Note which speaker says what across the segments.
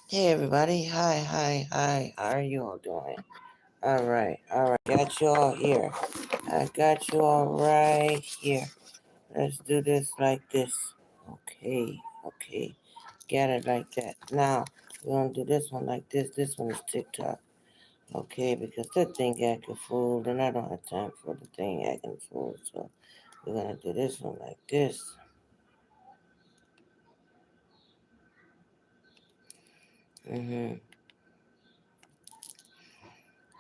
Speaker 1: Hey everybody, hi. How are you all doing? All right. Got you all here. I got you all right here. Let's do this like this. Okay. Got it like that. Now we're gonna do this one like this. This one is TikTok. Okay, because that thing acting fooled, and I don't have time for the thing acting fooled. So we're gonna do this one like this. Mhm.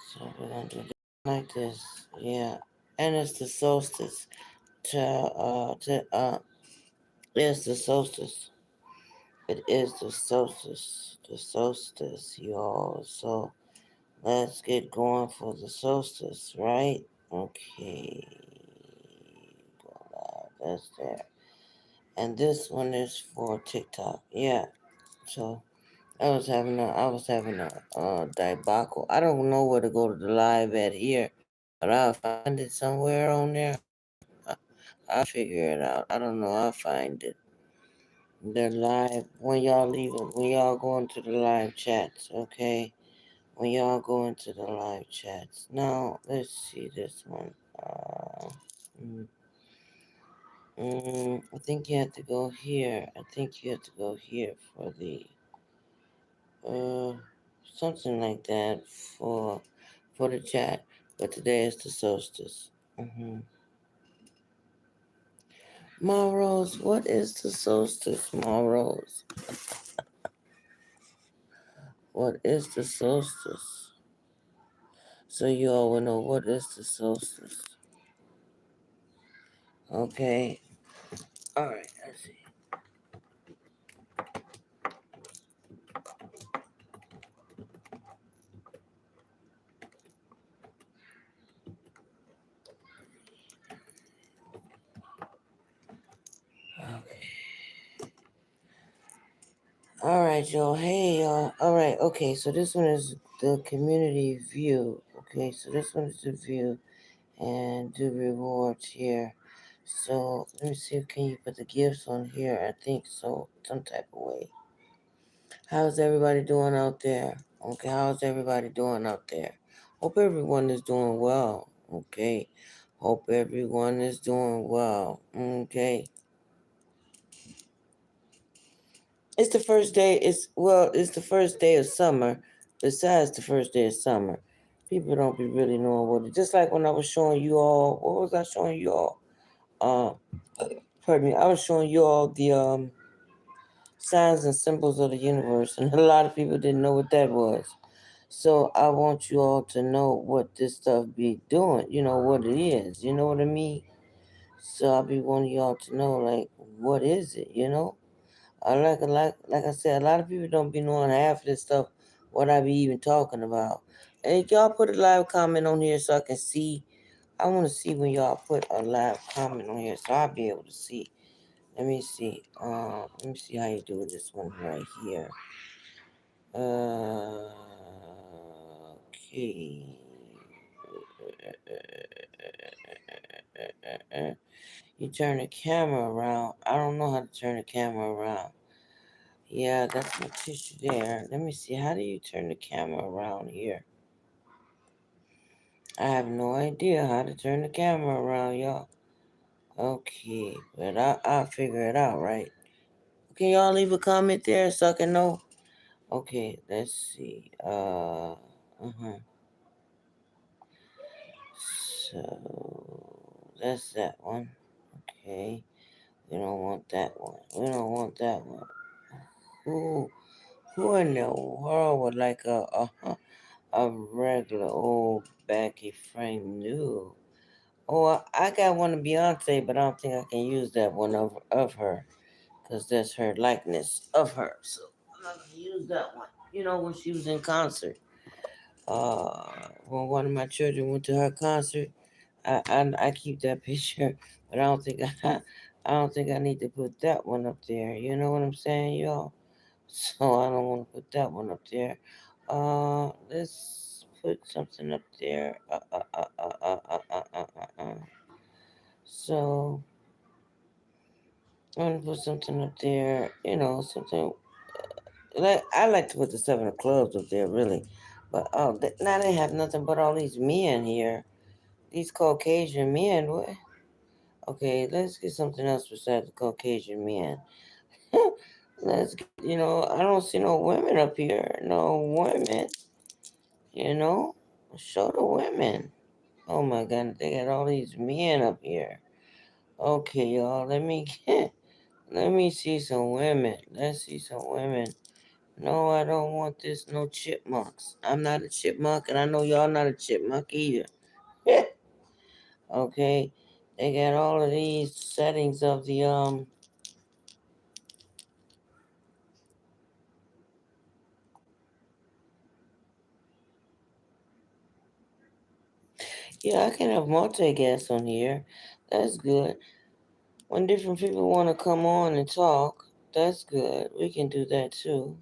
Speaker 1: So we're gonna do this like this. Yeah, and it's the solstice. To It's the solstice. It is the solstice. The solstice, y'all. So let's get going for the solstice, right? Okay. Go live. That's there. And this one is for TikTok. Yeah. So I was having a debacle. I don't know where to go to the live at here, but I'll find it somewhere on there. I'll figure it out. I don't know. I'll find it. The live when y'all go into the live chats, okay? When y'all go into the live chats. Now let's see this one. Mm, I think you have to go here. I think you have to go here for the uh something like that for the chat. But today is the solstice. Mm-hmm. Rose, what is the solstice, Rose? What is the solstice? So you all will know what is the solstice. Okay. All right. Let's see. Okay. All right, y'all. Hey, y'all. All right. Okay. So this one is the community view. Okay. So this one is the view and do rewards here. So let me see. Can you put the gifts on here? I think so. Some type of way. How's everybody doing out there? Okay. How's everybody doing out there? Hope everyone is doing well. Okay. Hope everyone is doing well. Okay. It's the first day. It's the first day of summer. Besides the first day of summer, people don't be really knowing what it. Just like when I was showing you all. What was I showing you all? Uh, Pardon me. I was showing you all the signs and symbols of the universe, and a lot of people didn't know what that was. So I want you all to know what this stuff be doing. You know what it is. You know what I mean? So I be wanting y'all to know, like, what is it? You know? Like I said, a lot of people don't be knowing half of this stuff. What I be even talking about. And y'all put a live comment on here so I can see. I want to see when y'all put a live comment on here so I'll be able to see. Let me see. Let me see how you do this one right here. Okay. You turn the camera around. I don't know how to turn the camera around. Yeah, that's my tissue there. Let me see. How do you turn the camera around here? I have no idea how to turn the camera around, y'all. Okay, but I'll figure it out, right? Can y'all leave a comment there so I can know? Okay, let's see. Uh-huh. So that's that one. Okay. We don't want that one. We don't want that one. Who who in the world would like a regular old baggy frame new? Oh, I got one of Beyonce, but I don't think I can use that one of her because that's her likeness of her. So I'm not gonna use that one. You know when she was in concert. When one of my children went to her concert, I keep that picture, but I don't think I need to put that one up there. You know what I'm saying, y'all? So I don't want to put that one up there. Let's put something up there. So I'm gonna put something up there. You know, something. I like to put the 7 of clubs up there, really. But now they have nothing but all these men here. These Caucasian men. What? Okay, let's get something else besides the Caucasian men. Let's get, I don't see no women up here. No women. You know, show the women. Oh my God, they got all these men up here. Okay, y'all, let me see some women. Let's see some women. No, I don't want this. No chipmunks. I'm not a chipmunk, and I know y'all not a chipmunk either. Okay, they got all of these settings of the. Yeah, I can have multi-guests on here. That's good. When different people want to come on and talk, that's good. We can do that too.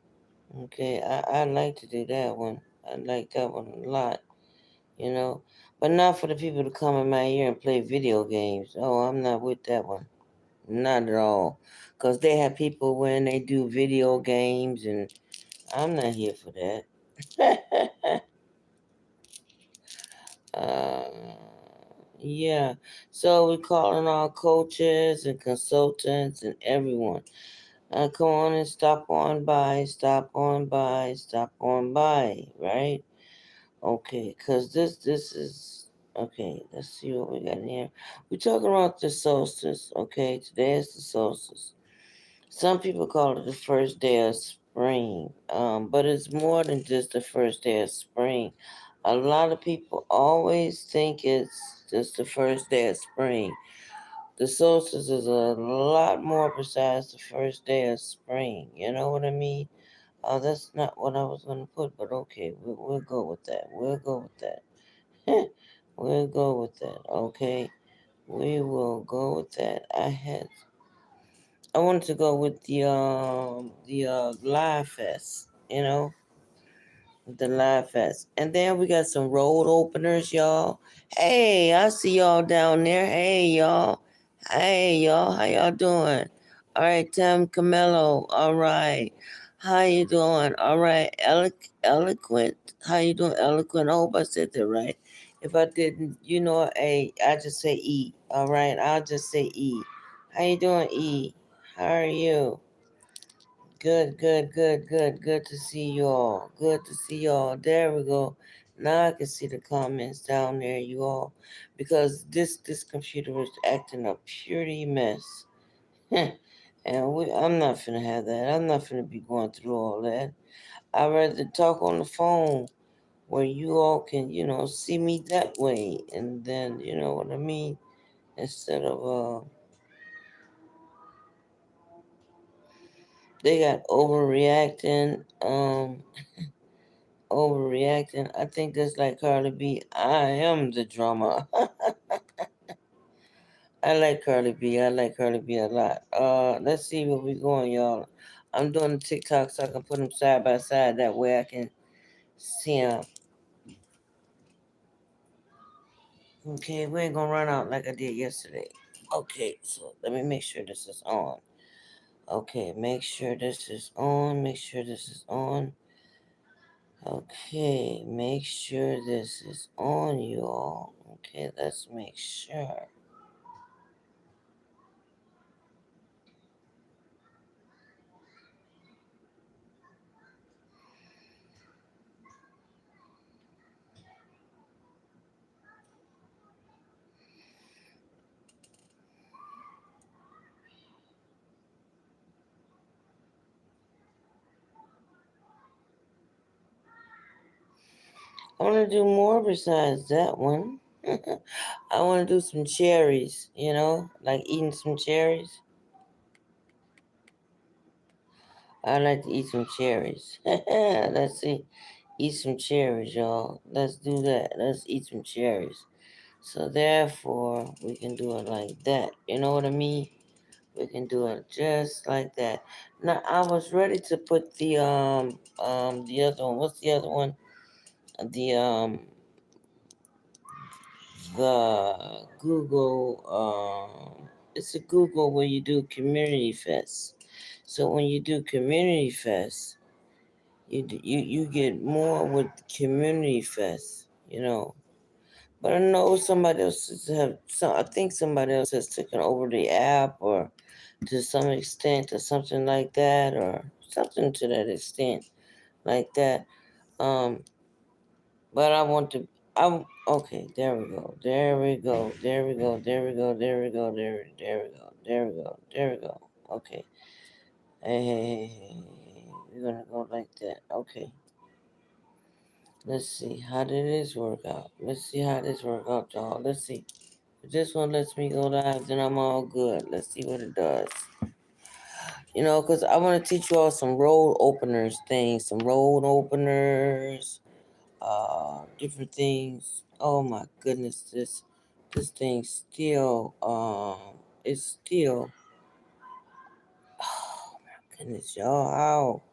Speaker 1: Okay, I like to do that one. I like that one a lot, you know. But not for the people to come in my ear and play video games. Oh, I'm not with that one. Not at all. Because they have people when they do video games, and I'm not here for that. uh, yeah. So we're calling all coaches and consultants and everyone. Come on and stop on by, stop on by, stop on by, right? Okay, because this is okay. Let's see what we got in here. We're talking about the solstice. Okay, today is the solstice. Some people call it the first day of spring, but it's more than just the first day of spring. A lot of people always think it's just the first day of spring. The solstice is a lot more besides the first day of spring. You know what I mean? That's not what I was going to put, but okay, we'll go with that. We'll go with that. We'll go with that. Okay, we will go with that. I wanted to go with the live fest. The live fest, and then we got some road openers, y'all. Hey, I see y'all down there. Hey y'all, how y'all doing? All right, Tim Camelo. All right, how you doing? All right, eloquent. How you doing, eloquent? I hope I said that right. If I didn't, hey, I just say E. All right, I'll just say E. How you doing, E? How are you? Good, good, good, good. Good to see you all. Good to see you all. There we go. Now I can see the comments down there, you all, because this computer is acting a purity mess. And I'm not finna have that. I'm not finna be going through all that. I'd rather talk on the phone where you all can, see me that way, and then you know what I mean, instead of they got overreacting. Overreacting. I think that's like Carly B. I am the drama. I like Carly B. I like Carly B a lot. Let's see where we going, y'all. I'm doing the TikTok so I can put them side by side. That way I can see them. Okay, we ain't gonna run out like I did yesterday. Okay, so let me make sure this is on. Okay, make sure this is on. Make sure this is on. Okay, make sure this is on, you all. Okay, let's make sure. I want to do more besides that one. I want to do some cherries, like eating some cherries. I like to eat some cherries. Let's see. Eat some cherries, y'all. Let's do that. Let's eat some cherries. So therefore, we can do it like that. You know what I mean? We can do it just like that. Now, I was ready to put the other one. What's the other one? The Google. It's a Google where you do community fest. So when you do community fest, You get more with community fest, But I know somebody else I think somebody else has taken over the app, or to some extent, or something like that, or something to that extent, like that. But I want to. Okay. There we go. There we go. There we go. There we go. There we go. There we go. There we go. There we go. Okay. Hey. We're gonna go like that. Okay. Let's see. How did this work out? Let's see how this work out, y'all. Let's see. If this one lets me go live, then I'm all good. Let's see what it does. Because I want to teach you all some road openers things, some road openers, different things. Oh my goodness, this thing still, it's still. Oh my goodness, y'all,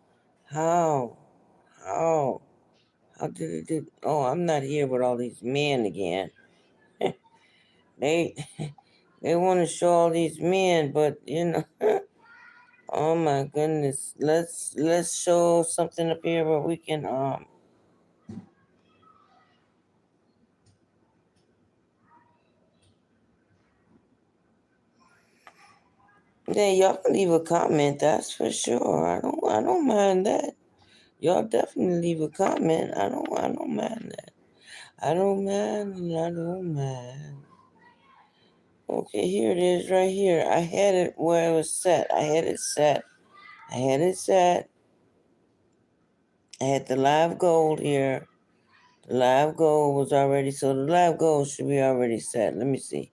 Speaker 1: how did it do? Oh, I'm not here with all these men again. they they want to show all these men, but oh my goodness, let's show something up here where we can Yeah, y'all can leave a comment, that's for sure. I don't mind that. Y'all definitely leave a comment. I don't mind that. I don't mind. Okay, here it is right here. I had it where it was set. I had it set. I had the live gold here. The live gold was already, so the live gold should be already set. Let me see.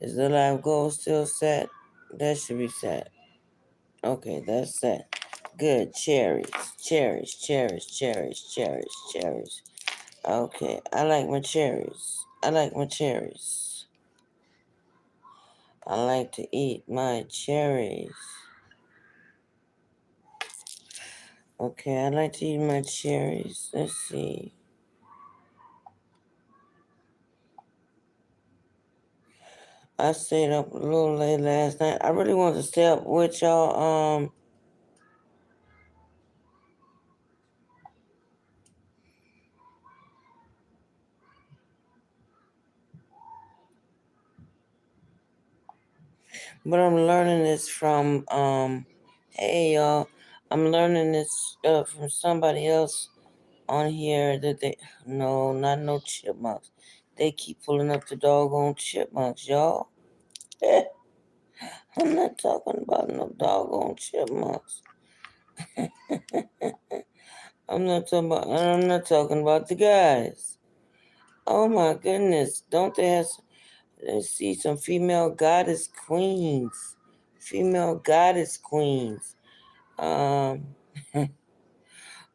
Speaker 1: Is the live gold still set? That should be set. Okay, that's set. Good. Cherries. Okay, I like my cherries. I like to eat my cherries. Okay, I like to eat my cherries. Let's see. I stayed up a little late last night. I really wanted to stay up with y'all. But I'm learning this from hey y'all, I'm learning this from somebody else on here that not no chipmunks. They keep pulling up the doggone chipmunks, y'all. I'm not talking about no doggone chipmunks. I'm not talking about the guys. Oh my goodness. Don't they have let's see some female goddess queens. Female goddess queens. Um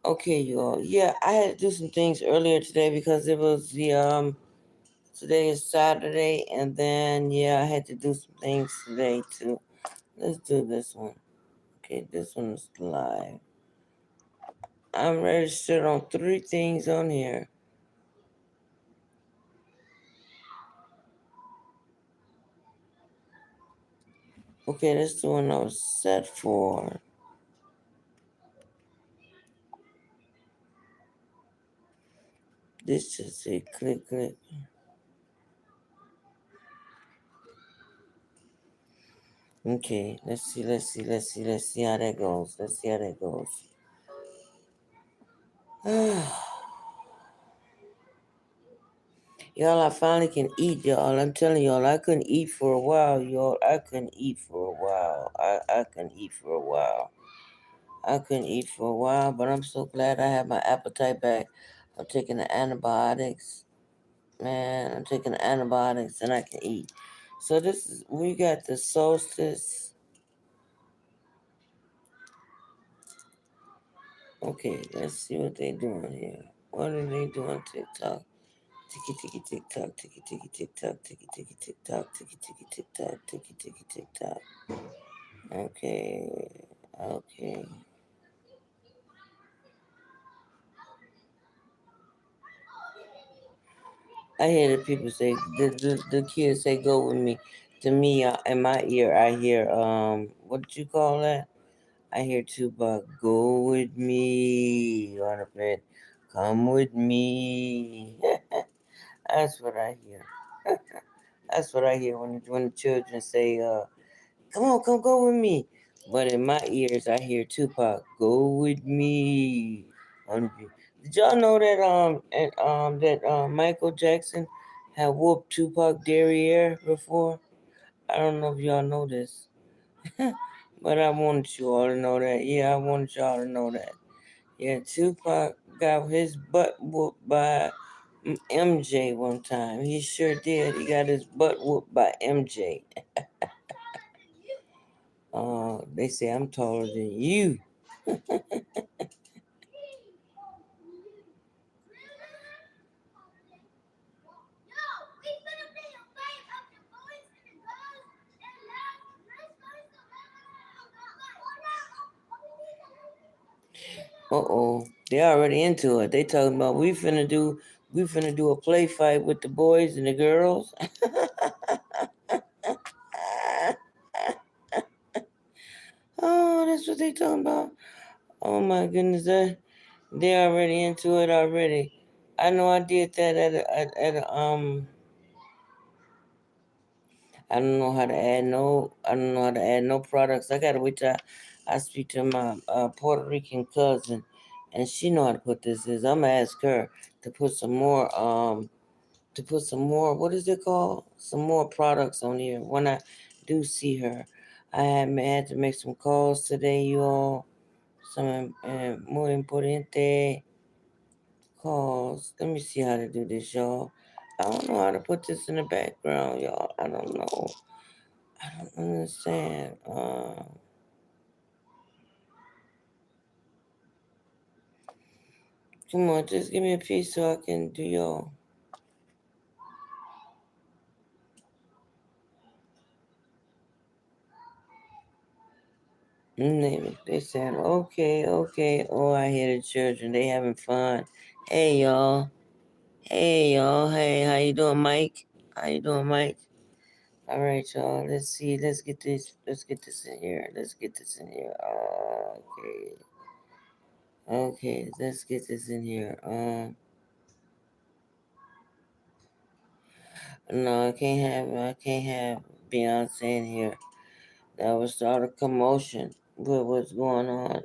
Speaker 1: okay, y'all. Yeah, I had to do some things earlier today because it was the today is Saturday, and then I had to do some things today too. Let's do this one. Okay, this one is live. I'm registered on 3 things on here. Okay, that's the one I was set for. This just say click. Okay, let's see how that goes. Y'all, I finally can eat, y'all. I'm telling y'all, I couldn't eat for a while, y'all. I couldn't eat for a while. I couldn't eat for a while. But I'm so glad I have my appetite back. I'm taking the antibiotics. Man, I'm taking the antibiotics and I can eat. So we got the solstice. Okay, let's see what they doing here. What are they doing TikTok? Tiki tick tock, tiki tick tock, tiki tick tock, tiki tick tock, tiki tick tock. Okay. I hear the people say the kids say go with me. To me, in my ear, I hear what did you call that? I hear Tupac, go with me on a bed, come with me. That's what I hear. That's what I hear when the children say, come on, come go with me. But in my ears, I hear Tupac, go with me. Did y'all know that Michael Jackson had whooped Tupac derriere before? I don't know if y'all know this, but I wanted you all to know that. Yeah, I wanted y'all to know that. Yeah, Tupac got his butt whooped by MJ one time. He sure did. He got his butt whooped by MJ. They say I'm taller than you. They already into it. They talking about we finna do a play fight with the boys and the girls. Oh, that's what they talking about. Oh my goodness, they already into it already. I know I did that I don't know how to add no products. I gotta wait till I speak to my Puerto Rican cousin, and she know how to put this. I'm gonna ask her to put some more what is it called? Some more products on here. When I do see her, I had to make some calls today, you all. Some muy importante calls. Let me see how to do this, y'all. I don't know how to put this in the background, y'all. I don't know. I don't understand. Come on, just give me a piece so I can do y'all. They said, okay. Oh, I hear the children. They having fun. Hey, y'all. Hey, y'all. Hey, how you doing, Mike? How you doing, Mike? All right, y'all. Let's see. Let's get this in here. Okay. Okay, let's get this in here. No, I can't have Beyonce in here. That was start a commotion with what's going on.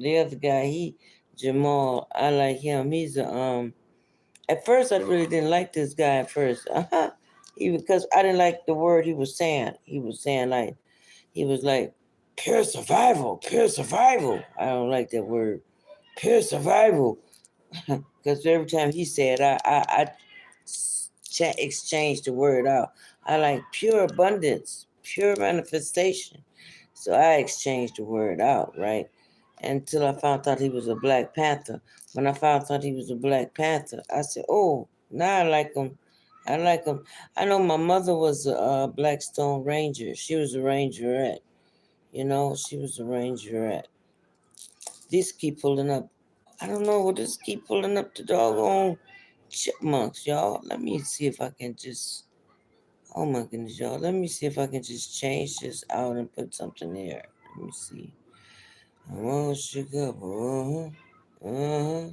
Speaker 1: The other guy, Jamal, I like him. He's a At first, I really didn't like this guy at first. Because I didn't like the word he was saying. He was like pure survival, pure survival. I don't like that word, pure survival. Because every time he said, I exchange the word out. I like pure abundance, pure manifestation. So I exchanged the word out, right? Until I found out he was a Black Panther. When I found out he was a Black Panther, I said, oh, now I like him. I like him. I know my mother was a Blackstone Ranger. She was a Rangerette. She was a Rangerette. These keep pulling up. I don't know. We'll just keep pulling up the doggone chipmunks, y'all. Let me see if I can just. Oh my goodness, y'all. Let me see if I can just change this out and put something there. Let me see. Oh, sugar. Uh-huh.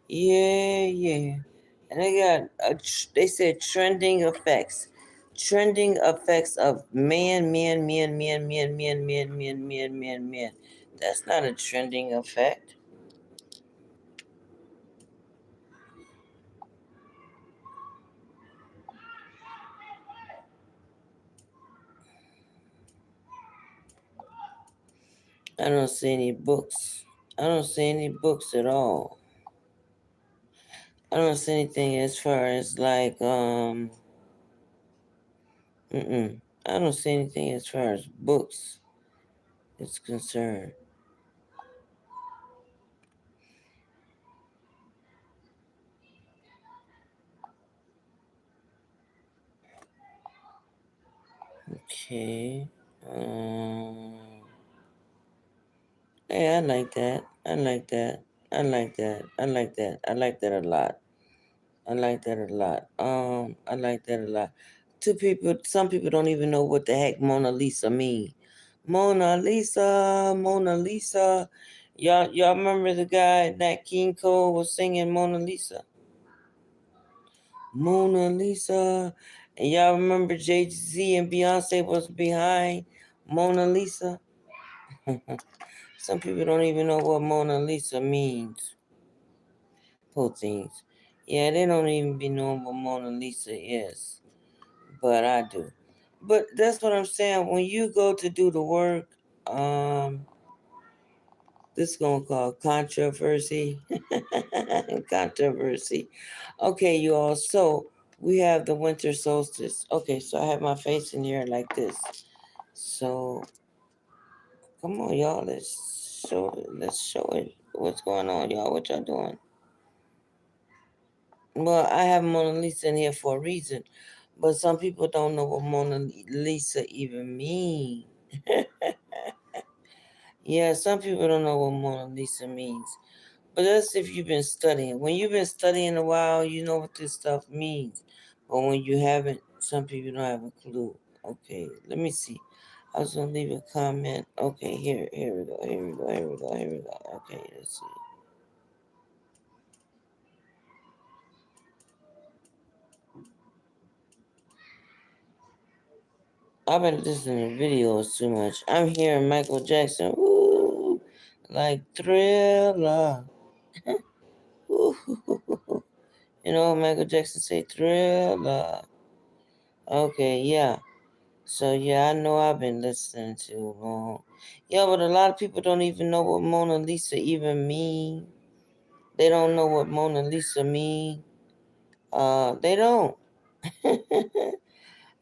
Speaker 1: Yeah. And they said trending effects. Trending effects of men. That's not a trending effect. I don't see any books. I don't see any books at all. I don't see anything as far as like I don't see anything as far as books is concerned. Okay. Um Hey, I like that. I like that. I like that. I like that. I like that a lot. I like that a lot. I like that a lot. Some people don't even know what the heck Mona Lisa mean. Mona Lisa, Mona Lisa. Y'all remember the guy that King Cole was singing Mona Lisa? Mona Lisa. And y'all remember Jay-Z and Beyonce was behind Mona Lisa? Some people don't even know what Mona Lisa means. Poor things. Yeah, they don't even be knowing what Mona Lisa is. But I do. But that's what I'm saying. When you go to do the work, this is gonna call controversy. Controversy. Okay, you all. So we have the winter solstice. Okay, so I have my face in here like this. So come on, y'all. Let's show it. What's going on, y'all? What y'all doing? Well, I have Mona Lisa in here for a reason, but some people don't know what Mona Lisa even means. Yeah, some people don't know what Mona Lisa means. But that's if you've been studying. When you've been studying a while, you know what this stuff means. But when you haven't, some people don't have a clue. Okay, let me see. I was gonna leave a comment. Okay, here we go. Here we go. Here we go. Here we go. Okay, let's see. I've been listening to videos too much. I'm hearing Michael Jackson. Woo, like Thriller. Woo. You know, Michael Jackson say Thriller. Okay, yeah. So yeah, I know I've been listening too long. Yeah, but a lot of people don't even know what Mona Lisa even mean. They don't know what Mona Lisa mean. They don't.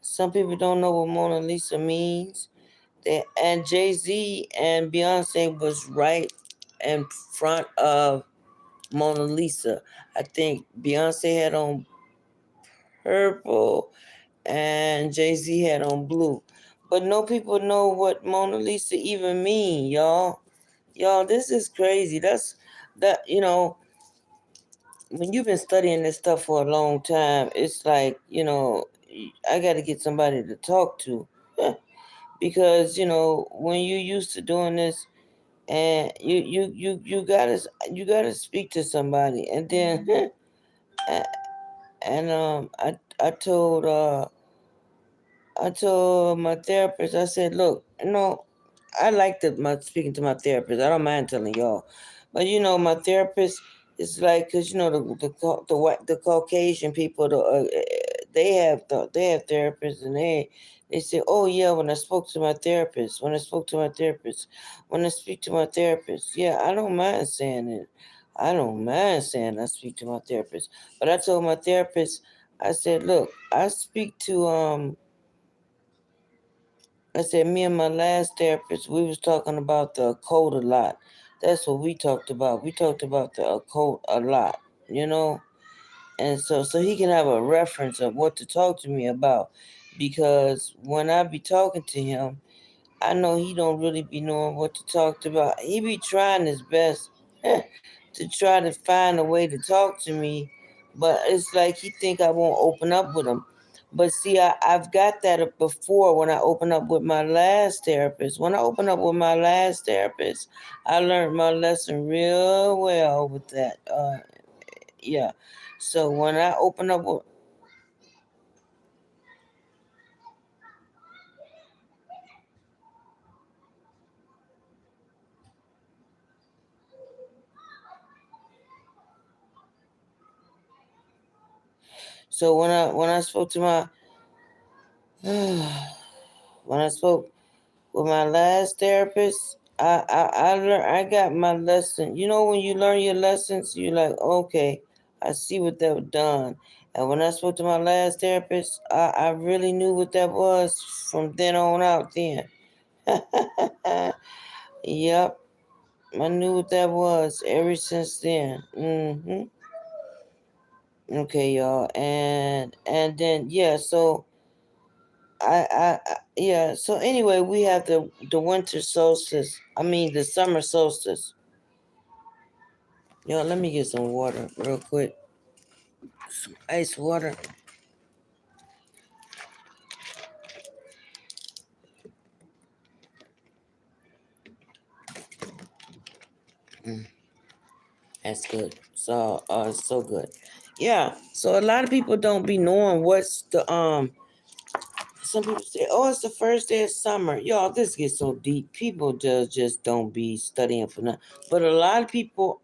Speaker 1: Some people don't know what Mona Lisa means. And Jay-Z and Beyonce was right in front of Mona Lisa. I think Beyonce had on purple and Jay-Z had on blue. But no people know what Mona Lisa even mean, y'all. Y'all, this is crazy. When you've been studying this stuff for a long time, it's like, I got to get somebody to talk to. Because, when you're used to doing this, and you gotta speak to somebody, and then I told my therapist, I said, look, I like my speaking to my therapist. I don't mind telling y'all, but my therapist is like, cause the Caucasian people, they have therapists, and they say, oh yeah, when I spoke to my therapist, when I speak to my therapist, yeah, I don't mind saying it. I don't mind saying I speak to my therapist, but I told my therapist, I said, look, I said, me and my last therapist, we was talking about the occult a lot. That's what we talked about. We talked about the occult a lot, you know? And so he can have a reference of what to talk to me about. Because when I be talking to him, I know he don't really be knowing what to talk about. He be trying his best to try to find a way to talk to me, but it's like he think I won't open up with him. But see, I've got that before when I opened up with my last therapist. When I opened up with my last therapist, I learned my lesson real well with that. Yeah. So when I open up with so when I spoke to my when I spoke with my last therapist, I learned, I got my lesson. You know, when you learn your lessons, you're like, okay, I see what that was done. And when I spoke to my last therapist, I really knew what that was from then on out. Then, yep, I knew what that was ever since then. Okay, y'all, and then yeah, so yeah. So anyway, we have the winter solstice. I mean the summer solstice. Yo, let me get some water real quick. Some ice water. That's good. So so good. Yeah. So a lot of people don't be knowing what's the some people say, oh, it's the first day of summer. Y'all, this gets so deep. People just don't be studying for nothing. But a lot of people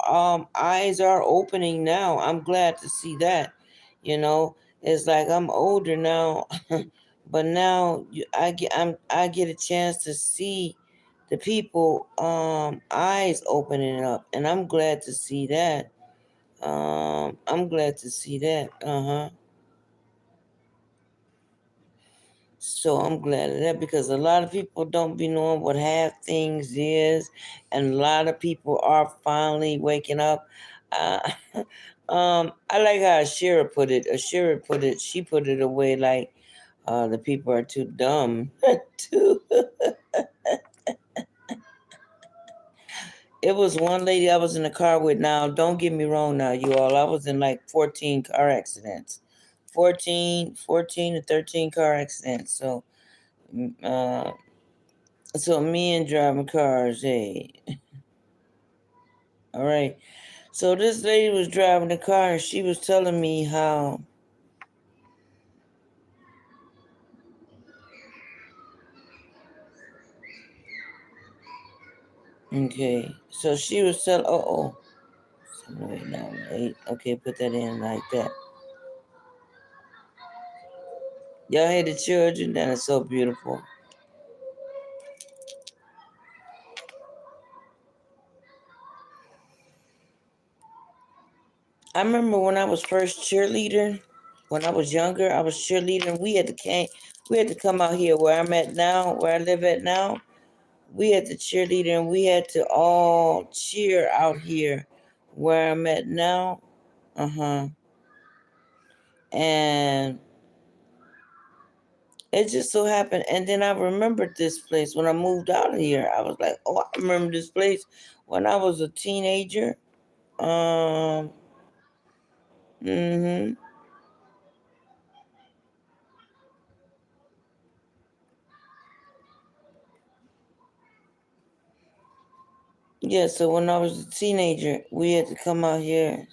Speaker 1: eyes are opening now. I'm glad to see that. You know, it's like I'm older now, but now I get a chance to see the people eyes opening up, and I'm glad to see that. I'm glad to see that. Uh-huh. So I'm glad of that because a lot of people don't be knowing what half things is, and a lot of people are finally waking up. Uh, I like how Ashira put it. Ashira put it. She put it away like the people are too dumb. Too. It was one lady I was in the car with. Now, don't get me wrong. Now, you all, I was in like 14 car accidents, 14 to 13 car accidents. So. So me and driving cars, hey. All right. So this lady was driving the car and she was telling me how okay. So she was telling 708-918. Okay, put that in like that. Y'all hear the children? That is so beautiful. I remember when I was first cheerleader, when I was younger, I was cheerleading. We had to come out here where I'm at now, where I live at now. We had to cheerleader and we had to all cheer out here where I'm at now. Uh-huh. And it just so happened. And then I remembered this place when I moved out of here. I was like, oh, I remember this place when I was a teenager. Um, mm-hmm. Yeah, so when I was a teenager, we had to come out here.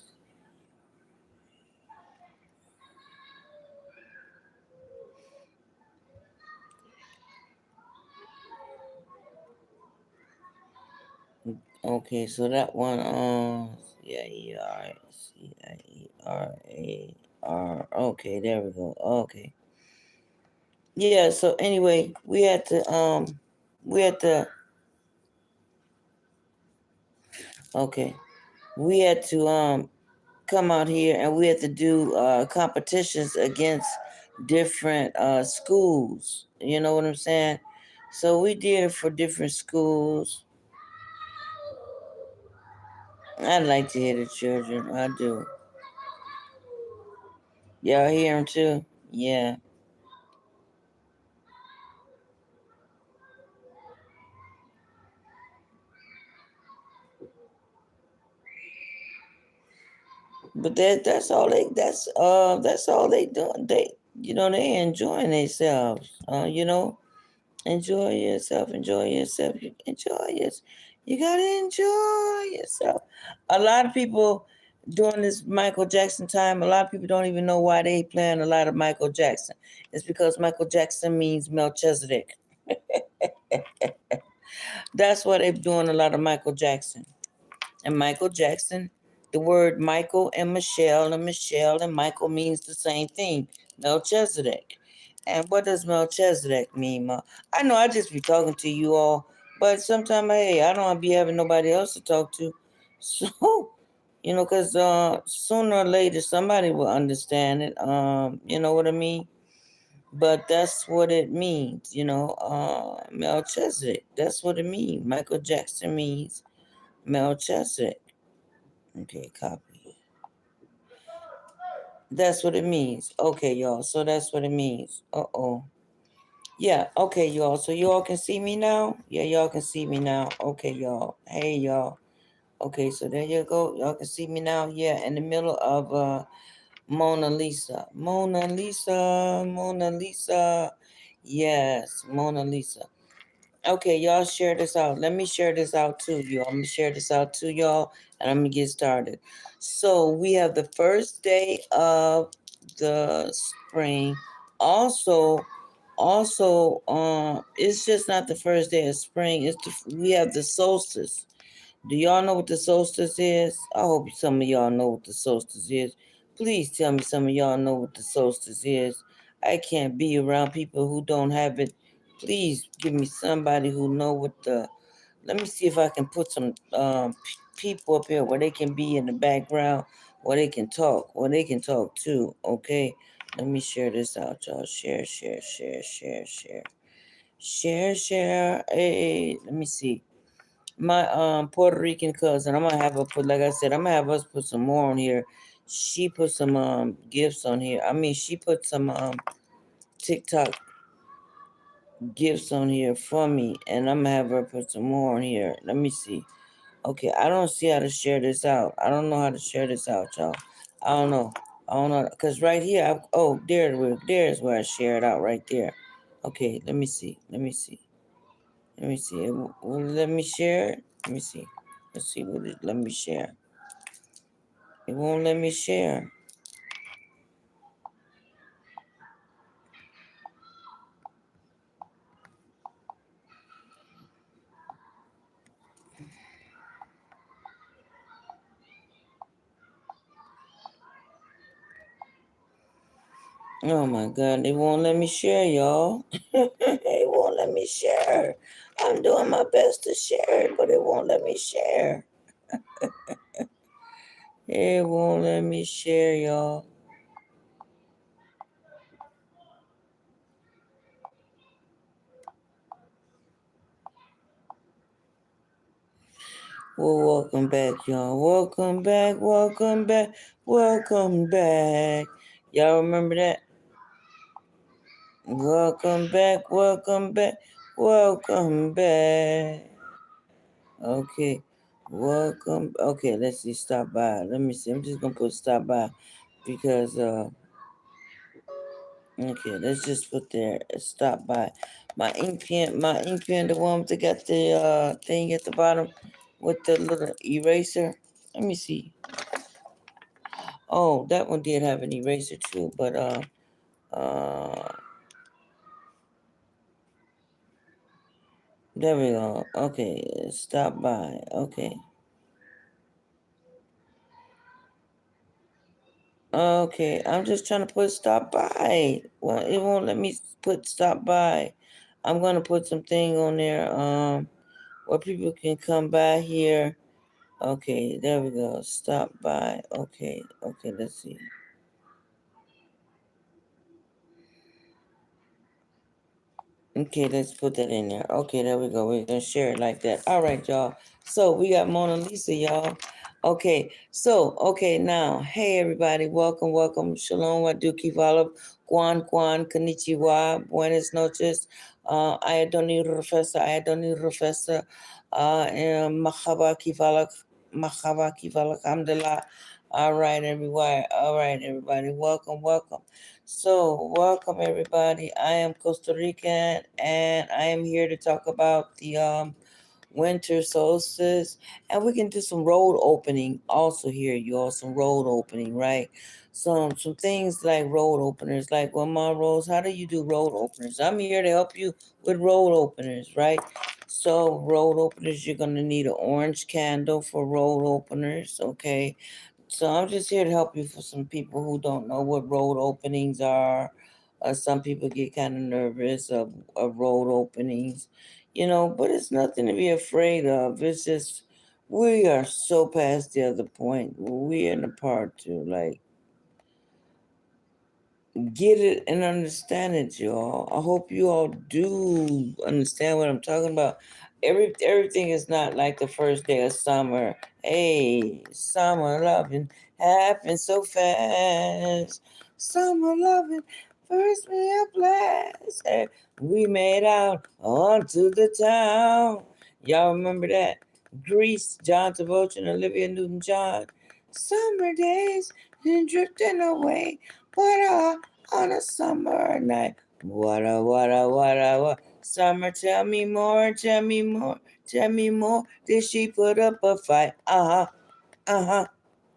Speaker 1: Okay, so that one, cierar. Okay, there we go. Okay. Yeah, so anyway, we had to, okay, we had to, come out here and we had to do competitions against different schools. You know what I'm saying? So we did it for different schools. I like to hear the children. I do. Y'all hear them too? Yeah. But that's all they doing. They enjoying themselves. Enjoy yourself. Enjoy yourself. You gotta enjoy yourself. A lot of people during this Michael Jackson time, a lot of people don't even know why they playing a lot of Michael Jackson. It's because Michael Jackson means Melchizedek. That's why they're doing a lot of Michael Jackson. And Michael Jackson, the word Michael and Michelle and Michael means the same thing, Melchizedek. And what does Melchizedek mean, Ma? I know I just be talking to you all, but sometimes, hey, I don't be having nobody else to talk to. So, because sooner or later somebody will understand it. You know what I mean? But that's what it means, Melchizedek. That's what it means. Michael Jackson means Melchizedek. Okay, copy. That's what it means. Okay, y'all. So that's what it means. Uh-oh. Yeah, okay, y'all. So y'all can see me now? Yeah, y'all can see me now. Okay, y'all. Hey, y'all. Okay, so there you go. Y'all can see me now. Yeah, in the middle of Mona Lisa. Mona Lisa. Mona Lisa. Yes, Mona Lisa. Okay, y'all share this out. Let me share this out to you. I'm gonna share this out to y'all, and I'm gonna get started. So we have the first day of the spring. Also, it's just not the first day of spring. We have the solstice. Do y'all know what the solstice is? I hope some of y'all know what the solstice is. Please tell me some of y'all know what the solstice is. I can't be around people who don't have it. Please give me somebody who know what the. Let me see if I can put some people up here where they can be in the background, where they can talk, where they can talk too. Okay, let me share this out, y'all. Share, share, share, share, share, share, share. Hey, let me see my Puerto Rican cousin. I'm gonna have her put, like I said, I'm gonna have us put some more on here. She put some gifts on here. I mean, she put some TikTok gifts on here for me, and I'm gonna have her put some more on here. Let me see. Okay, I don't see how to share this out. I don't know how to share this out, y'all. I don't know. I don't know, cause right here, there's where I share it out right there. Okay, let me see. Let me see. Let me see. Will it let me share it? Let me see. Let's see. Will it let me share? It won't let me share. Oh my God, it won't let me share, y'all. It won't let me share. I'm doing my best to share it, but it won't let me share. It won't let me share, y'all. Well, welcome back, y'all. Welcome back, welcome back, welcome back. Y'all remember that? Welcome back, welcome back, welcome back. Okay. Welcome. Okay, let's see. Stop by. Let me see. I'm just gonna put stop by because okay, let's just put there stop by. My ink pen, the one that got the thing at the bottom with the little eraser. Let me see. Oh, that one did have an eraser too, but uh there we go. Okay, stop by. Okay. Okay, I'm just trying to put stop by. Well, it won't let me put stop by. I'm gonna put something on there, where people can come by here. Okay, there we go. Stop by. Okay, okay, let's see. Okay, let's put that in there. Okay, there we go. We're gonna share it like that. All right, y'all. So we got Mona Lisa, y'all. Okay, now, hey everybody, welcome, welcome. Shalom, Waduki Valab, Kwan, Konnichiwa, Buenas noches, Ayadoni Rufesa, and Mahaba Kivalak, Alhamdulillah. All right, everybody, welcome, welcome. So, welcome everybody. I am Costa Rican and I am here to talk about the winter solstice, and we can do some road opening also here, y'all. Some road opening, right? Some things like road openers, like well, my Rose, how do you do road openers? I'm here to help you with road openers, right? So road openers, you're gonna need an orange candle for road openers, okay? So I'm just here to help you for some people who don't know what road openings are. Some people get kind of nervous of road openings, but it's nothing to be afraid of. It's just we are so past the other point. We're in the part two. Like, get it and understand it, y'all. I hope you all do understand what I'm talking about. Everything is not like the first day of summer. Hey, summer loving happens so fast. Summer loving first me a blast. Hey, we made out onto the town. Y'all remember that? Grease, John Travolta and Olivia Newton-John. Summer days and drifting away. What on a summer night. What. Summer, tell me more, tell me more, tell me more. Did she put up a fight? Uh-huh, uh-huh,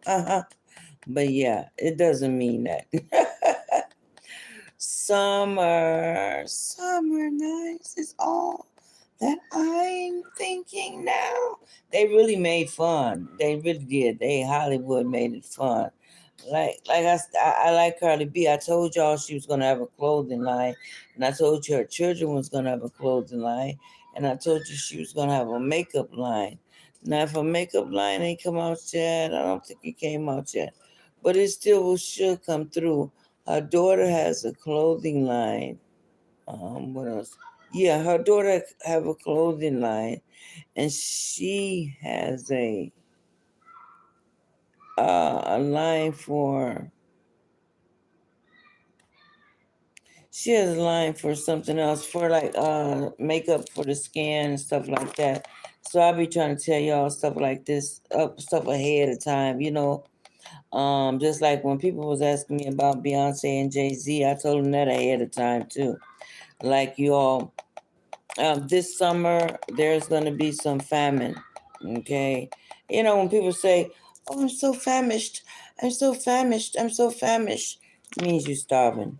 Speaker 1: uh-huh. But yeah, it doesn't mean that. Summer nights is all that I'm thinking now. They really made fun. They really did. Hollywood made it fun. I like Cardi B. I told y'all she was gonna have a clothing line, and I told you her children was gonna have a clothing line, and I told you she was gonna have a makeup line. Now, if a makeup line ain't come out yet, I don't think it came out yet, but it still should come through. Her daughter has a clothing line. What else? Yeah, her daughter have a clothing line, and she has a line for. She has a line for something else for like makeup for the skin and stuff like that. So I'll be trying to tell y'all stuff like this, stuff ahead of time, just like when people was asking me about Beyonce and Jay-Z, I told them that ahead of time too. Like you all, this summer there's going to be some famine. Okay, when people say, "Oh, I'm so famished, I'm so famished, I'm so famished," it means you're starving.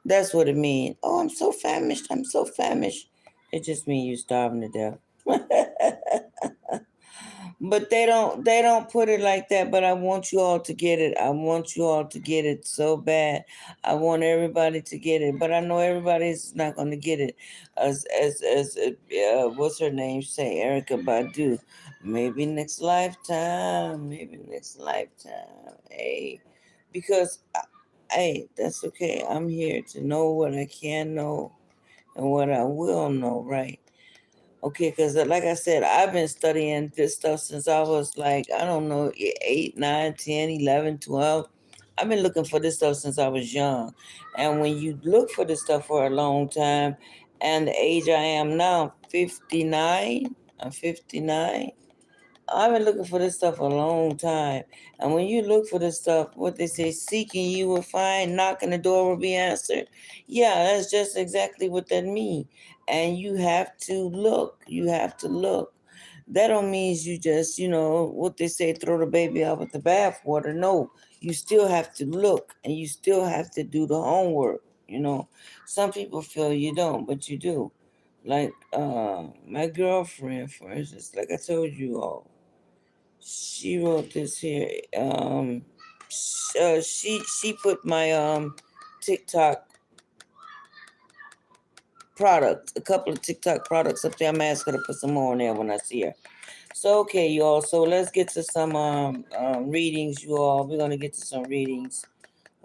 Speaker 1: That's what it means. Oh, I'm so famished, I'm so famished. It just means you're starving to death. But they don't put it like that, but I want you all to get it. I want you all to get it so bad. I want everybody to get it, but I know everybody's not going to get it. As what's her name say, Erica Badu. Maybe next lifetime, maybe next lifetime. Hey, because hey, that's okay. I'm here to know what I can know and what I will know, right? Okay, because like I said, I've been studying this stuff since I was like, I don't know, 8, 9, 10, 11, 12. I've been looking for this stuff since I was young. And when you look for this stuff for a long time, and the age I am now, 59, I'm 59. I've been looking for this stuff a long time. And when you look for this stuff, what they say, seeking you will find, knocking the door will be answered. Yeah, that's just exactly what that means. And you have to look. You have to look. That don't mean you just, what they say, throw the baby out with the bathwater. No, you still have to look and you still have to do the homework. Some people feel you don't, but you do. Like my girlfriend, for instance, like I told you all, she wrote this here. She put my TikTok product, a couple of TikTok products up there. I'm asking her to put some more on there when I see her. So okay, y'all. So let's get to some readings, you all. We're gonna get to some readings.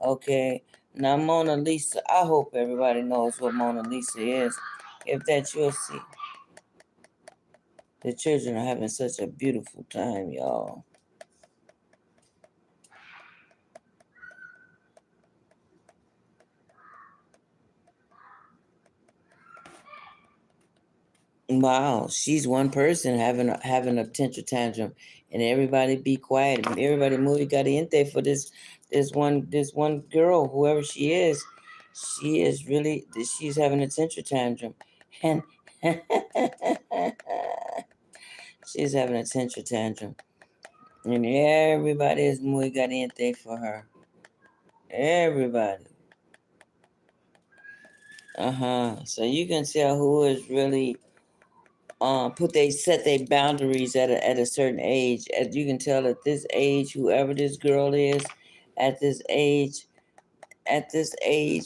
Speaker 1: Okay. Now Mona Lisa. I hope everybody knows what Mona Lisa is. If that you'll see. The children are having such a beautiful time, y'all. Wow, she's one person having a tantrum tantrum, and everybody be quiet. Everybody muy caliente for this one girl, whoever she is. She is really she's having a tantrum tantrum, and she's having a tantrum tantrum, and everybody is muy caliente for her. Everybody. So you can tell who is really they set their boundaries at a certain age. As you can tell at this age, whoever this girl is, at this age,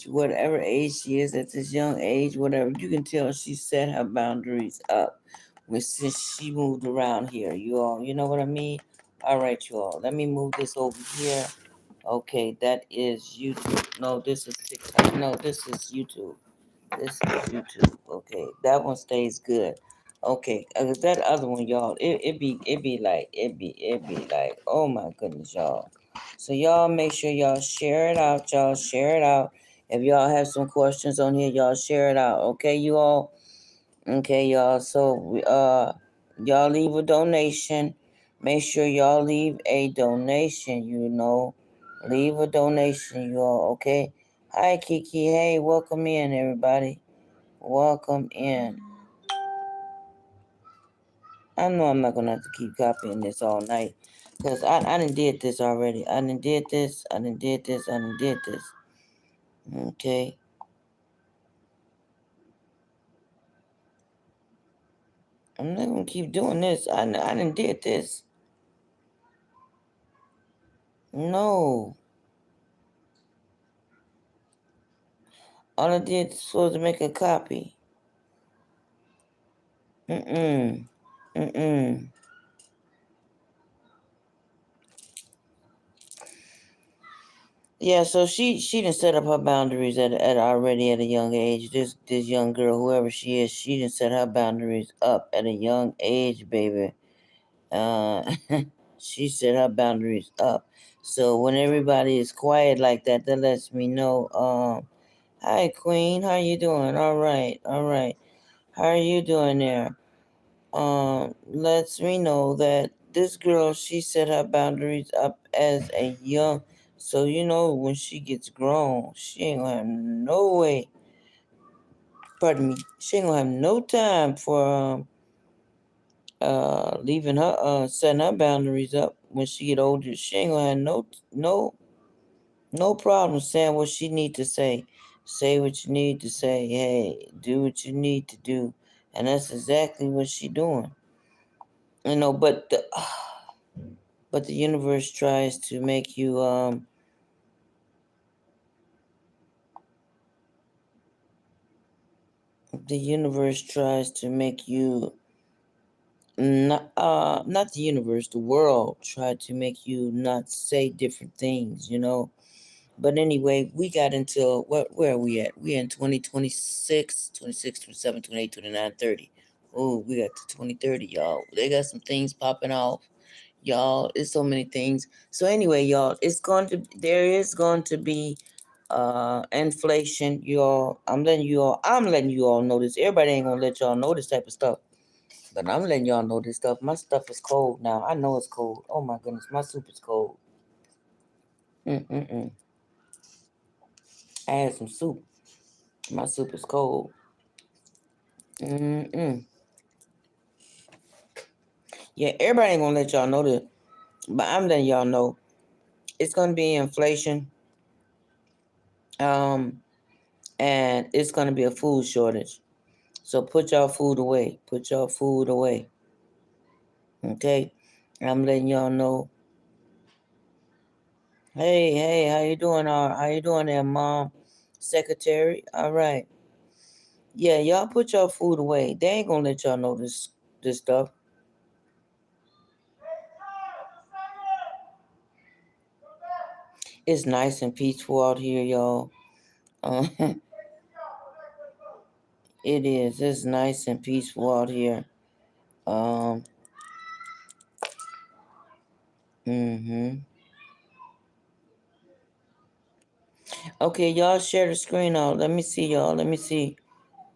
Speaker 1: whatever age she is, at this young age, whatever, you can tell she set her boundaries up since she moved around here. You know what I mean? All right, you all. Let me move this over here. Okay, that is YouTube. No, this is TikTok. No, this is YouTube. This is YouTube. Okay, that one stays good. Okay, that other one, y'all, it be like, oh my goodness, y'all. So y'all make sure y'all share it out, y'all share it out. If y'all have some questions on here, y'all share it out. Okay, you all. Okay, y'all. So y'all leave a donation. Make sure y'all leave a donation. Leave a donation, you all. Okay. Hi, Kiki. Hey, welcome in, everybody. Welcome in. I know I'm not gonna have to keep copying this all night, because I done did this already. I done did this. Okay. I'm not gonna keep doing this. I done did this. No. All I did was supposed to make a copy. Mm-mm. Mm-mm. Yeah, so she didn't set up her boundaries at already at a young age. This young girl, whoever she is, she didn't set her boundaries up at a young age, baby. Uh, she set her boundaries up. So when everybody is quiet like that, that lets me know. Hi Queen, how you doing? All right, all right. How are you doing there? Lets me know that this girl, she set her boundaries up as a young, so when she gets grown, she ain't gonna have no way, pardon me, she ain't gonna have no time for leaving her setting her boundaries up when she get older. She ain't gonna have no problem saying what she need to say. Say what you need to say. Hey, do what you need to do. And that's exactly what she doing. But the universe tries to make you the universe tries to make you not the universe, the world tried to make you not say different things. But anyway, we got until where are we at? We in 2026, 26, 27, 28, 29, 30. Oh, we got to 2030, y'all. They got some things popping off. Y'all, it's so many things. So anyway, y'all, there is going to be inflation, y'all. I'm letting you all know this. Everybody ain't gonna let y'all know this type of stuff. But I'm letting y'all know this stuff. My stuff is cold now. I know it's cold. Oh my goodness, my soup is cold. Mm-mm-mm. I had some soup. My soup is cold. Mm-mm. Yeah, everybody ain't gonna let y'all know this. But I'm letting y'all know it's gonna be inflation. Um, and it's gonna be a food shortage. So put y'all food away. Put y'all food away. Okay? I'm letting y'all know. Hey, how you doing? How you doing there, Mom? Secretary? All right. Yeah, y'all put y'all food away. They ain't gonna let y'all know this stuff. It's nice and peaceful out here, y'all. Uh, it is. It's nice and peaceful out here. Um. Mhm. Okay, y'all share the screen out. Let me see, y'all. Let me see.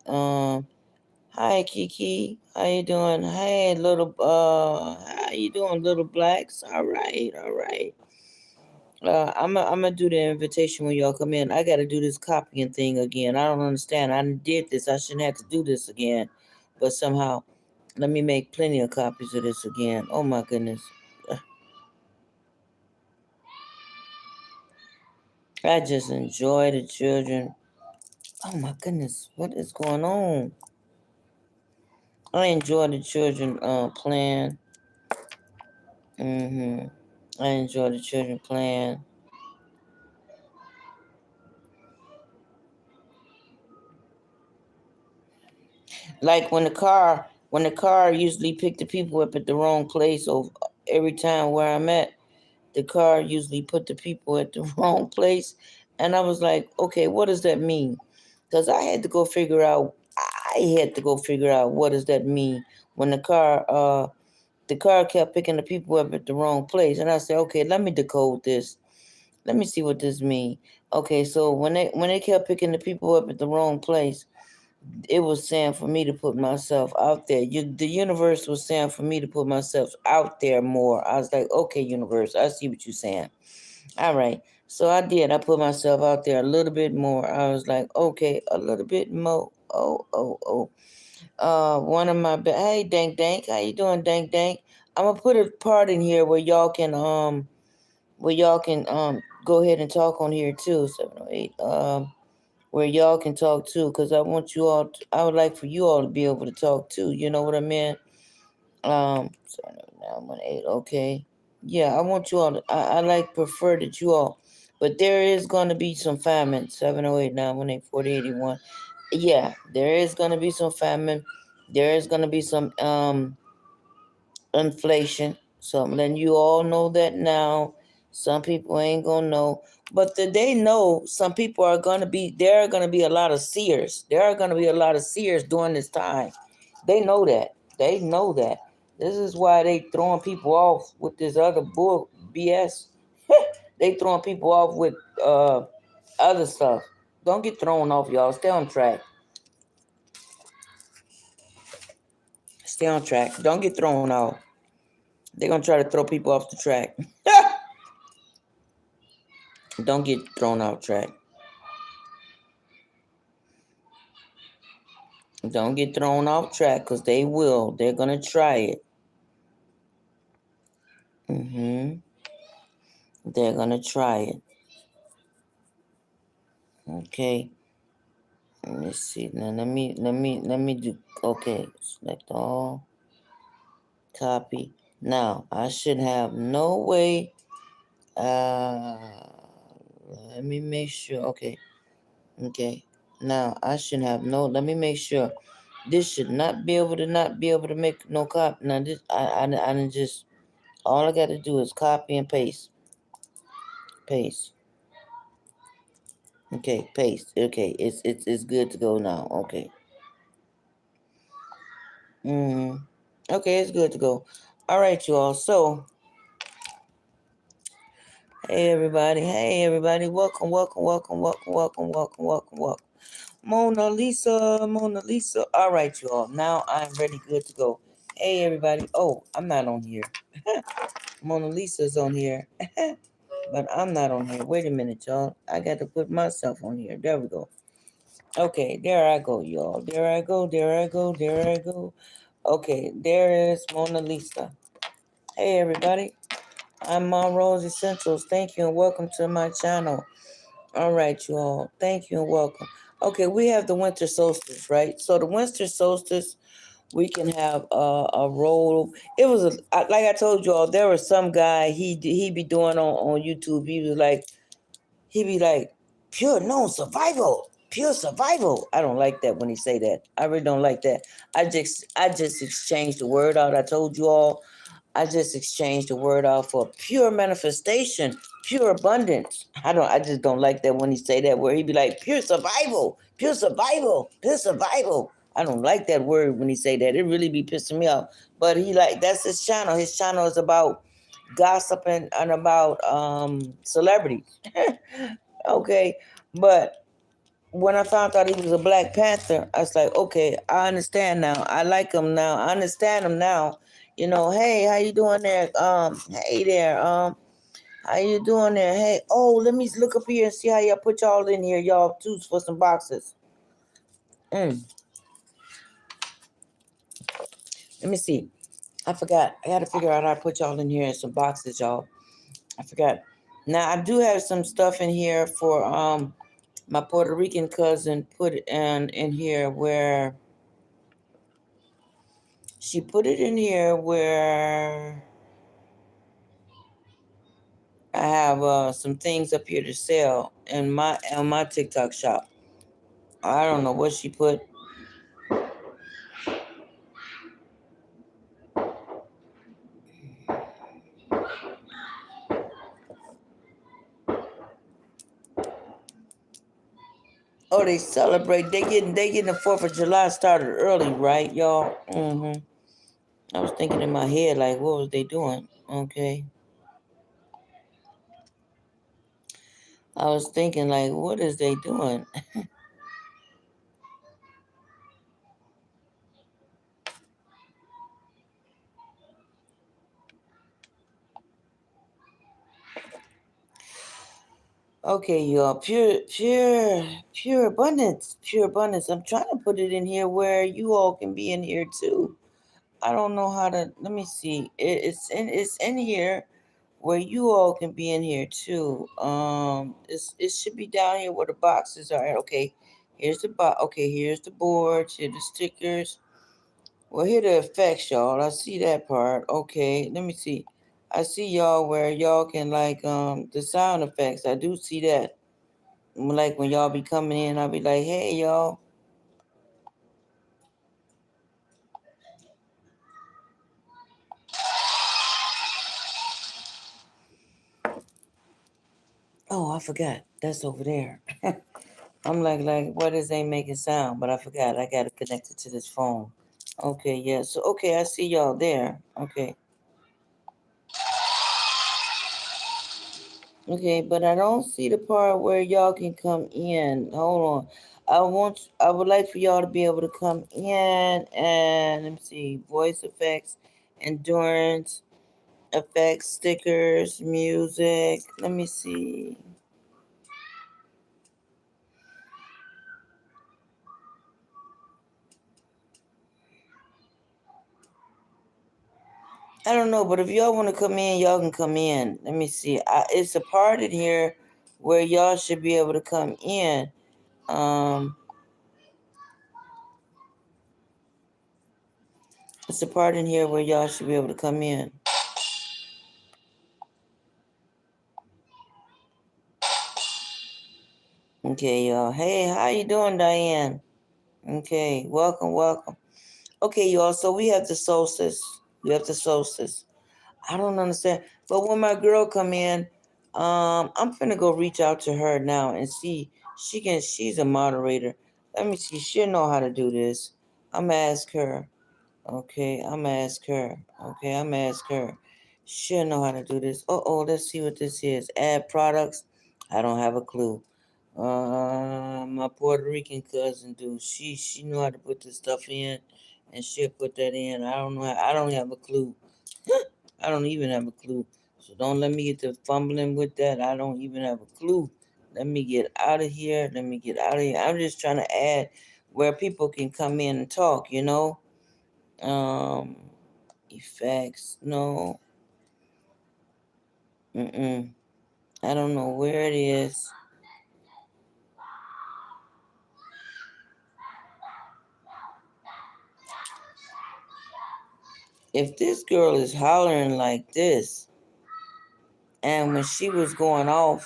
Speaker 1: Um. Hi, Kiki. How you doing? Hey, little. How you doing, little blacks? All right. All right. I'm gonna do the invitation when y'all come in. I gotta do this copying thing again. I don't understand. I did this. I shouldn't have to do this again, but somehow, let me make plenty of copies of this again. Oh my goodness. I just enjoy the children. Oh my goodness, what is going on? I enjoy the children playing. I enjoy the children playing. Like when the car usually picked the people up at the wrong place. Or every time where I'm at, the car usually put the people at the wrong place, and I was like, okay, what does that mean? Because I had to go figure out. I had to go figure out what does that mean when the car kept picking the people up at the wrong place, and I said, okay, let me decode this. Let me see what this means. Okay, so when they kept picking the people up at the wrong place, it was saying for me to put myself out there. The universe was saying for me to put myself out there more. I was like, okay, universe, I see what you're saying. All right. So I did. I put myself out there a little bit more. I was like, okay, a little bit more. Oh. One of my hey Dank Dank, how you doing, Dank Dank? I'm gonna put a part in here where y'all can go ahead and talk on here too. 708 where y'all can talk too, because I want you all. I would like for you all to be able to talk too. You know what I mean? 708. Okay. Yeah, I want you all. I like prefer that you all. But there is going to be some famine. 708-918-4081. Yeah, there is going to be some famine. There is going to be some inflation. So I'm letting you all know that now. Some people ain't gonna know, but they know some people are gonna be. There are gonna be a lot of seers. There are gonna be a lot of seers during this time. They know that. They know that. This is why they throwing people off with this other bull BS. They throwing people off with other stuff. Don't get thrown off, y'all. Stay on track. Stay on track. Don't get thrown off. They're gonna try to throw people off the track. Don't get thrown off track. Don't get thrown off track, because they will. They're gonna try it. They're gonna try it. Okay. Let me see. Now let me do. Okay. Select all. Copy. Now I should have no way. Let me make sure. Okay. Now I should have no. Let me make sure. This should not be able to make no copy. Now this I didn't just. All I got to do is copy and paste. Paste. Okay, paste. Okay, it's good to go now. Okay. Okay, it's good to go. All right, you all. So, hey everybody. Welcome. Mona Lisa. All right, you all. Now I'm ready, good to go. Hey everybody. Oh, I'm not on here. Mona Lisa's on here. But I'm not on here. Wait a minute, y'all. I got to put myself on here. There we go. Okay, there I go, y'all. There I go. Okay, there is Mona Lisa. Hey, everybody. I'm Mom Rose Essentials. Thank you and welcome to my channel. All right, you all. Thank you and welcome. Okay, we have the winter solstice, right? So the winter solstice, we can have a roll. It was like I told you all. There was some guy he be doing on YouTube. He be like, pure survival. I don't like that when he say that. I really don't like that. I just exchanged the word out. I told you all. I just exchanged the word out for pure manifestation, pure abundance. I just don't like that when he say that word. He be like, pure survival. I don't like that word when he say that. It really be pissing me off. But that's his channel. His channel is about gossip and about celebrities. Okay. But when I found out he was a Black Panther, I was like, okay, I understand now. I like him now. I understand him now. You know, hey, how you doing there? Hey there. How you doing there? Hey, oh, let me look up here and see how y'all put y'all in here, y'all too, for some boxes. Let me see. I forgot. I gotta figure out how to put y'all in here in some boxes, y'all. I forgot. Now I do have some stuff in here for my Puerto Rican cousin put it in here where she put it in here where I have some things up here to sell in my TikTok shop. I don't know what she put. Oh, they celebrate. They getting the 4th of July started early, right, y'all? I was thinking in my head, like, what was they doing? Okay. I was thinking, like, what is they doing? Okay, y'all. Pure abundance. Pure abundance. I'm trying to put it in here where you all can be in here too. I don't know how to. Let me see. It's in here where you all can be in here too. It should be down here where the boxes are at. Okay, here's the box. Okay, here's the boards. Here the stickers. Well, here the effects, y'all. I see that part. Okay, let me see. I see y'all where y'all can like the sound effects. I do see that. Like when y'all be coming in, I'll be like, hey y'all. Oh, I forgot. That's over there. I'm like, what is they making sound? But I forgot. I got to connect it to this phone. Okay, yeah. So, okay, I see y'all there. Okay. Okay, but I don't see the part where y'all can come in. Hold on. I would like for y'all to be able to come in and let me see, voice effects, endurance effects, stickers, music. Let me see. I don't know, but if y'all want to come in, y'all can come in. Let me see. It's a part in here where y'all should be able to come in. Um, it's a part in here where y'all should be able to come in. Okay, y'all. Hey, how you doing, Diane? Okay, welcome, welcome. Okay, y'all. So we have the solstice. We have the solstice. I don't understand. But when my girl come in, I'm finna go reach out to her now and see she's a moderator. Let me see. She'll know how to do this. I'm gonna ask her. Okay, I'm gonna ask her. Okay, I'm gonna ask her. She'll know how to do this. Let's see what this is. Add products. I don't have a clue. My Puerto Rican cousin do. She know how to put this stuff in, and she'll put that in. I don't have a clue. I don't even have a clue. So don't let me get to fumbling with that. I don't even have a clue. Let me get out of here. Let me get out of here. I'm just trying to add where people can come in and talk, you know? Um, effects. No. Mm-mm. I don't know where it is. If this girl is hollering like this, and when she was going off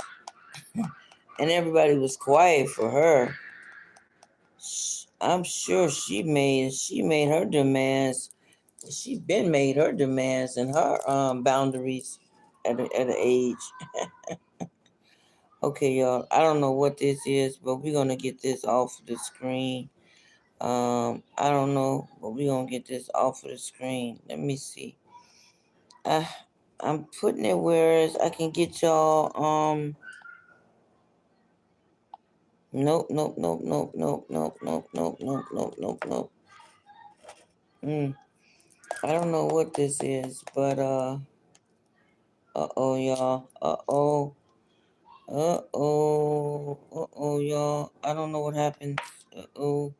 Speaker 1: and everybody was quiet for her, I'm sure she made her demands. She been made her demands and her boundaries at an age. Okay, y'all. I don't know what this is, but we're gonna get this off the screen. I don't know, but we're gonna get this off of the screen. Let me see. Uh, I'm putting it where I can get y'all. Nope, nope, nope, nope, nope, nope, nope, nope, nope, nope, nope, nope. I don't know what this is, but oh, y'all. Y'all. I don't know what happened. Uh-oh.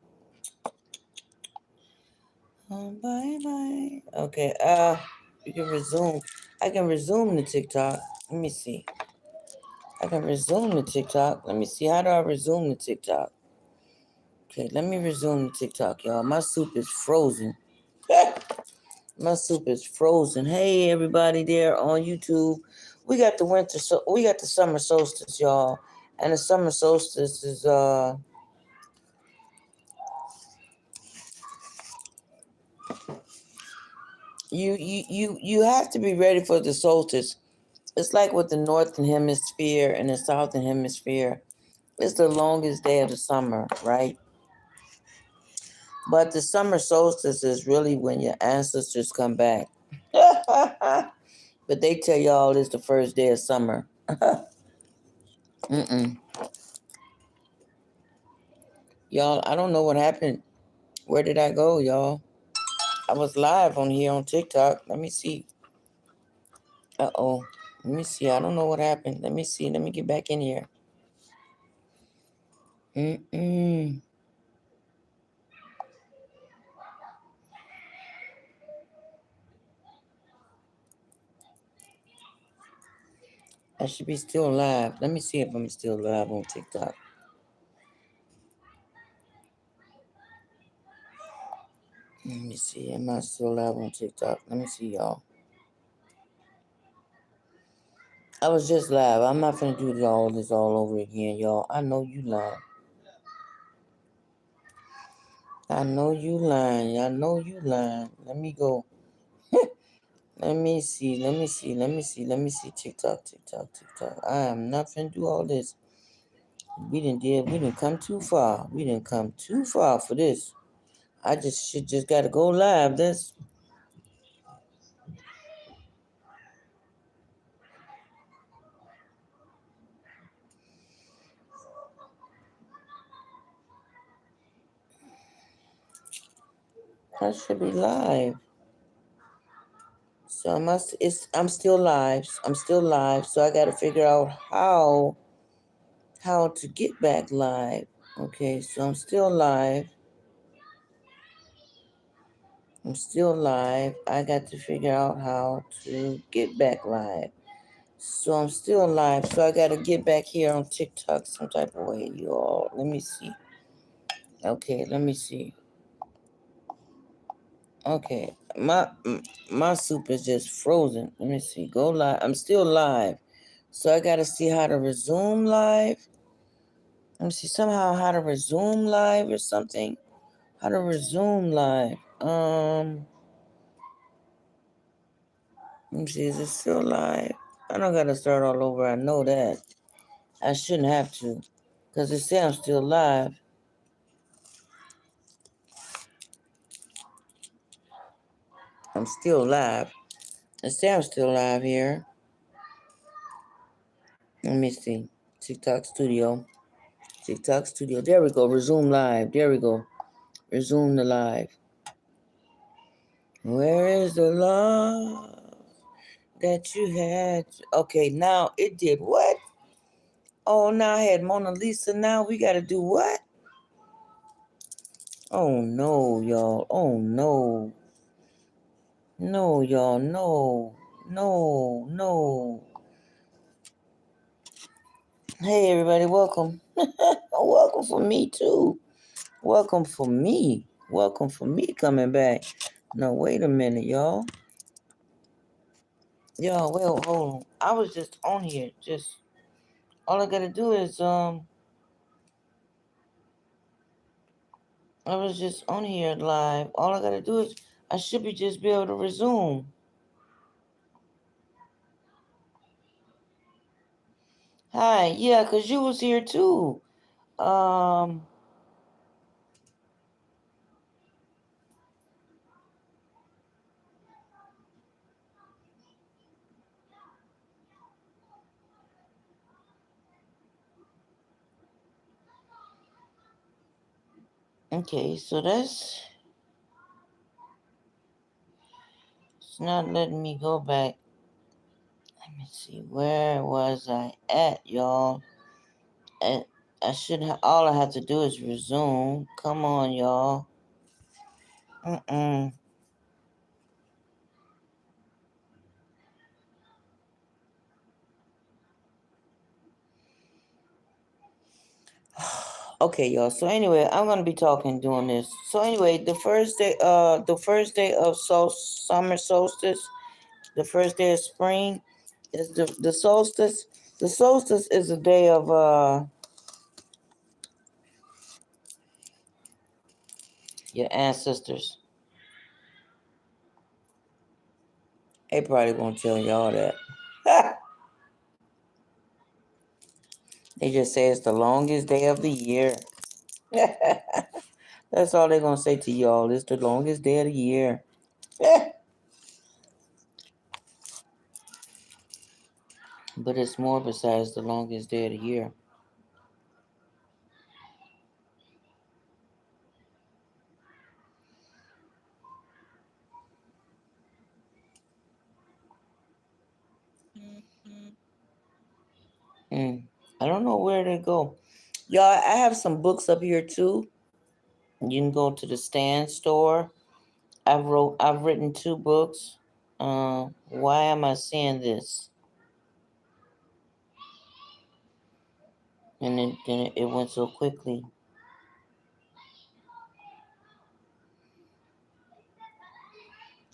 Speaker 1: Bye bye. Okay, you can resume. I can resume the TikTok. Let me see. I can resume the TikTok. Let me see. How do I resume the TikTok? Okay, let me resume the TikTok, y'all. My soup is frozen. My soup is frozen. Hey, everybody there on YouTube. We got the we got the summer solstice, y'all. And the summer solstice is you have to be ready for the solstice. It's like with the northern hemisphere and the southern hemisphere. It's the longest day of the summer, right? But the summer solstice is really when your ancestors come back. But they tell y'all it's the first day of summer. Mm-mm. Y'all, I don't know what happened. Where did I go, y'all? I was live on here on TikTok. Let me see. Uh-oh. Let me see. I don't know what happened. Let me see. Let me get back in here. Mm-mm. I should be still live. Let me see if I'm still live on TikTok. Let me see. Am I still live on TikTok? Let me see, y'all. I was just live. I'm not finna do all this all over again, y'all. I know you lying. I know you lying. I know you lying. Let me go. Let me see. Let me see. Let me see. Let me see. TikTok. TikTok. TikTok. I am not finna do all this. We didn't come too far. We didn't come too far for this. I just gotta go live. That's I should be live. So I'm still live. I'm still live. So I gotta figure out how to get back live. Okay, so I'm still live. I'm still live. I got to figure out how to get back live. So I'm still live. So I got to get back here on TikTok some type of way, y'all. Let me see. Okay, let me see. Okay, my soup is just frozen. Let me see. Go live. I'm still live. So I got to see how to resume live. Let me see somehow how to resume live or something. How to resume live. Let me see, is it still live? I don't gotta start all over. I know that. I shouldn't have to. Because it says I'm still live. I'm still live. It says I'm still live here. Let me see. TikTok Studio. TikTok Studio. There we go. Resume live. There we go. Resume the live. Where is the love that you had? Okay, now it did what? Oh, now I had Mona Lisa. Now we got to do what? Oh, no, y'all. Oh, no. No, y'all. No. No. No. Hey, everybody. Welcome. Welcome for me, too. Welcome for me. Welcome for me coming back. No, wait a minute, y'all. Y'all, well, hold on. I was just on here. Just all I gotta do is I was just on here live. All I gotta do is I should just be able to resume. Hi, yeah, cause you was here too. Um. Okay, so it's not letting me go back. Let me see. Where was I at, y'all? I should have. All I have to do is resume. Come on, y'all. Mm-mm. Okay, y'all. So anyway, I'm gonna be talking doing this. So anyway, the first day of summer solstice, the first day of spring, is the solstice. The solstice is a day of your ancestors. They probably won't tell y'all that. They just say it's the longest day of the year. That's all they're gonna say to y'all. It's the longest day of the year. But it's more besides the longest day of the year. I don't know where they go. Y'all, I have some books up here too. You can go to the Stand store. I've written 2 books. Why am I seeing this? And then it went so quickly.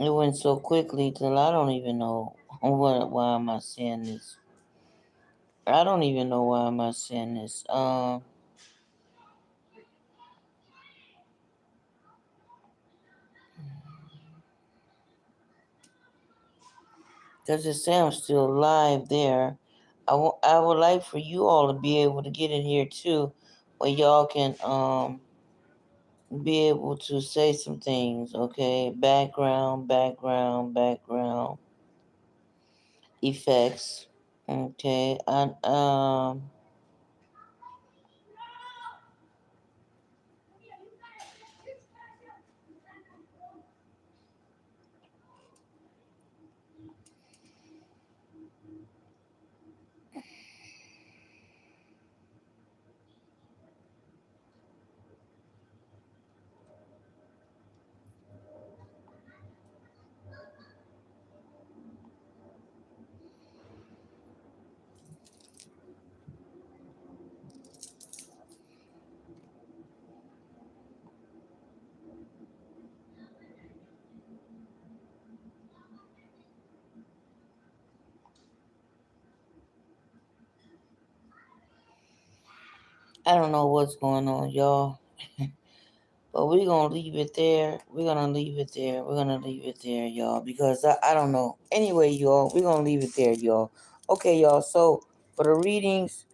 Speaker 1: It went so quickly till I don't even know why am I seeing this. I don't even know why am I seeing this. Because it say I'm still live there. I would like for you all to be able to get in here too, where y'all can be able to say some things, okay? Background effects. Okay. And I don't know what's going on, y'all. But we're gonna leave it there. We're gonna leave it there. We're gonna leave it there, y'all, because I don't know. Anyway, y'all, we're gonna leave it there, y'all. Okay, y'all. So for the readings,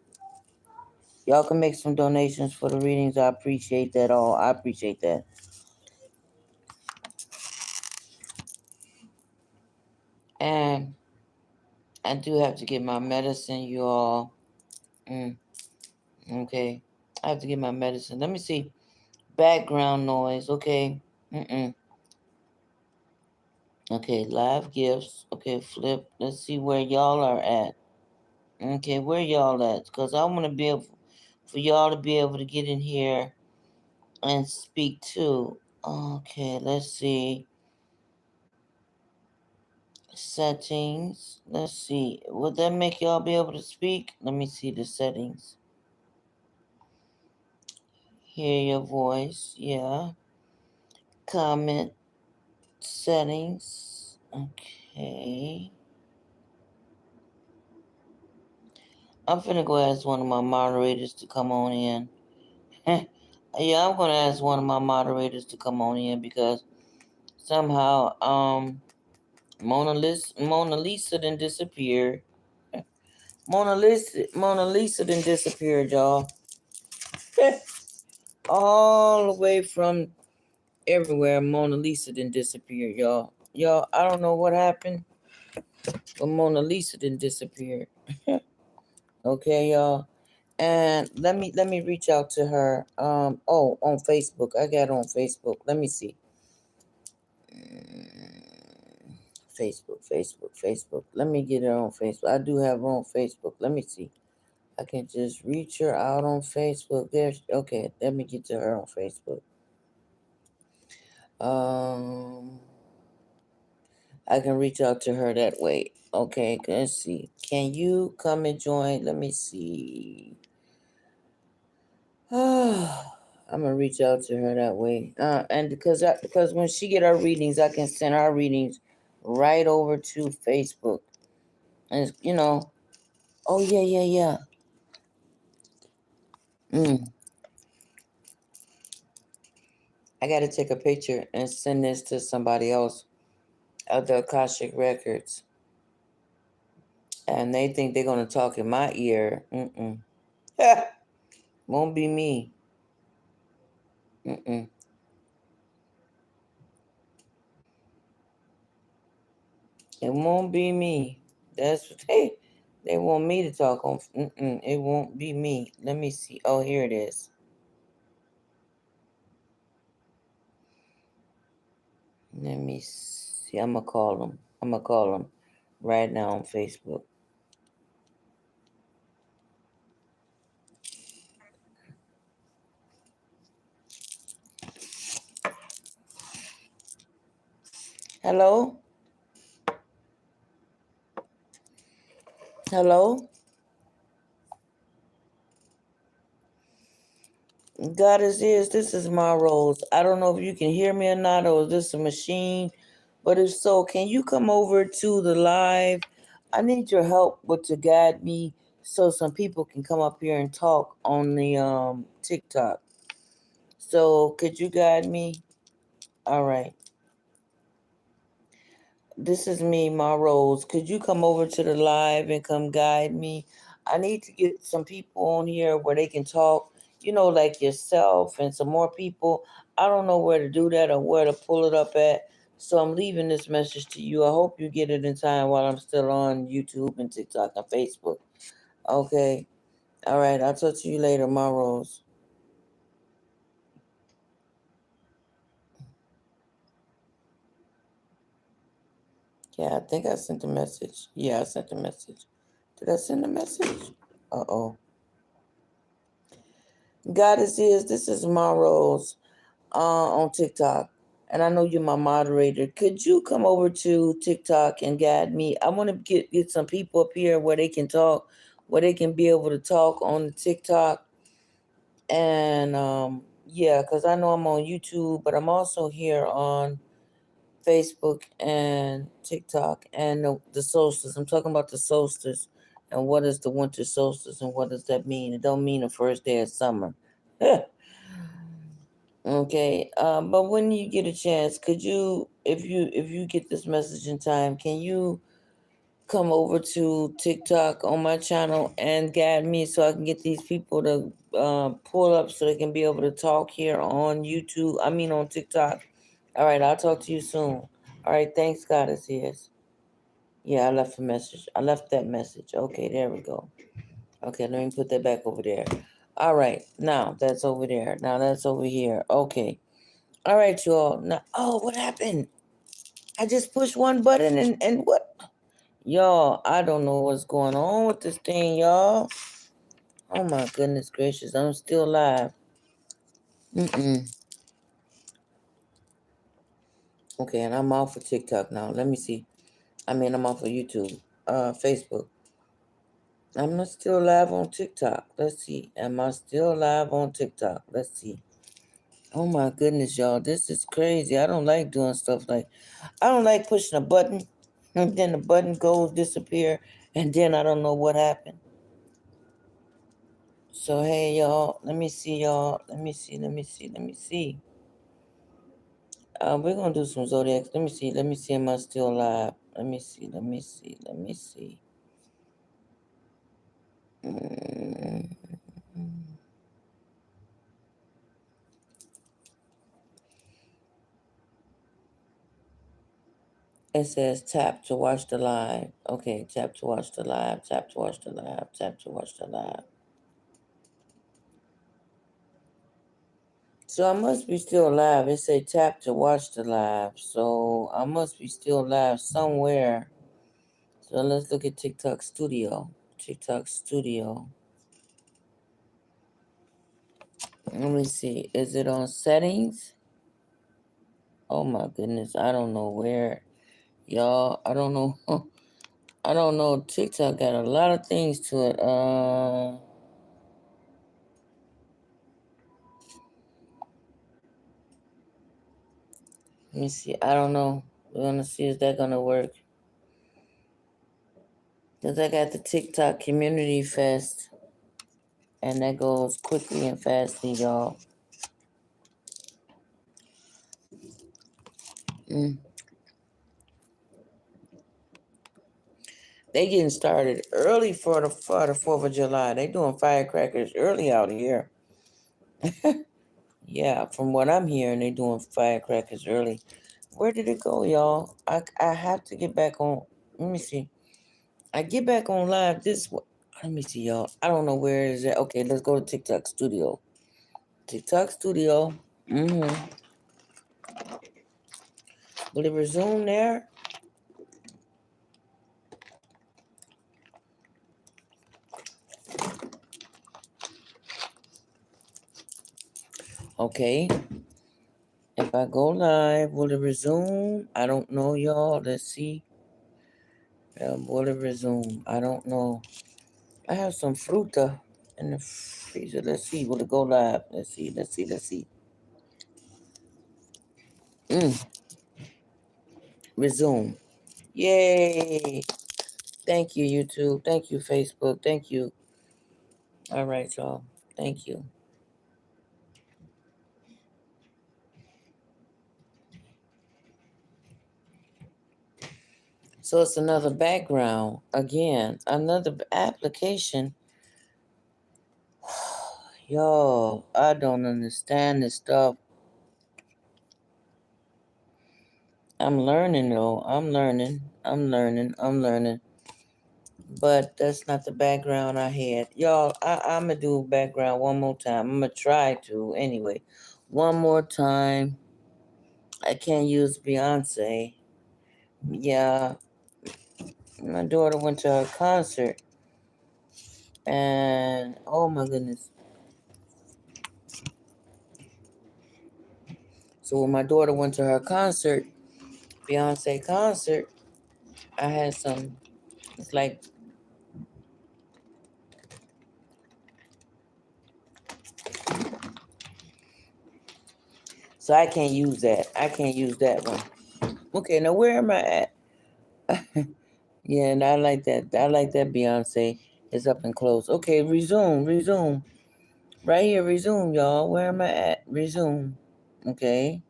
Speaker 1: y'all can make some donations for the readings. I appreciate that all. I appreciate that. And I do have to get my medicine, you all. Okay. I have to get my medicine. Let me see. Background noise. Okay. Okay. Live gifts. Okay. Flip. Let's see where y'all are at. Okay. Where y'all at? Because I want to be able for y'all to be able to get in here and speak too. Okay. Let's see. Settings. Let's see. Would that make y'all be able to speak? Let me see the settings. Hear your voice. Yeah. Comment settings. Okay. I'm finna go ask one of my moderators to come on in. Yeah, I'm gonna ask one of my moderators to come on in because somehow Mona Lisa didn't disappear. Mona Lisa didn't disappear, y'all. All the way from everywhere, Mona Lisa didn't disappear, y'all. Y'all, I don't know what happened, but Mona Lisa didn't disappear. Okay, y'all. And let me reach out to her. On Facebook. I got on Facebook. Let me see. Facebook. Let me get her on Facebook. I do have her on Facebook. Let me see. I can just reach her out on Facebook. There's okay. Let me get to her on Facebook. I can reach out to her that way. Okay, let's see. Can you come and join? Let me see. I'm gonna reach out to her that way. And because when she get her readings, I can send our readings right over to Facebook. And oh yeah. I got to take a picture and send this to somebody else of the Akashic Records, and they think they're gonna talk in my ear. Won't be me. It won't be me. That's what they want me to talk on. It won't be me. Let me see. Oh, here it is. Let me see. I'm gonna call them. Right now on Facebook. Hello? Hello? God is, this is my rose. I don't know if you can hear me or not, or is this a machine? But if so, can you come over to the live? I need your help to guide me so some people can come up here and talk on the TikTok. So could you guide me? All right. This is me, my Rose. Could you come over to the live and come guide me? I need to get some people on here where they can talk, like yourself and some more people. I don't know where to do that or where to pull it up at. So I'm leaving this message to you. I hope you get it in time while I'm still on YouTube and TikTok and Facebook. Okay. All right. I'll talk to you later, my Rose. Yeah, I think I sent a message. Yeah, I sent a message. Did I send a message? Uh-oh. Goddess is, this is my Rose on TikTok. And I know you're my moderator. Could you come over to TikTok and guide me? I want to get some people up here where they can talk, where they can be able to talk on the TikTok. And yeah, because I know I'm on YouTube, but I'm also here on Facebook and TikTok and the solstice. I'm talking about the solstice and what is the winter solstice and what does that mean? It don't mean the first day of summer. Okay. But when you get a chance, could you, if you get this message in time, can you come over to TikTok on my channel and guide me so I can get these people to pull up so they can be able to talk here on YouTube? I mean on TikTok. All right, I'll talk to you soon. All right, thanks, Goddess. Yes. Yeah, I left a message. I left that message. Okay, there we go. Okay, let me put that back over there. All right, now that's over there. Now that's over here. Okay. All right, y'all. Now, what happened? I just pushed one button and what? Y'all, I don't know what's going on with this thing, y'all. Oh my goodness gracious, I'm still live. Okay, and I'm off of TikTok now. Let me see. I'm off of YouTube, Facebook. I'm not still live on TikTok. Let's see. Am I still live on TikTok? Let's see. Oh my goodness, y'all. This is crazy. I don't like doing stuff I don't like pushing a button and then the button goes disappear and then I don't know what happened. So hey y'all, let me see y'all. Let me see. We're gonna do some zodiacs. Let me see. Am I still live? Let me see. Mm. It says tap to watch the live. Okay, tap to watch the live. Tap to watch the live. Tap to watch the live. So I must be still live. It say tap to watch the live. So I must be still live somewhere. So let's look at TikTok Studio. TikTok Studio. Let me see. Is it on settings? Oh my goodness. I don't know where. Y'all, I don't know. I don't know. TikTok got a lot of things to it. Let me see. I don't know. We're gonna see if that gonna work. Cause I got the TikTok Community Fest, and that goes quickly and fastly, y'all. Mm. They getting started early for the 4th of July. They doing firecrackers early out here. Yeah, from what I'm hearing, they doing firecrackers early. Where did it go, y'all? I have to get back on. Let me see. I get back on live this. Let me see, y'all. I don't know where it is at. Okay, let's go to TikTok Studio. TikTok Studio. Mm-hmm. Will it resume there? Okay. If I go live, will it resume? I don't know, y'all. Let's see. Will it resume? I don't know. I have some fruta in the freezer. Let's see. Will it go live? Let's see. Resume. Yay. Thank you, YouTube. Thank you, Facebook. Thank you. All right, y'all. Thank you. So it's another background. Again, another application. Yo, I don't understand this stuff. I'm learning though. I'm learning. But that's not the background I had. Y'all, I'm going to do background one more time. I'm going to try to anyway. One more time. I can't use Beyonce. Yeah. My daughter went to her concert. And, oh my goodness. So when my daughter went to her concert, Beyonce concert, I had some, it's like, so I can't use that. I can't use that one. Okay, now where am I at? Yeah, and I like that. I like that Beyonce is up and close. Okay, resume. Right here, resume, y'all. Where am I at? Resume. Okay.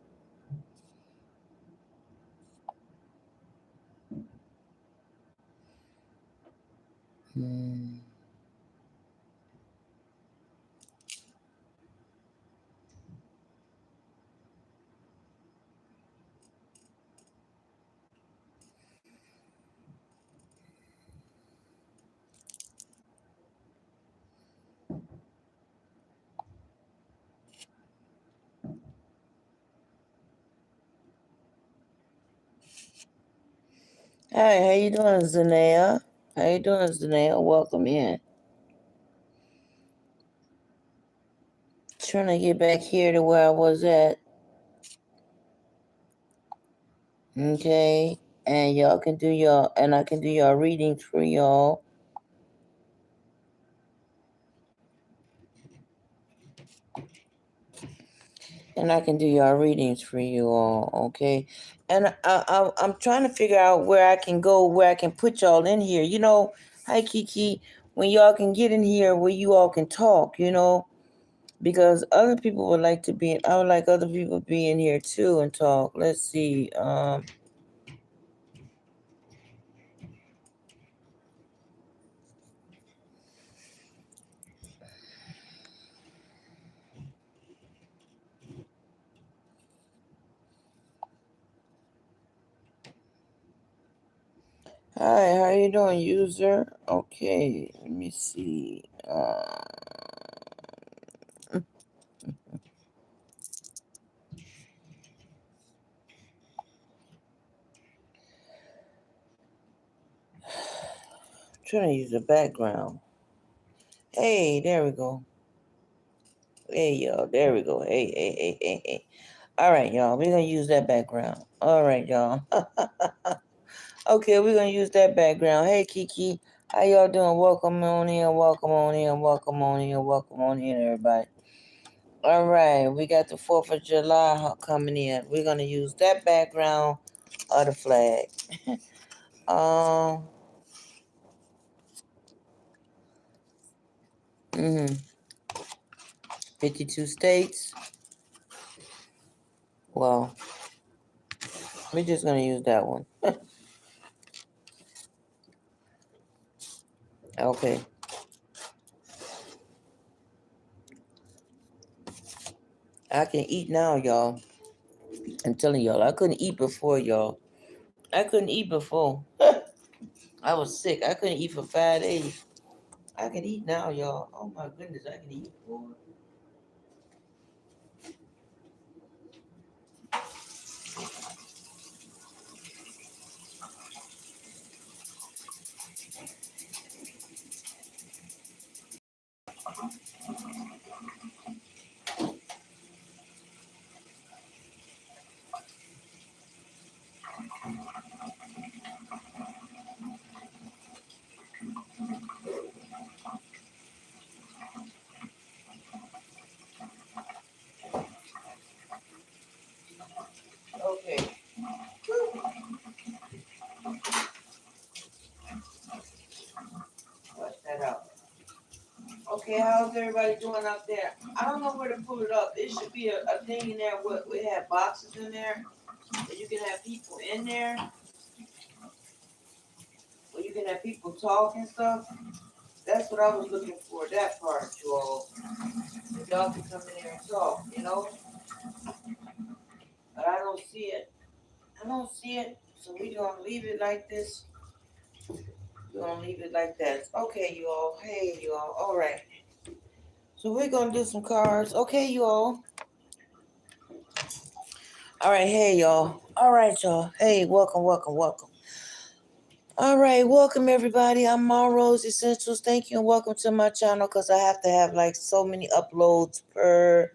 Speaker 1: Hi, how you doing, Zanea? How you doing, Zanea? Welcome in. Trying to get back here to where I was at. Okay. And y'all can do y'all, and I can do y'all readings for y'all. And I can do y'all readings for you all, okay? And I'm trying to figure out where I can go, where I can put y'all in here. You know, hi, Kiki, when y'all can get in here where you all can talk, you know? Because other people would like to be, I would like other people to be in here too and talk. Let's see. Hi, how you doing, user? Okay, let me see. Trying to use the background. Hey, there we go. Hey, y'all, there we go. Hey. All right, y'all, we're going to use that background. All right, y'all. Okay, we're going to use that background. Hey, Kiki, how y'all doing? Welcome on in, everybody. All right, we got the 4th of July coming in. We're going to use that background of the flag. 52 states. Well, we're just going to use that one. Okay. I can eat now, y'all. I'm telling y'all, I couldn't eat before, y'all. I couldn't eat before. I was sick. I couldn't eat for 5 days. I can eat now, y'all. Oh my goodness, I can eat, boy. Okay, how's everybody doing out there? I don't know where to pull it up. It should be a thing in there where we have boxes in there, where you can have people in there, where you can have people talk and stuff. That's what I was looking for, that part, you all. If y'all can come in there and talk, you know? But I don't see it. I don't see it. So we're going to leave it like this. We're going to leave it like that. Okay, you all. Hey, you all. All right. So we're going to do some cards. Okay, you all. All right. Hey, y'all. All right, y'all. Hey, welcome, welcome, welcome. All right. Welcome, everybody. I'm Monroe's Essentials. Thank you and welcome to my channel because I have to have like so many uploads per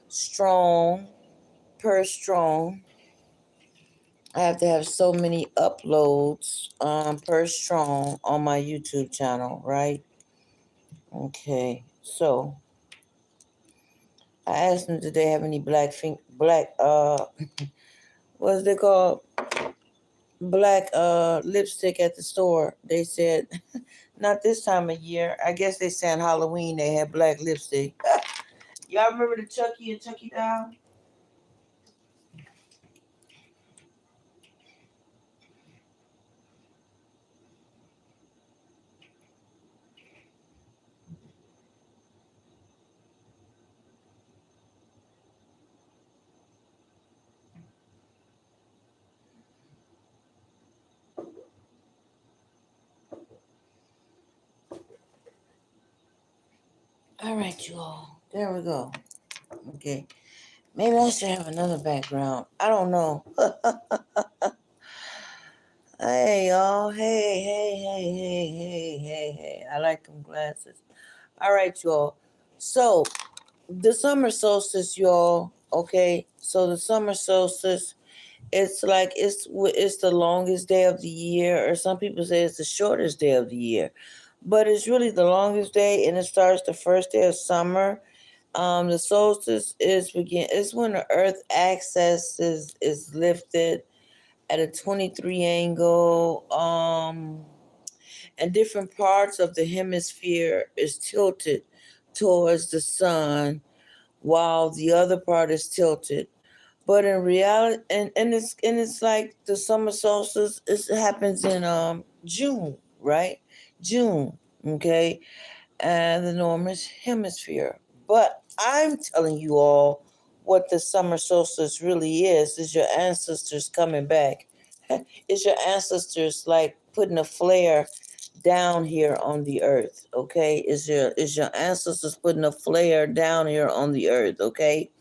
Speaker 1: strong. I have to have so many uploads per strong on my YouTube channel, right? Okay, so I asked them, did they have any black what's they called? Black lipstick at the store. They said not this time of year. I guess they said Halloween they had black lipstick. Y'all remember the Chucky and Chucky doll? All right, you all. There we go. Okay. Maybe I should have another background. I don't know. Hey, y'all. Hey. I like them glasses. All right, y'all. So, the summer solstice, y'all. Okay. So, the summer solstice, it's like it's the longest day of the year, or some people say it's the shortest day of the year. But it's really the longest day, and it starts the first day of summer. The solstice is when the Earth axis is lifted at a 23 angle. And different parts of the hemisphere is tilted towards the sun, while the other part is tilted. But in reality, and it's like the summer solstice. It happens in June, right? June, okay, and the northern hemisphere. But I'm telling you all what the summer solstice really is your ancestors coming back. It's your ancestors like putting a flare down here on the earth, okay? Is your ancestors putting a flare down here on the earth, okay?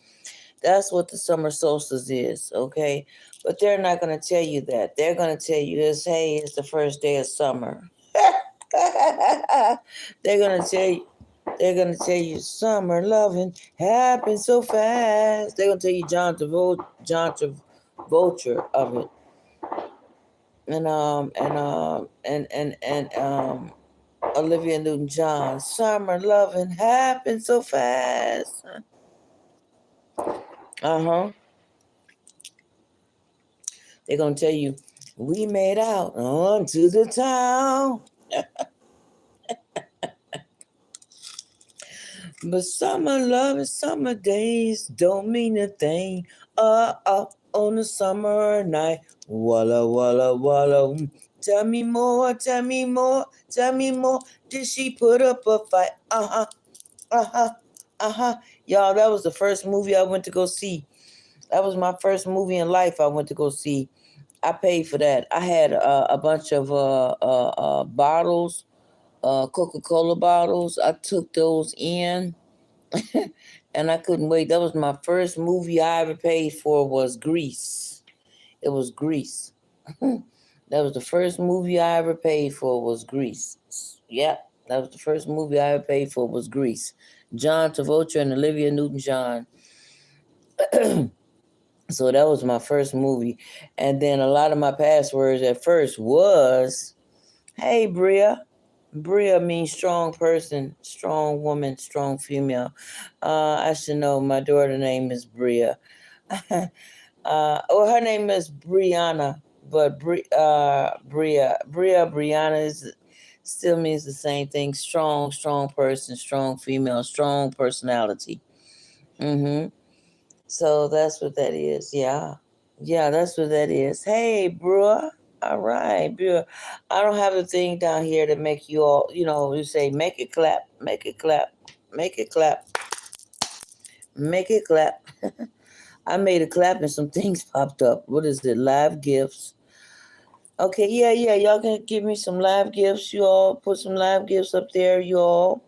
Speaker 1: That's what the summer solstice is, okay? But they're not going to tell you that. They're going to tell you this, hey, it's the first day of summer. they're going to tell you they're going to tell you summer loving happens so fast. They're going to tell you John Travolta of it. And Olivia Newton-John, summer loving happens so fast. Uh-huh. They're going to tell you, we made out onto the town. But summer love and summer days don't mean a thing. On a summer night. Walla, walla, walla. Tell me more, tell me more, tell me more. Did she put up a fight? Uh-huh, uh-huh, uh-huh. Y'all, that was the first movie I went to go see. That was my first movie in life I went to go see. I paid for that. I had a bunch of bottles, Coca-Cola bottles. I took those in, and I couldn't wait. That was my first movie I ever paid for. Was Grease. It was Grease. That was the first movie I ever paid for. Was Grease. Yep, that was the first movie I ever paid for. Was Grease. John Travolta and Olivia Newton-John. So that was my first movie. And then a lot of my passwords at first was, hey, Bria. Bria means strong person, strong woman, strong female. I should know my daughter's name is Bria. Her name is Brianna, but Brianna is Still means the same thing. Strong, strong person, strong female, strong personality. Mm-hmm. So that's what that is. Yeah. Yeah, that's what that is. Hey, bruh. All right, bruh. I don't have the thing down here to make you all, you say, make it clap, make it clap, make it clap, make it clap. I made a clap and some things popped up. What is it? Live gifts. Okay, yeah, yeah. Y'all can give me some live gifts, you all. Put some live gifts up there, you all.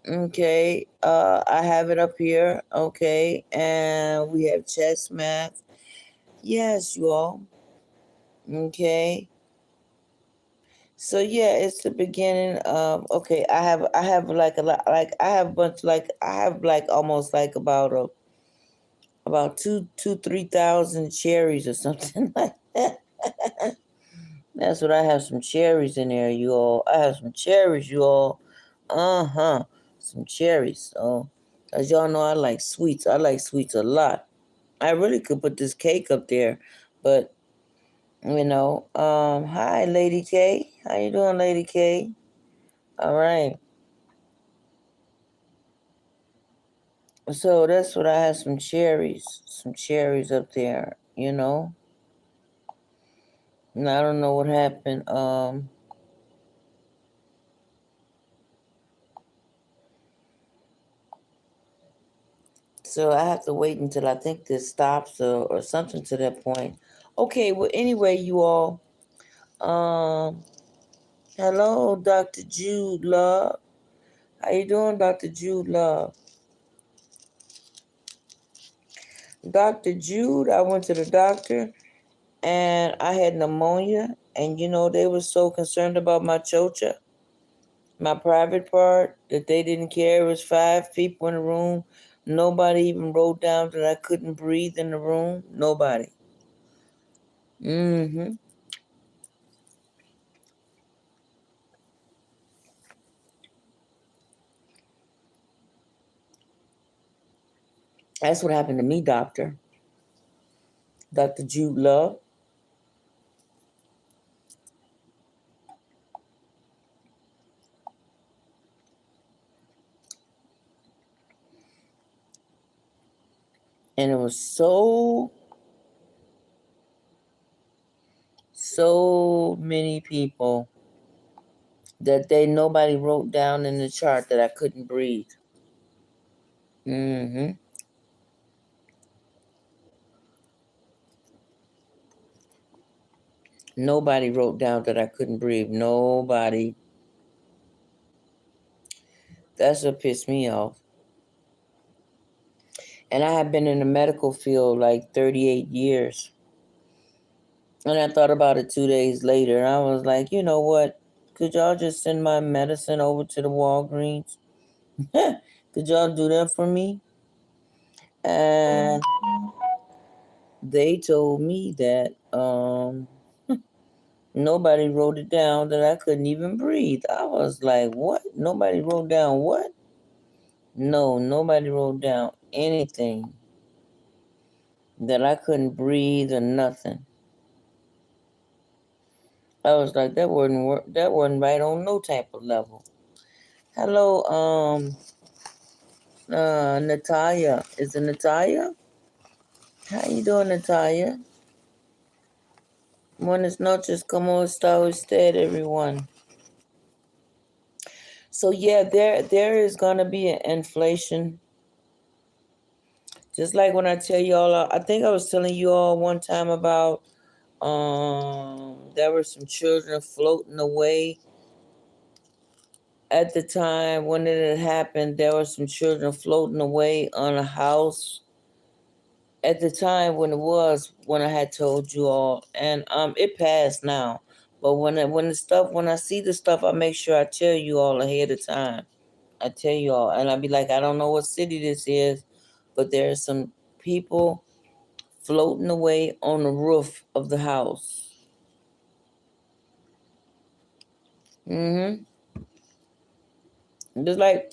Speaker 1: Okay. I have it up here. Okay. And we have chess math. Yes, you all. Okay. So yeah, it's the beginning of okay. I have like a lot like I have a bunch like I have like almost like about 3,000 cherries or something like that. That's what I have, some cherries in there, you all. I have some cherries, you all. Uh-huh. Some cherries. So as y'all know, I like sweets. I like sweets a lot. I really could put this cake up there, but hi Lady K. How you doing, Lady K? All right. So that's what I have, some cherries up there. And I don't know what happened. So I have to wait until I think this stops or something to that point. Okay, well anyway, you all. Um Hello, Dr. Jude Love. How you doing, Dr. Jude Love? Dr. Jude, I went to the doctor and I had pneumonia, and they were so concerned about my chocha, my private part, that they didn't care. It was 5 people in the room. Nobody even wrote down that I couldn't breathe in the room. Nobody. Mm-hmm. That's what happened to me, Dr. Jude Love. And it was so many people that nobody wrote down in the chart that I couldn't breathe. Mm-hmm. Nobody wrote down that I couldn't breathe. Nobody. That's what pissed me off. And I have been in the medical field like 38 years. And I thought about it 2 days later. And I was like, you know what? Could y'all just send my medicine over to the Walgreens? Could y'all do that for me? And they told me that nobody wrote it down that I couldn't even breathe. I was like, what? Nobody wrote down what? No, nobody wrote down anything that I couldn't breathe or nothing. I was like, that wasn't right on no type of level. Hello, Natalia. Is it Natalia? How you doing, Natalia? Buenas noches, ¿cómo está usted, everyone? So yeah, there is gonna be an inflation. Just like when I tell y'all, I think I was telling you all one time about there were some children floating away. At the time when it had happened, there were some children floating away on a house. At the time when I had told you all, and it passed now. But when I see the stuff, I make sure I tell you all ahead of time. I tell you all, and I be like, I don't know what city this is, but there are some people floating away on the roof of the house. Mm-hmm. Just like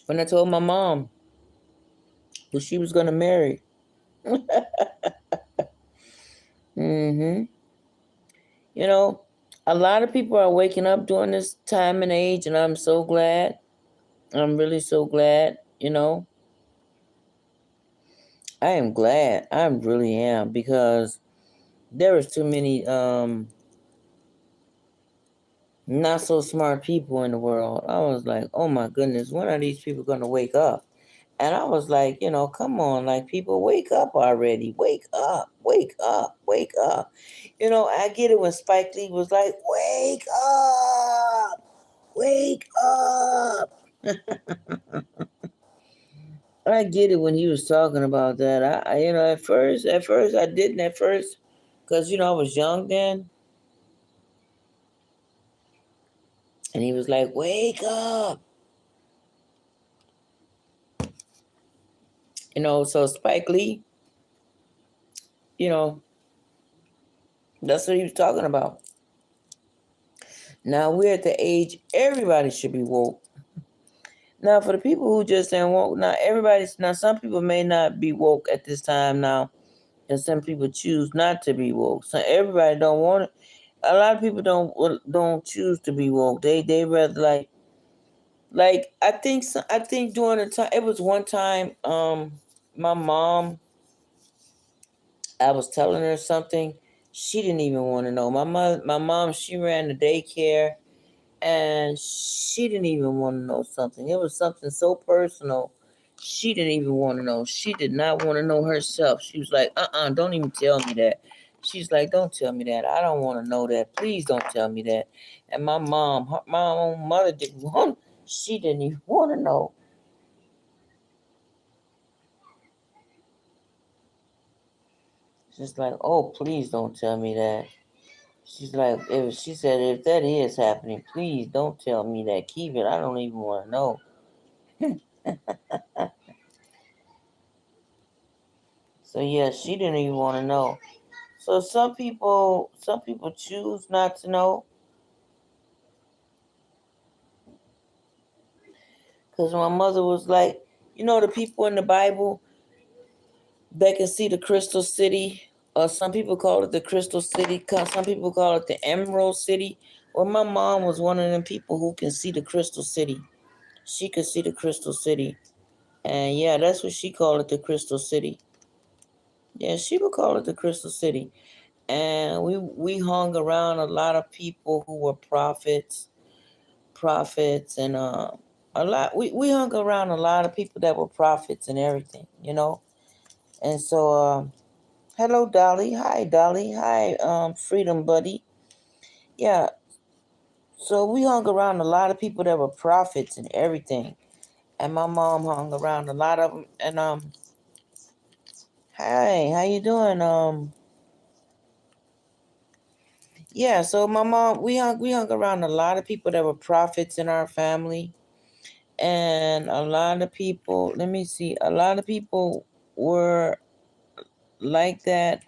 Speaker 1: when I told my mom who she was gonna marry. Mm-hmm. You know, A lot of people are waking up during this time and age, and I'm so glad. I'm really so glad, I am glad. I really am, because there is too many not so smart people in the world. I was like, oh my goodness, when are these people gonna wake up? And I was like, come on, like, people, wake up already. Wake up, wake up, wake up. I get it when Spike Lee was like, wake up, wake up. I get it when he was talking about that. At first I didn't at first, because I was young then, and he was like, "Wake up," So Spike Lee, you know, that's what he was talking about. Now we're at the age everybody should be woke. Now, for the people who just ain't woke, now some people may not be woke at this time now, and some people choose not to be woke. So everybody don't want it. A lot of people don't choose to be woke. They rather I think during the time, it was one time, my mom, I was telling her something she didn't even want to know. My mom, she ran the daycare, and she didn't even want to know something. It was something so personal. She didn't even want to know. She did not want to know herself. She was like, don't even tell me that. She's like, don't tell me that. I don't want to know that. Please don't tell me that. And my own mother didn't want, she didn't even want to know. She's like, oh, please don't tell me that. She's like, if that is happening, please don't tell me that. Keep it. I don't even want to know. So yeah, she didn't even want to know. So some people choose not to know. Because my mother was like, the people in the Bible that can see the crystal city, or some people call it the crystal city, some people call it the emerald city. Well, my mom was one of them people who can see the crystal city. She could see the crystal city. And yeah, that's what she called it, the crystal city. Yeah, she would call it the crystal city. And we hung around a lot of people who were prophets, and a lot. We hung around a lot of people that were prophets and everything. And so, hello, Dolly. Hi, Dolly. Hi, Freedom Buddy. Yeah. So we hung around a lot of people that were prophets and everything. And my mom hung around a lot of them. And hi, how you doing? Yeah. So my mom, we hung around a lot of people that were prophets in our family. And a lot of people, let me see, a lot of people were like that.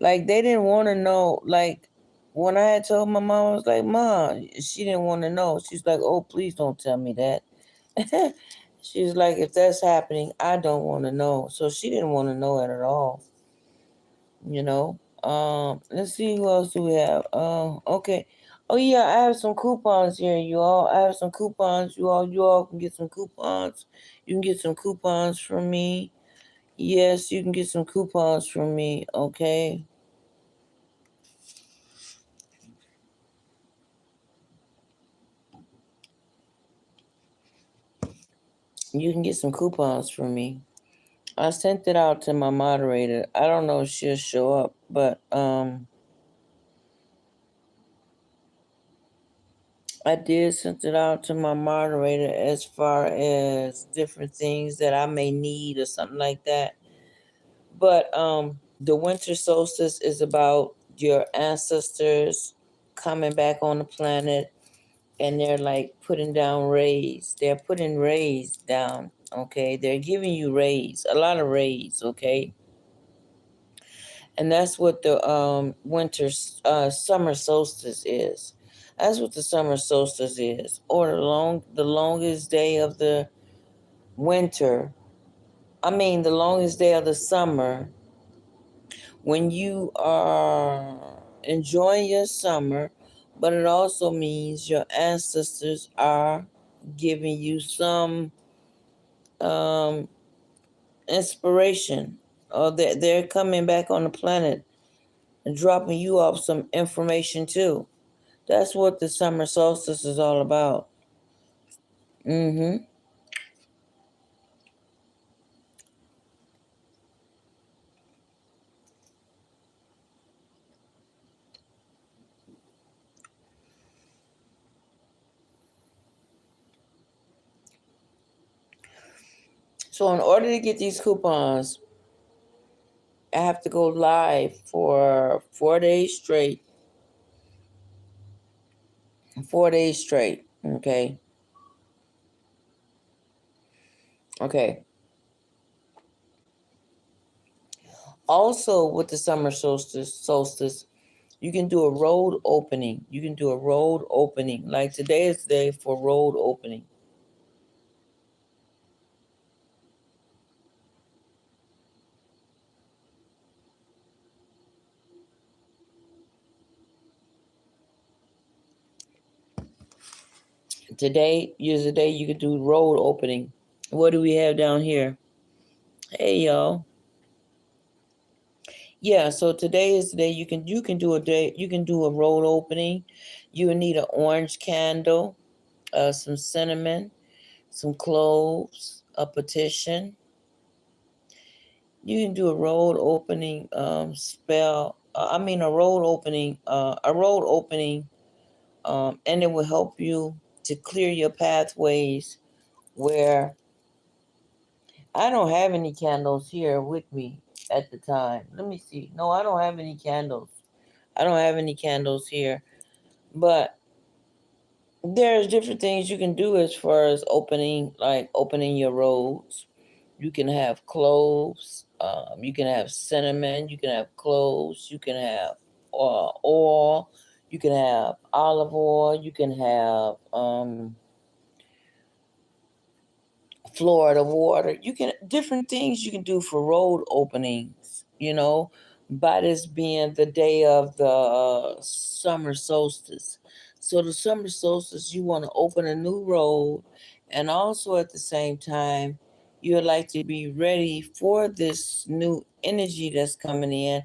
Speaker 1: Like, they didn't want to know. Like, when I had told my mom, I was like, Mom, she didn't want to know. She's like, oh, please don't tell me that. She's like, if that's happening, I don't want to know. So she didn't want to know it at all. Let's see, who else do we have? Okay. Oh yeah, I have some coupons here, you all. I have some coupons. You all can get some coupons. You can get some coupons from me. Yes, you can get some coupons from me, okay? You can get some coupons from me. I sent it out to my moderator. I don't know if she'll show up, but I did send it out to my moderator as far as different things that I may need or something like that. But the winter solstice is about your ancestors coming back on the planet, and they're like putting down rays. They're putting rays down, okay? They're giving you rays, a lot of rays, okay? And that's what the summer solstice is. That's what the summer solstice is, or the longest day of the winter. I mean, the longest day of the summer, when you are enjoying your summer, but it also means your ancestors are giving you some um, inspiration, or they're coming back on the planet and dropping you off some information too. That's what the summer solstice is all about. Mm-hmm. So in order to get these coupons, I have to go live for 4 days straight. 4 days straight. Okay. Okay. Also, with the summer solstice, you can do a road opening. You can do a road opening. Like today is the day for road opening. Today is the day you can do road opening. What do we have down here? Hey y'all. Yeah, so today is the day you can do a day you can do a road opening. You will need an orange candle, some cinnamon, some cloves, a petition. You can do a road opening spell. A road opening, and it will help you to clear your pathways. Where I don't have any candles here with me at the time. Let me see. No, I don't have any candles. I don't have any candles here. But there's different things you can do as far as opening, like opening your roads. You can have cloves. You can have cinnamon. You can have cloves. You can have oil. You can have olive oil. You can have Florida water. You can different things you can do for road openings, by this being the day of the summer solstice. So the summer solstice, you want to open a new road, and also at the same time, you would like to be ready for this new energy that's coming in.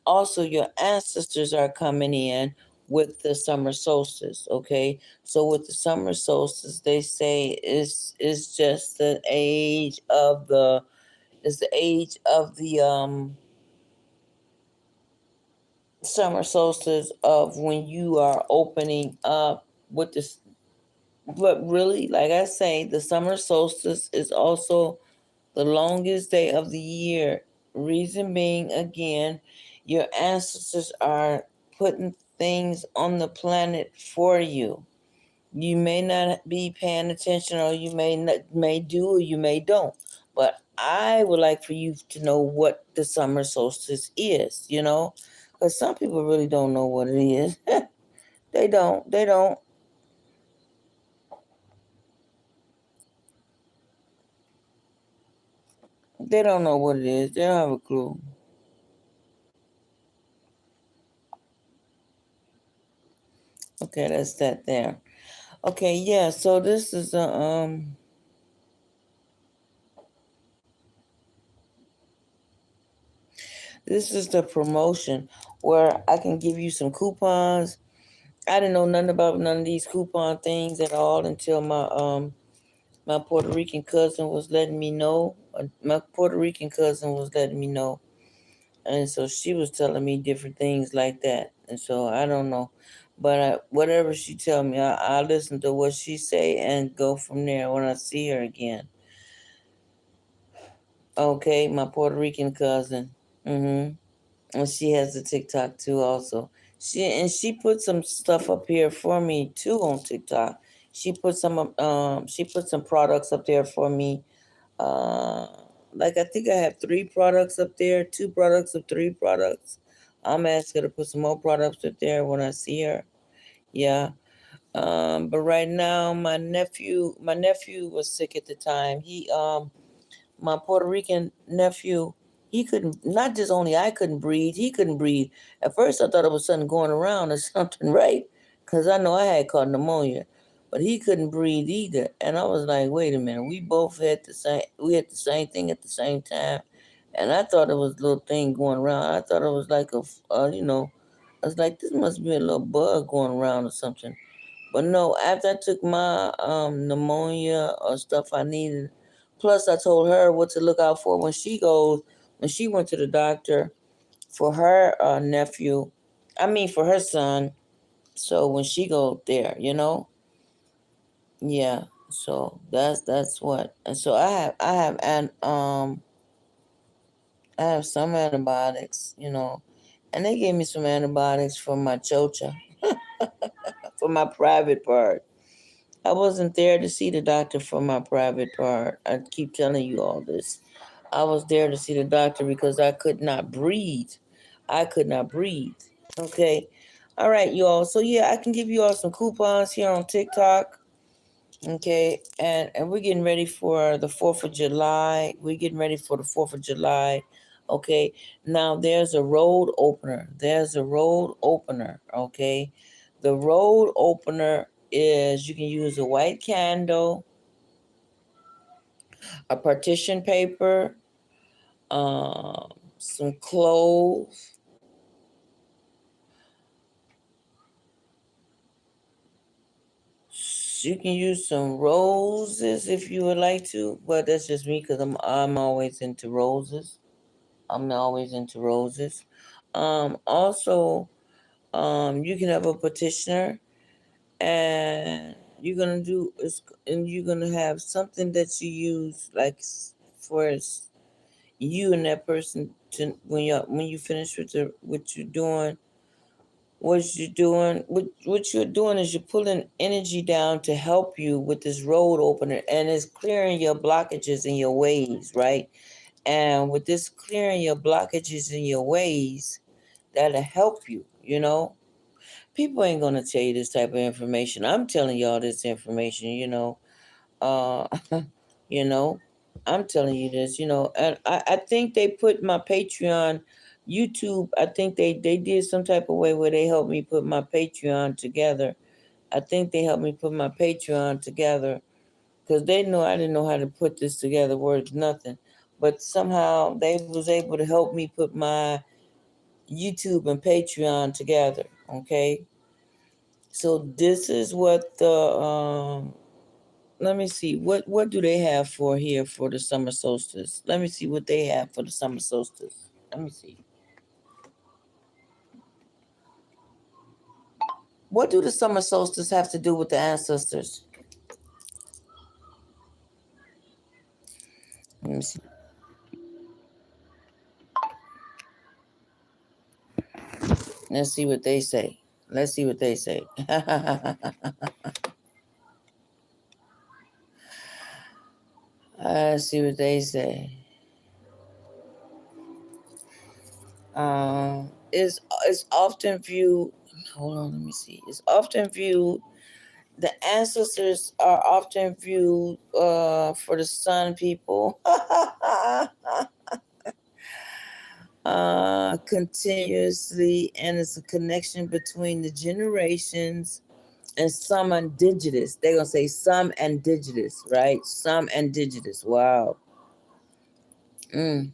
Speaker 1: Also, your ancestors are coming in with the summer solstice, okay? So with the summer solstice, they say is just the age of the is the age of the summer solstice of when you are opening up with this. But really, like I say, the summer solstice is also the longest day of the year. Reason being, again, your ancestors are putting things on the planet for you. You may not be paying attention, or you may do, or you may don't. But I would like for you to know what the summer solstice is, because some people really don't know what it is. They don't. They don't know what it is. They don't have a clue. Okay, that's that there. Okay, yeah. So this is the promotion where I can give you some coupons. I didn't know nothing about none of these coupon things at all until my Puerto Rican cousin was letting me know. My Puerto Rican cousin was letting me know, and so she was telling me different things like that. And so I don't know, but whatever she tell me, I listen to what she say and go from there when I see her again. Okay, my Puerto Rican cousin. Mm-hmm. And she has a TikTok too, also. She put some stuff up here for me too on TikTok. She put some products up there for me. Uh, like I think I have 3 products up there, 2 products of 3 products. I'm asking her to put some more products up there when I see her. Yeah. But right now, my nephew was sick at the time. My Puerto Rican nephew He couldn't, not just only I couldn't breathe, he couldn't breathe. At first I thought it was something going around or something, right? Because I know I had caught pneumonia. But he couldn't breathe either. And I was like, wait a minute, we both had the same thing at the same time. And I thought it was a little thing going around. I thought it was like I was like, this must be a little bug going around or something. But no, after I took my pneumonia or stuff I needed, plus I told her what to look out for when she went to the doctor for her nephew, for her son. So when she go there, yeah. So that's what. And so I have some antibiotics, and they gave me some antibiotics for my chocha, for my private part. I wasn't there to see the doctor for my private part. I keep telling you all this. I was there to see the doctor because I could not breathe. I could not breathe. Okay. All right, you all. So yeah, I can give you all some coupons here on TikTok. Okay, and we're getting ready for the 4th of July. We're getting ready for the 4th of July. Okay, now there's a road opener. Okay, the road opener is you can use a white candle, a partition paper, some cloves. You can use some roses if you would like to, but that's just me because I'm always into roses. I'm always into roses. Also, you can have a petitioner, and you're gonna have something that you use like for you and that person to when you finish with what you're doing. What you're doing is you're pulling energy down to help you with this road opener, and it's clearing your blockages in your ways, right? And with this clearing your blockages in your ways, that'll help you. People ain't gonna tell you this type of information. I'm telling y'all this information. Uh you know, I'm telling you this. And I think they put my Patreon, YouTube, I think they did some type of way where they helped me put my Patreon together. I think they helped me put my Patreon together because they know I didn't know how to put this together words nothing. But somehow they was able to help me put my YouTube and Patreon together. Okay. So this is what the let me see what do they have for here for the summer solstice. Let me see what they have for the summer solstice. Let me see. What do the summer solstice have to do with the ancestors? Let me see. Let's see what they say. Let's see what they say. Let's see what they say. It's often viewed. Hold on, let me see. It's often viewed. The ancestors are often viewed for the sun people. Continuously, and it's a connection between the generations and some indigenous. They're gonna say some indigenous, right? Some indigenous. Wow. Mm.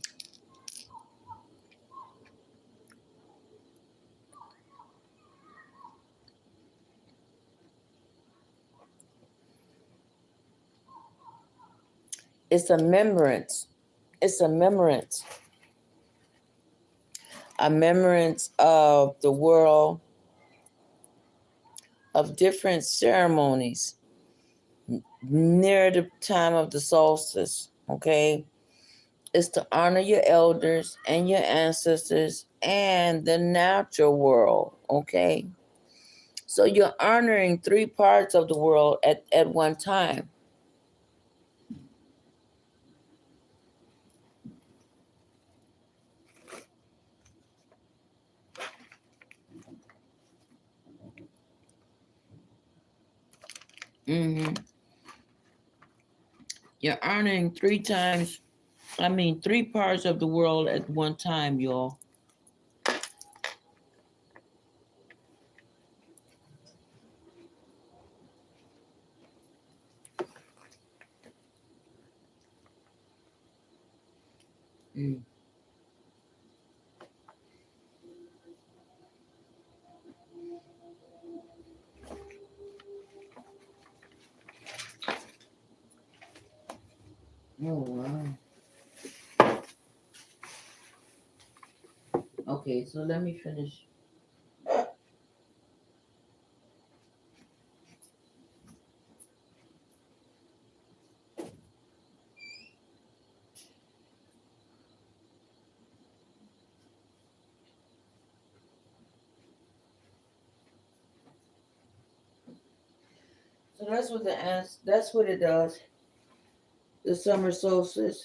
Speaker 1: It's a remembrance. It's a remembrance of the world, of different ceremonies near the time of the solstice. Okay, is to honor your elders and your ancestors and the natural world. Okay. So you're honoring three parts of the world at one time. Mm-hmm. You're honoring three times I mean, 3 parts of the world at one time, y'all. Mm. Oh, wow. Okay, so let me finish. So that's what the ants. That's what it does. The summer solstice.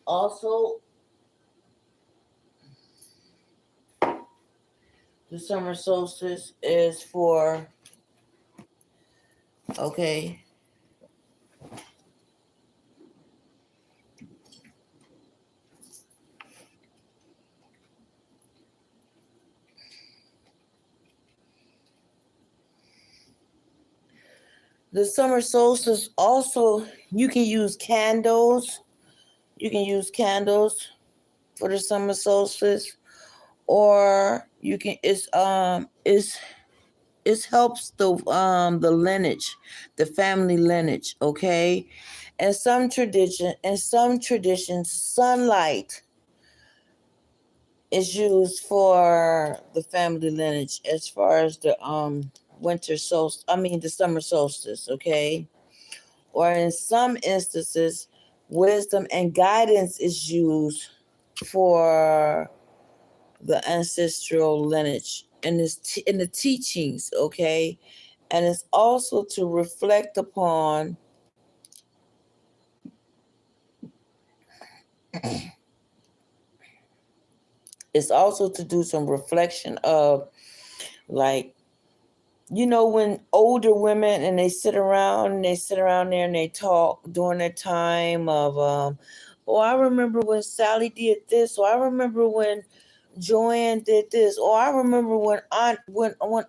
Speaker 1: Also, the summer solstice is for, okay. The summer solstice also, you can use candles. You can use candles for the summer solstice, or you can it helps the lineage, the family lineage, okay? And some traditions, sunlight is used for the family lineage as far as the winter solstice, I mean the summer solstice, okay? Or in some instances, wisdom and guidance is used for the ancestral lineage and in the teachings, okay? And it's also to reflect upon it's also to do some reflection of, like, when older women and they sit around there and they talk during their time of oh, I remember when Sally did this, or I remember when Joanne did this, or I remember when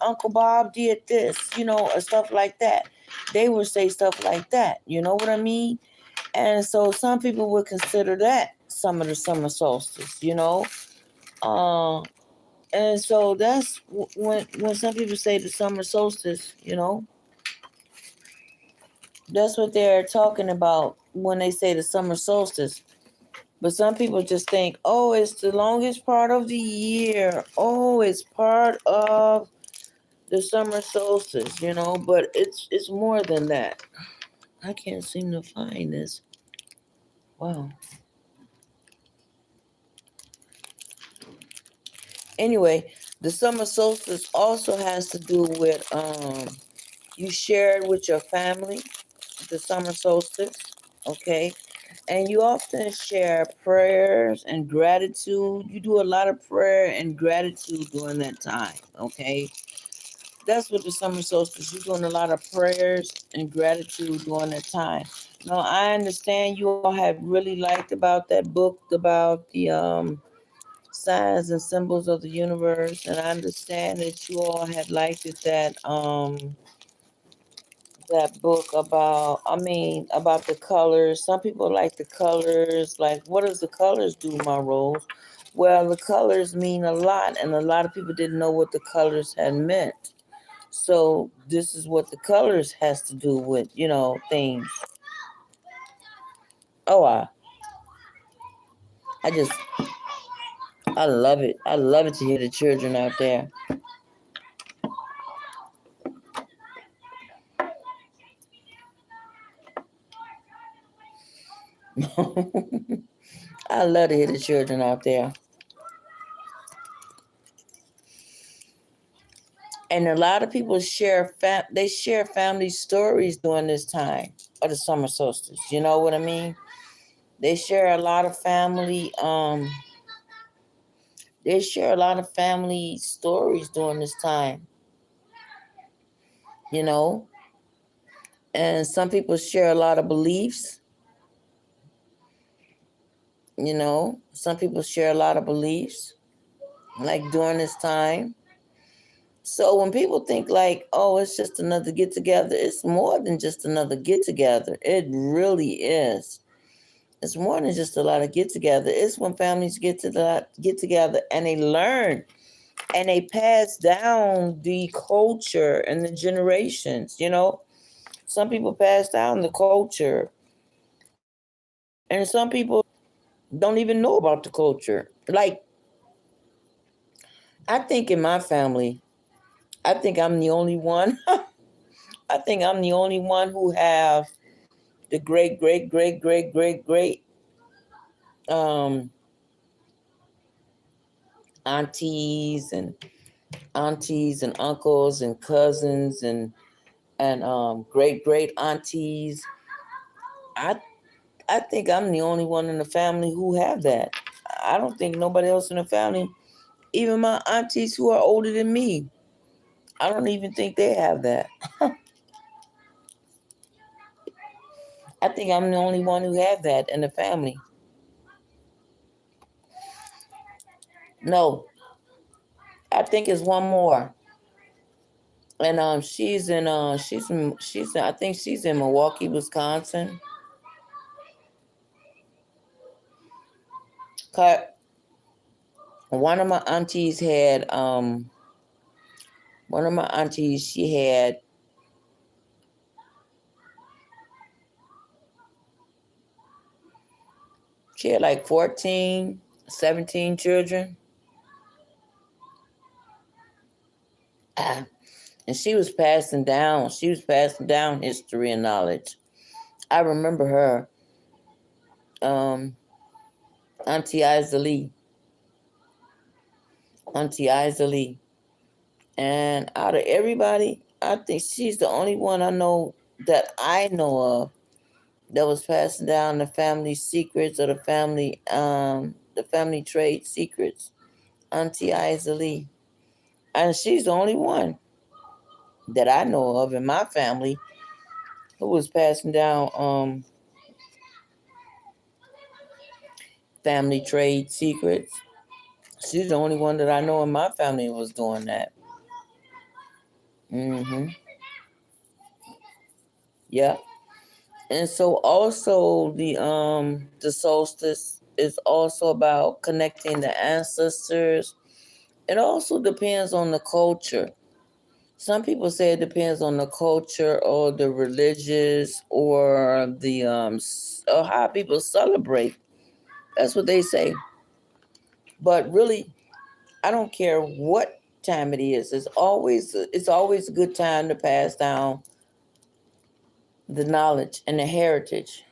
Speaker 1: Uncle Bob did this, or stuff like that. They would say stuff like that, you know what I mean? And so some people would consider that some of the summer solstice, uh, and so that's when some people say the summer solstice, that's what they're talking about when they say the summer solstice. But some people just think, oh, it's the longest part of the year. Oh, it's part of the summer solstice, but it's more than that. I can't seem to find this. Wow. Anyway, the summer solstice also has to do with you share it with your family, the summer solstice, okay? And you often share prayers and gratitude. You do a lot of prayer and gratitude during that time, okay? That's what the summer solstice. You're doing a lot of prayers and gratitude during that time. Now, I understand you all have really liked about that book about the signs and symbols of the universe, and I understand that you all had liked it that book about, about the colors. Some people like the colors. Like, what does the colors do, my Rose? Well, the colors mean a lot, and a lot of people didn't know what the colors had meant. So this is what the colors has to do with, things. Oh, I just, I love it. I love it to hear the children out there. I love to hear the children out there. And a lot of people they share family stories during this time of the summer solstice. You know what I mean? They share a lot of family they share a lot of family stories during this time, you know? And some people share a lot of beliefs. Some people share a lot of beliefs, like during this time. So when people think like, oh, it's just another get together, it's more than just another get together. It really is. It's more than just a lot of get together. It's when families get together and they learn and they pass down the culture and the generations. Some people pass down the culture, and some people don't even know about the culture. Like, I think in my family, I think I'm the only one. I think I'm the only one who have the great, great, great, great, great, great um, aunties and uncles and cousins and great great aunties. I I think I'm the only one in the family who have that. I don't think nobody else in the family, even my aunties who are older than me, I don't even think they have that. I think I'm the only one who have that in the family. No, I think it's one more. And I think she's in Milwaukee, Wisconsin. Cut. One of my aunties had one of my aunties she had like 14, 17 children. Ah, and she was passing down history and knowledge. I remember her, um, Auntie Isley, Auntie Isley. And out of everybody, I think she's the only one that I know of that was passing down the family secrets or the family trade secrets. Auntie Isley. And she's the only one that I know of in my family who was passing down family trade secrets. She's the only one that I know in my family was doing that. Mm-hmm. Yeah. And so also the solstice is also about connecting the ancestors. It also depends on the culture. Some people say it depends on the culture or the religious or or how people celebrate. That's what they say. But really, I don't care what time it is. It's always a good time to pass down the knowledge and the heritage.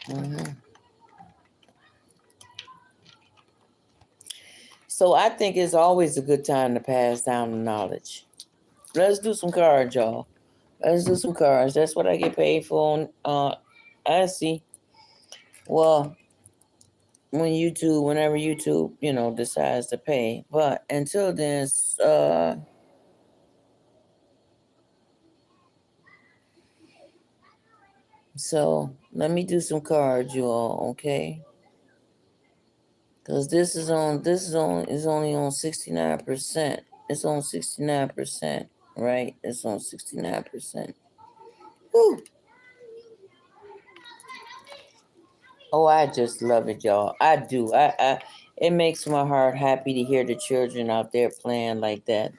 Speaker 1: Hmm. So I think it's always a good time to pass down the knowledge. Let's do some cards, y'all. Let's do some cards. That's what I get paid for. I see. Well, whenever YouTube, decides to pay. But until then, so let me do some cards, you all, okay? Because this is only on 69%. It's on 69%, right? It's on 69%. Whew. Oh, I just love it, y'all. I do. It makes my heart happy to hear the children out there playing like that.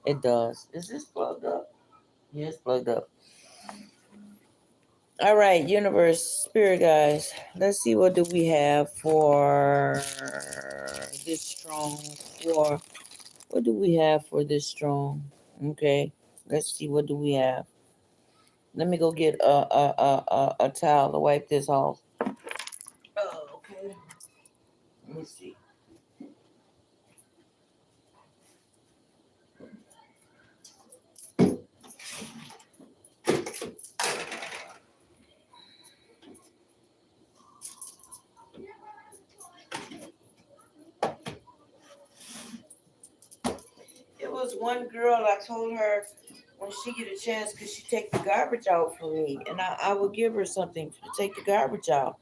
Speaker 1: It does. Is this plugged up? Yeah, it's plugged up. All right, universe, spirit guys. Let's see what do we have for this strong for what do we have for this strong? Okay. Let's see what do we have. Let me go get a towel to wipe this off. Oh, okay. Let me see. was one girl, I told her when she get a chance, could she take the garbage out for me? And I would give her something to take the garbage out.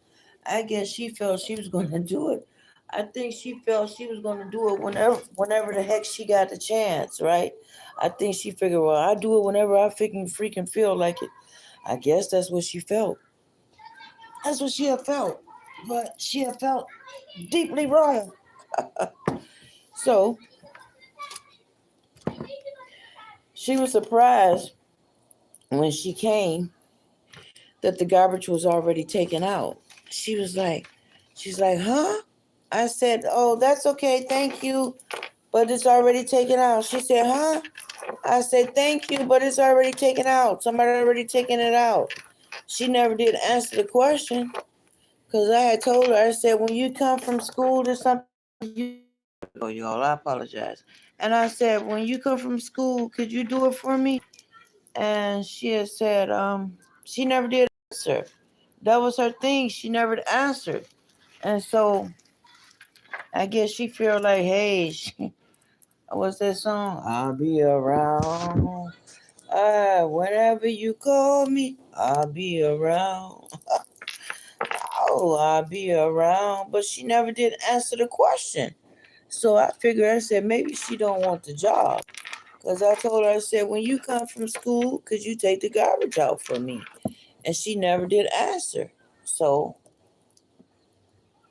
Speaker 1: I guess she felt she was going to do it. I think she felt she was going to do it whenever the heck she got the chance, right? I think she figured, well, I do it whenever I freaking feel like it. I guess that's what she felt. That's what she had felt. But she had felt deeply wrong. So she was surprised when she came that the garbage was already taken out. She was like, she's like, huh? I said, oh, that's okay, thank you, but it's already taken out. She said, huh? I said, thank you, but it's already taken out. Somebody already taken it out. She never did answer the question because I had told her, I said, when you come from school to something, oh, y'all, I apologize. And I said, when you come from school, could you do it for me? And she had said, she never did answer. That was her thing. She never answered. And so I guess she feel like, hey, what's that song? I'll be around. Whenever you call me, I'll be around. Oh, I'll be around. But she never did answer the question. So I figured, I said, maybe she don't want the job. Because I told her, I said, when you come from school, could you take the garbage out for me? And she never did answer. So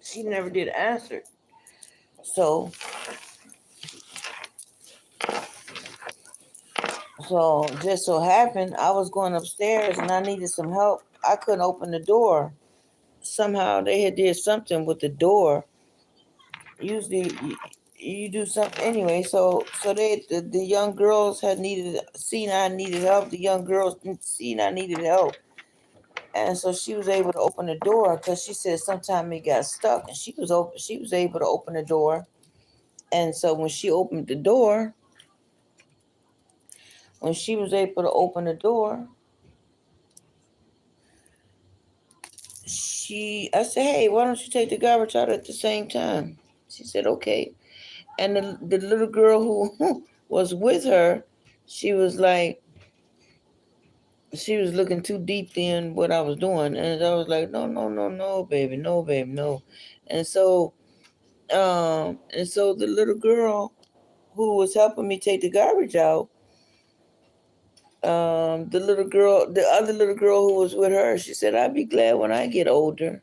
Speaker 1: she never did answer. So just so happened I was going upstairs and I needed some help. I couldn't open the door. Somehow they had did something with the door. Usually you do something anyway. So the young girls had seen I needed help. The young girls seen I needed help. And so she was able to open the door because she said sometime it got stuck and she was able to open the door. And so when she opened the door, when she was able to open the door, I said, hey, why don't you take the garbage out at the same time? She said, okay. And the little girl who was with her, she was like, she was looking too deep in what I was doing. And I was like, no, no, no, no, baby, no, baby, no. And so the little girl who was helping me take the garbage out, the other little girl who was with her, she said, I'll be glad when I get older.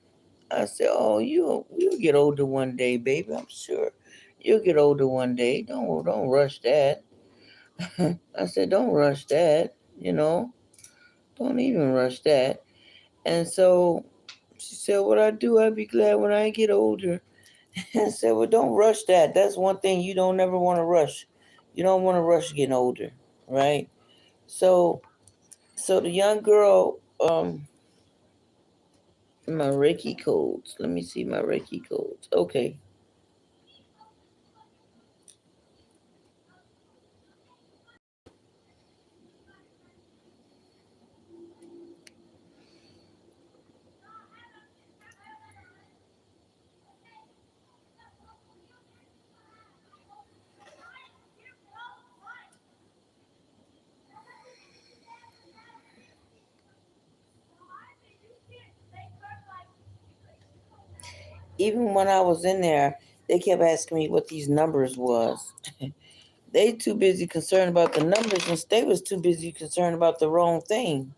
Speaker 1: I said, oh, you'll get older one day, baby. I'm sure you'll get older one day. Don't rush that. I said, don't rush that. Don't even rush that. And so she said, what I do, I'll be glad when I get older. I said, well, don't rush that. That's one thing you don't ever want to rush. You don't want to rush getting older, right? So the young girl, my Reiki codes. Let me see my Reiki codes. Okay. Even when I was in there, they kept asking me what these numbers was. They too busy concerned about the numbers, and they was too busy concerned about the wrong thing.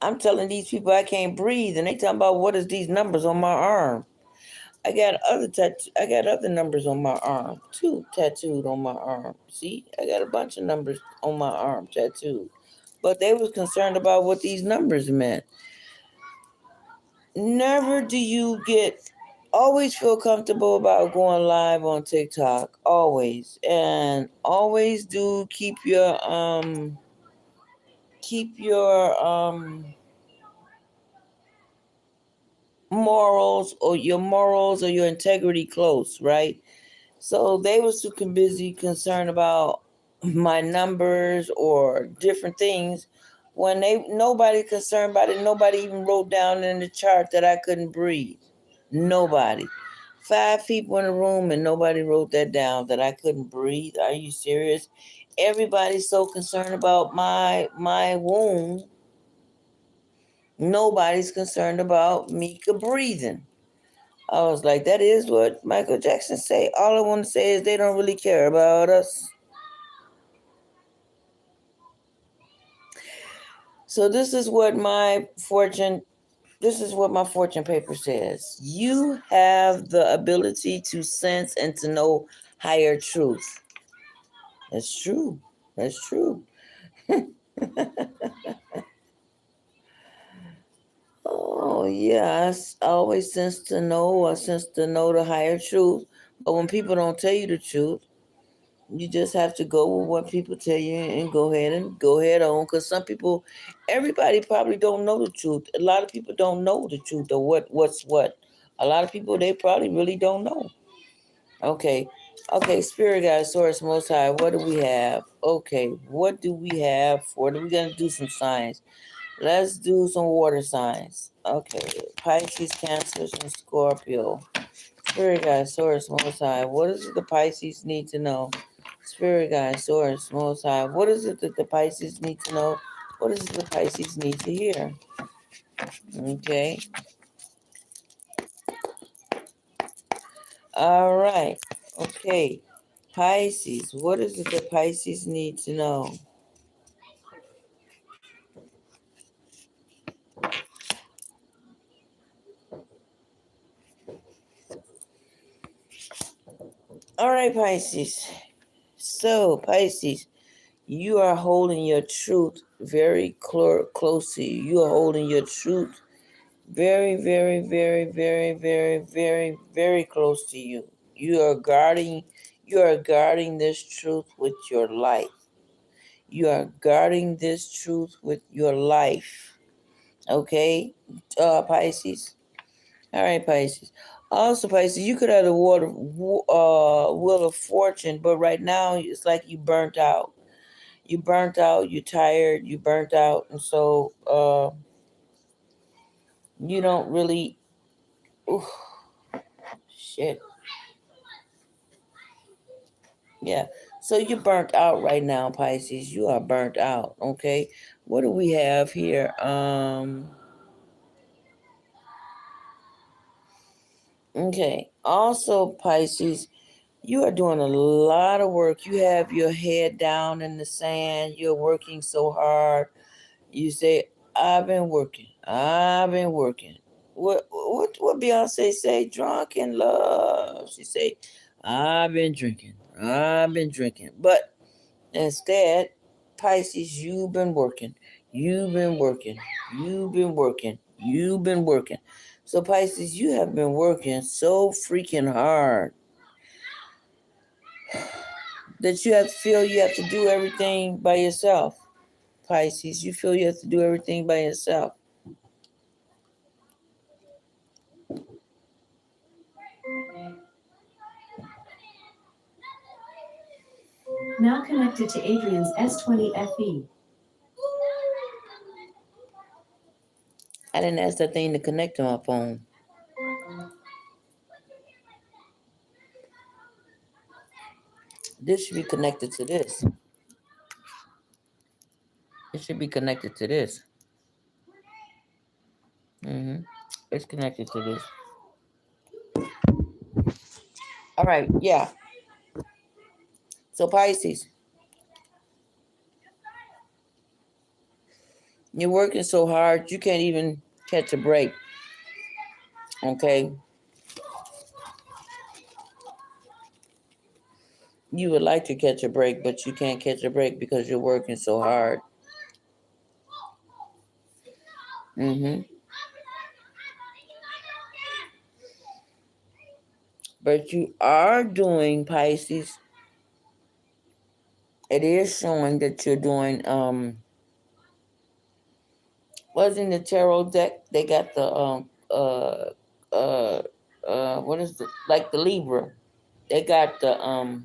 Speaker 1: I'm telling these people I can't breathe, and they talking about what is these numbers on my arm. I got other numbers on my arm, too, tattooed on my arm. See, I got a bunch of numbers on my arm tattooed. But they was concerned about what these numbers meant. Never do you always feel comfortable about going live on TikTok. Always. And always do keep your morals or your integrity close, right? So they was too busy concerned about my numbers or different things when nobody concerned about it. Nobody even wrote down in the chart that I couldn't breathe. Nobody. 5 people in a room and nobody wrote that down, that I couldn't breathe. Are you serious? Everybody's so concerned about my wound. Nobody's concerned about Mika breathing. I was like, that is what Michael Jackson say. All I want to say is they don't really care about us. So this is what my fortune paper says. You have the ability to sense and to know higher truth. That's true. That's true. Oh yes, I always sense to know. I sense to know the higher truth. But when people don't tell you the truth, you just have to go with what people tell you and go ahead on. Because some people, everybody probably don't know the truth. A lot of people don't know the truth or what's what. A lot of people, they probably really don't know. Okay. Okay, Spirit Guide, Source Most High, what do we have? Okay, what do we have for? We're going to do some signs. Let's do some water signs. Okay, Pisces, Cancer, and Scorpio. Spirit Guide, Source Most High, what is it the Pisces need to know? Spirit Guide, Source Most High, what is it that the Pisces need to know? What is it the Pisces need to hear? Okay. All right. Okay. Pisces, what is it that Pisces need to know? All right, Pisces. So, Pisces, you are holding your truth very close to you. You are holding your truth very, very, very, very, very, very, very close to you. You are guarding this truth with your life. You are guarding this truth with your life. Okay, Pisces. All right, Pisces. Also, Pisces, you could have the wheel of fortune, but right now it's like you burnt out. You burnt out. You're tired. You burnt out, and so you don't really. Oof, shit. Yeah. So you're burnt out right now, Pisces. You are burnt out. Okay. What do we have here? Okay. Also, Pisces, you are doing a lot of work. You have your head down in the sand. You're working so hard. You say, I've been working. I've been working. What Beyonce say? Drunk in love. She say, I've been drinking. I've been drinking. But instead, Pisces, you've been working. You've been working. You've been working. You've been working. So Pisces, you have been working so freaking hard that you have to do everything by yourself. Pisces, you feel you have to do everything by yourself.
Speaker 2: Now connected to Adrian's S20FE.
Speaker 1: I didn't ask that thing to connect to my phone. This should be connected to this. It should be connected to this. It's connected to this. All right, yeah. So Pisces, you're working so hard you can't even catch a break. Okay. You would like to catch a break, but you can't catch a break because you're working so hard. But you are doing, Pisces. It is showing that you're doing wasn't the tarot deck? They got the what is it, like the Libra? They got the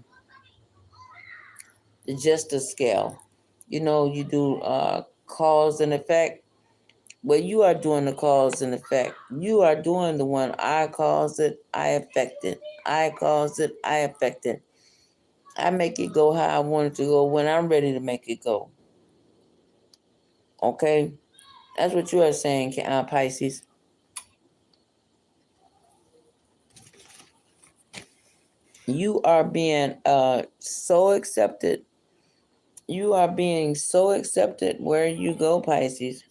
Speaker 1: Justice scale. You know, you do cause and effect. Well, you are doing the cause and effect. You are doing the one. I caused it, I affect it. I caused it, I affect it. I make it go how I want it to go when I'm ready to make it go. Okay? That's what you are saying, Pisces. You are being so accepted. You are being so accepted where you go, Pisces,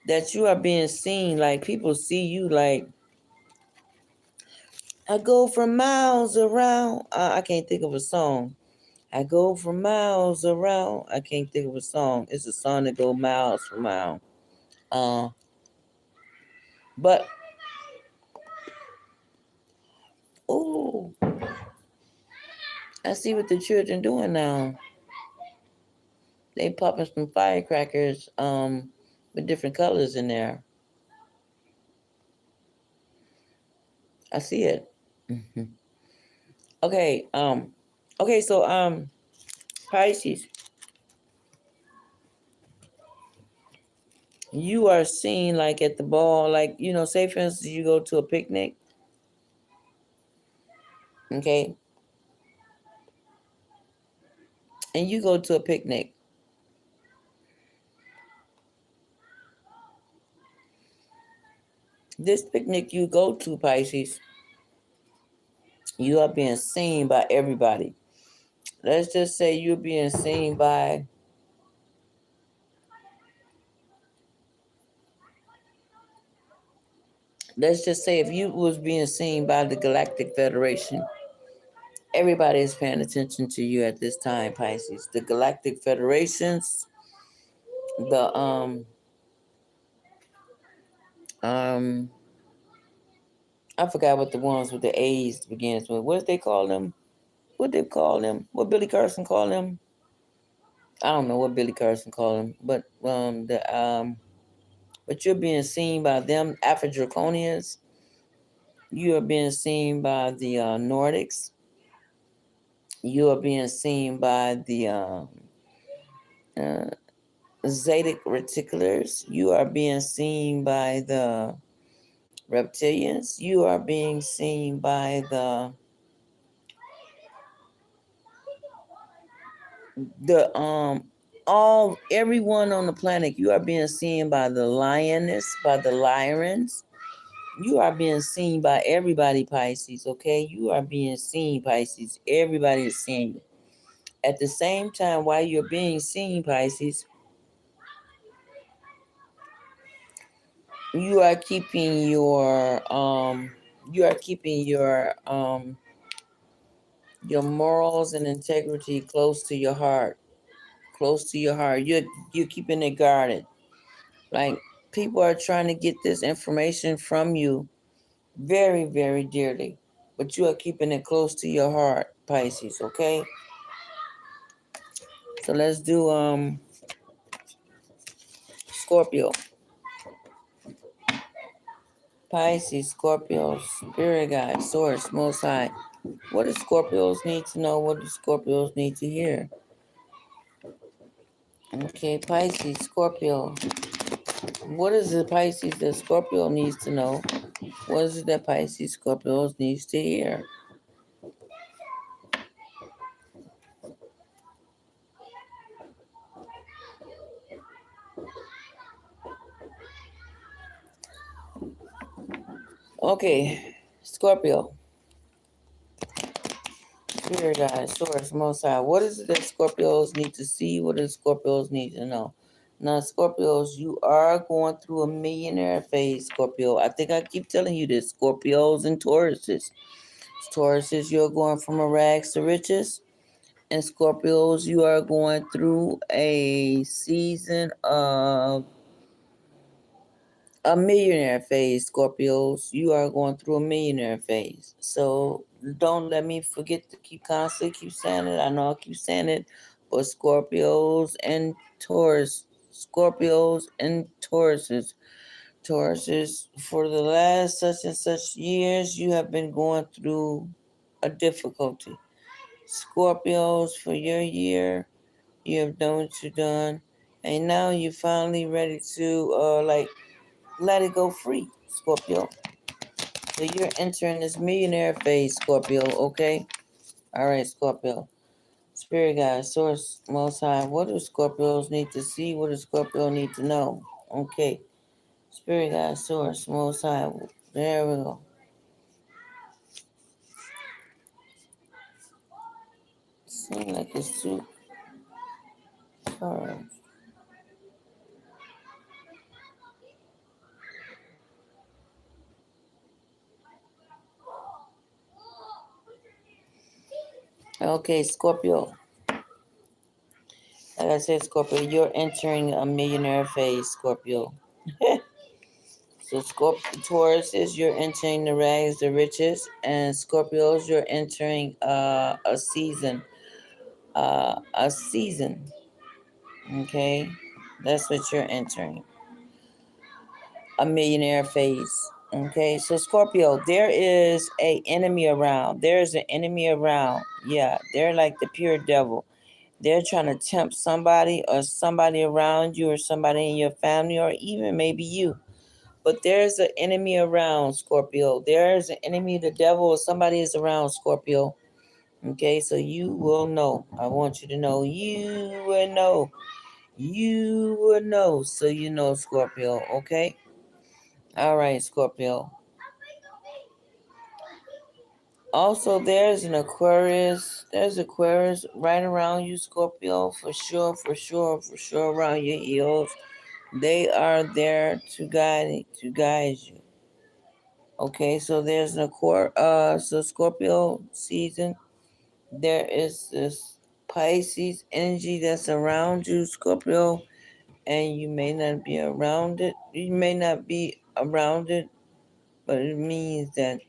Speaker 1: that you are being seen. Like people see you like, I go for miles around. I can't think of a song. I go for miles around. I can't think of a song. It's a song that go miles for mile. But oh, I see what the children doing now. They popping some firecrackers with different colors in there. I see it. Mm-hmm. Okay, so Pisces, you are seen like at the ball, like say for instance you go to a picnic, okay, and you go to a picnic. This picnic you go to, Pisces, you are being seen by everybody. Let's just say you're being seen by, let's just say if you was being seen by the Galactic Federation, everybody is paying attention to you at this time, Pisces. The Galactic Federations, the um I forgot what the ones with the A's begins with. What did they call them? What they call them? What Billy Carson called them? I don't know what Billy Carson called them, but you're being seen by them, Afro-Draconians. You are being seen by the Nordics. You are being seen by the uh, Zedic reticulars. You are being seen by the reptilians. You are being seen by the all everyone on the planet. You are being seen by the lioness, by the lions. You are being seen by everybody, Pisces. Okay, you are being seen, Pisces. Everybody is seeing you. At the same time, while you're being seen, Pisces, you are keeping your morals and integrity close to your heart. Close to your heart. You're keeping it guarded. Like people are trying to get this information from you very, very dearly. But you are keeping it close to your heart, Pisces, okay? So let's do Scorpio. Pisces, Scorpio, Spirit Guide, Source, Most High. What do Scorpios need to know? What do Scorpios need to hear? Okay, Pisces, Scorpio. What is the Pisces that Scorpio needs to know? What is it that Pisces, Scorpios needs to hear? Okay, Scorpio. Spirit Guide, Source, Most High. What is it that Scorpios need to see? What does Scorpios need to know? Now, Scorpios, you are going through a millionaire phase, Scorpio. I think I keep telling you this. Scorpios and Tauruses. Tauruses, you're going from a rags to riches. And Scorpios, you are going through a season of a millionaire phase, Scorpios. You are going through a millionaire phase. So don't let me forget to keep saying it. I know I keep saying it, but Scorpios and Taurus, Scorpios and Tauruses. Tauruses, for the last such and such years, you have been going through a difficulty. Scorpios, for your year, you have done what you've done. And now you're finally ready to let it go free, Scorpio. So you're entering this millionaire phase, Scorpio, okay? All right, Scorpio. Spirit guide, source, most high. What do Scorpios need to see? What does Scorpio need to know? Okay. Spirit guide, source, most high. There we go. Seems like it's too far. Okay, Scorpio. Like I said, Scorpio, you're entering a millionaire phase, Scorpio. So Scorpio, Taurus is you're entering the rags, the riches, and Scorpios you're entering a season, a season. Okay, that's what you're entering, a millionaire phase. Okay, so Scorpio, there is a enemy around. There is an enemy around. Yeah, they're like the pure devil. They're trying to tempt somebody or somebody around you or somebody in your family or even maybe you. But there's an enemy around, Scorpio. There's an enemy, the devil, or somebody is around, Scorpio. Okay, so you will know. I want you to know. You will know. You will know. So you know, Scorpio. Okay? All right, Scorpio. Also, there's an Aquarius. There's Aquarius right around you, Scorpio, for sure, for sure, for sure, around your heels. They are there to guide you. Okay, so there's an so Scorpio season. There is this Pisces energy that's around you, Scorpio, and you may not be around it. You may not be around it, but it means that.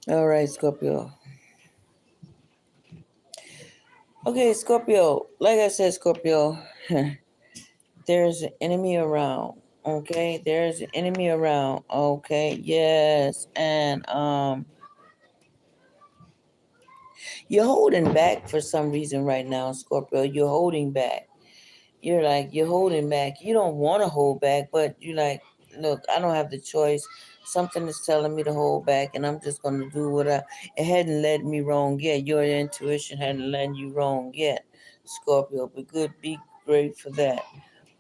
Speaker 1: All right, Scorpio. Okay, Scorpio. Like I said, Scorpio, there's an enemy around. Okay, there's an enemy around. Okay, yes, and you're holding back for some reason right now, Scorpio. You're holding back. You're holding back. You don't want to hold back, but you're like, look, I don't have the choice. Something is telling me to hold back, and I'm just gonna do it hadn't led me wrong yet. Your intuition hadn't led you wrong yet, Scorpio. But good, be great for that.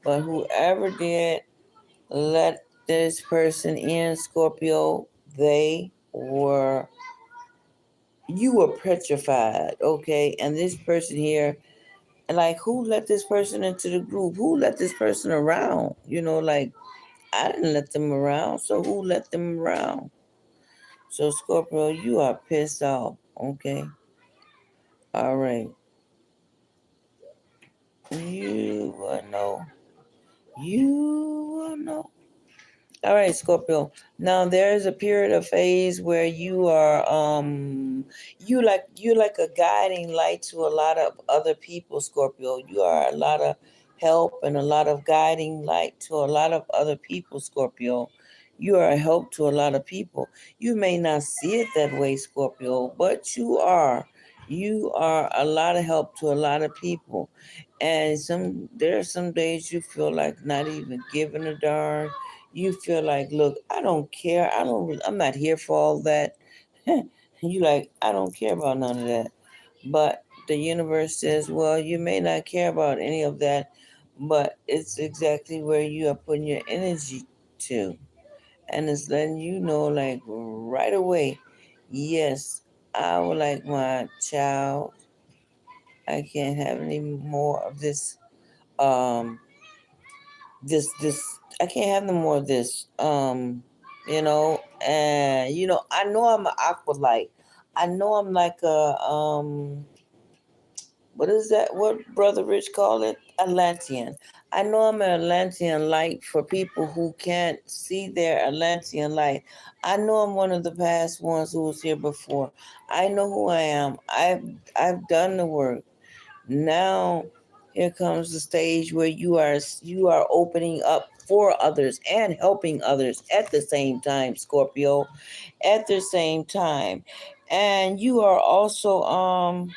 Speaker 1: But whoever did let this person in, Scorpio, you were petrified, okay? And this person here, like, who let this person into the group? Who let this person around? Like, I didn't let them around, so who let them around? So, Scorpio, you are pissed off, okay? All right. You will know. You will know. All right, Scorpio. Now there is a period of phase where you're like a guiding light to a lot of other people, Scorpio. You are a lot of help and a lot of guiding light to a lot of other people, Scorpio. You are a help to a lot of people. You may not see it that way, Scorpio, but you are. You are a lot of help to a lot of people. And there are some days you feel like not even giving a darn. You feel like, look, I don't care. I'm not here for all that. You like, I don't care about none of that. But the universe says, well, you may not care about any of that, but it's exactly where you are putting your energy to. And it's letting you know, like, right away, yes, I would like my child. I can't have any more of this um this I can't have no more of this. And I know I'm an aqua light. I know I'm like a what is that? What Brother Rich call it? Atlantean. I know I'm an Atlantean light for people who can't see their Atlantean light. I know I'm one of the past ones who was here before. I know who I am. I've done the work. Now Here comes the stage where you are opening up for others and helping others at the same time, Scorpio, at the same time. And you are also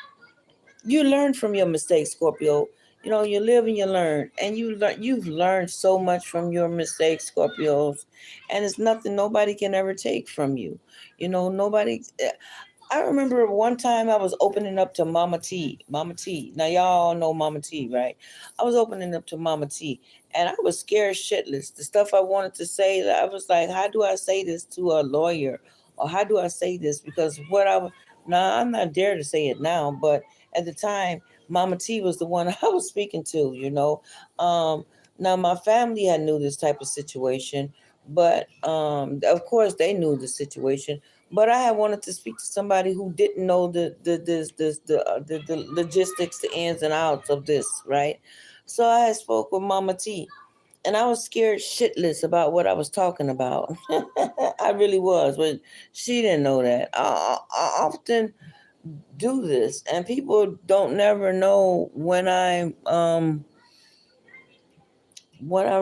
Speaker 1: you learn from your mistakes, Scorpio. You live and you learn, and you've learned so much from your mistakes, Scorpios, and it's nothing nobody can ever take from you. Nobody. I remember one time I was opening up to Mama T. Mama T. Now y'all all know Mama T, right? I was opening up to Mama T, and I was scared shitless. The stuff I wanted to say, I was like, how do I say this to a lawyer, or how do I say this? Because now I'm not dare to say it now, but at the time, Mama T was the one I was speaking to. Now my family had knew this type of situation, but of course they knew the situation, but I had wanted to speak to somebody who didn't know the logistics, the ins and outs of this, right? So I had spoke with Mama T, and I was scared shitless about what I was talking about. I really was, but she didn't know that. I often do this, and people don't never know when I'm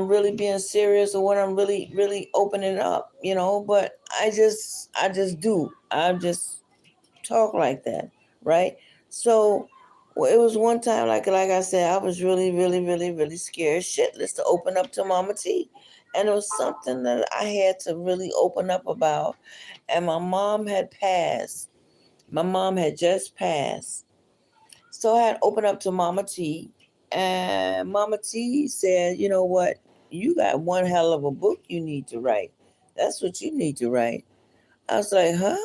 Speaker 1: really being serious or when I'm really really opening up, but I just do. I just talk like that, right? So it was one time, like I said, I was really really really really scared shitless to open up to Mama T, and it was something that I had to really open up about. And my mom had passed. My mom had just passed, so I had opened up to Mama T, and Mama T said, "You know what? You got one hell of a book you need to write. That's what you need to write." I was like, "Huh?"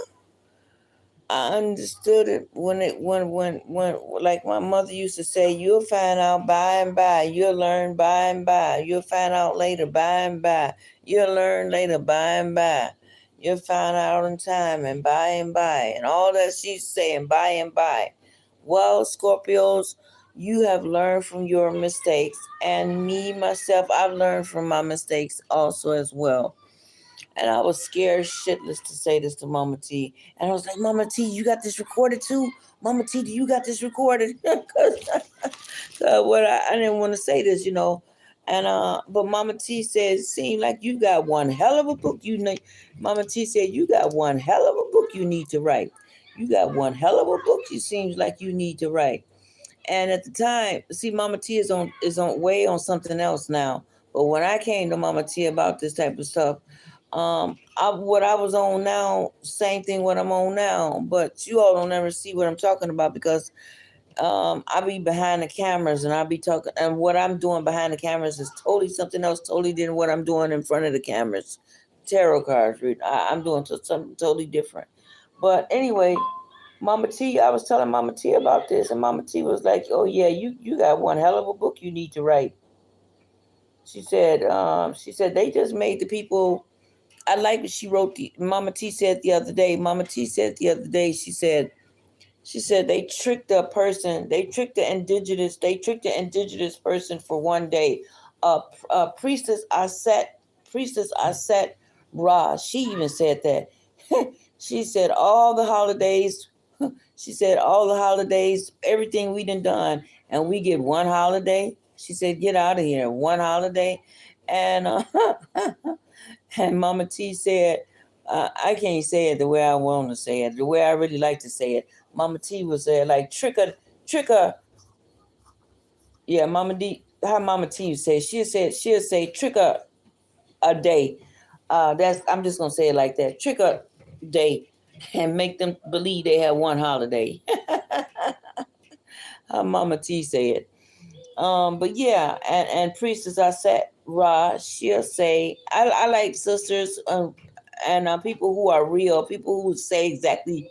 Speaker 1: I understood it when like my mother used to say, "You'll find out by and by. You'll learn by and by. You'll find out later by and by. You'll learn later by and by. You'll find out in time and by," and all that she's saying by and by. Well, Scorpios, you have learned from your mistakes, and me myself, I've learned from my mistakes also as well. And I was scared shitless to say this to Mama T. And I was like, "Mama T, you got this recorded too? Mama T, do you got this recorded?" I didn't want to say this. And but Mama T said, "Seem like you got one hell of a book. Mama T said, "You got one hell of a book you need to write. You got one hell of a book you seems like you need to write." And at the time, see, Mama T is on way on something else now. But when I came to Mama T about this type of stuff, what I was on now, same thing what I'm on now. But you all don't ever see what I'm talking about, because I be behind the cameras and I be talking, and what I'm doing behind the cameras is totally something else, totally different what I'm doing in front of the cameras. Tarot cards read. I'm doing something totally different. But anyway, Mama T, I was telling Mama T about this, and Mama T was like, "Oh yeah, you got one hell of a book you need to write." She said they just made the people. I like what she wrote. Mama T said the other day. Mama T said the other day. She said they tricked the person. They tricked the indigenous person for one day. Priestess Aset Ra. She even said that. She said all the holidays. She said all the holidays, everything we done, and we get one holiday. She said, "Get out of here, one holiday," and and Mama T said, "I can't say it the way I want to say it, the way I really like to say it." Mama T was there like tricker. Yeah, Mama D. How Mama T would say? She'll say tricker a day. That's I'm just gonna say it like that. Tricker day, and make them believe they have one holiday. How Mama T said. But yeah, and priestess I said Ra, she'll say I like sisters, and people who are real, people who say exactly,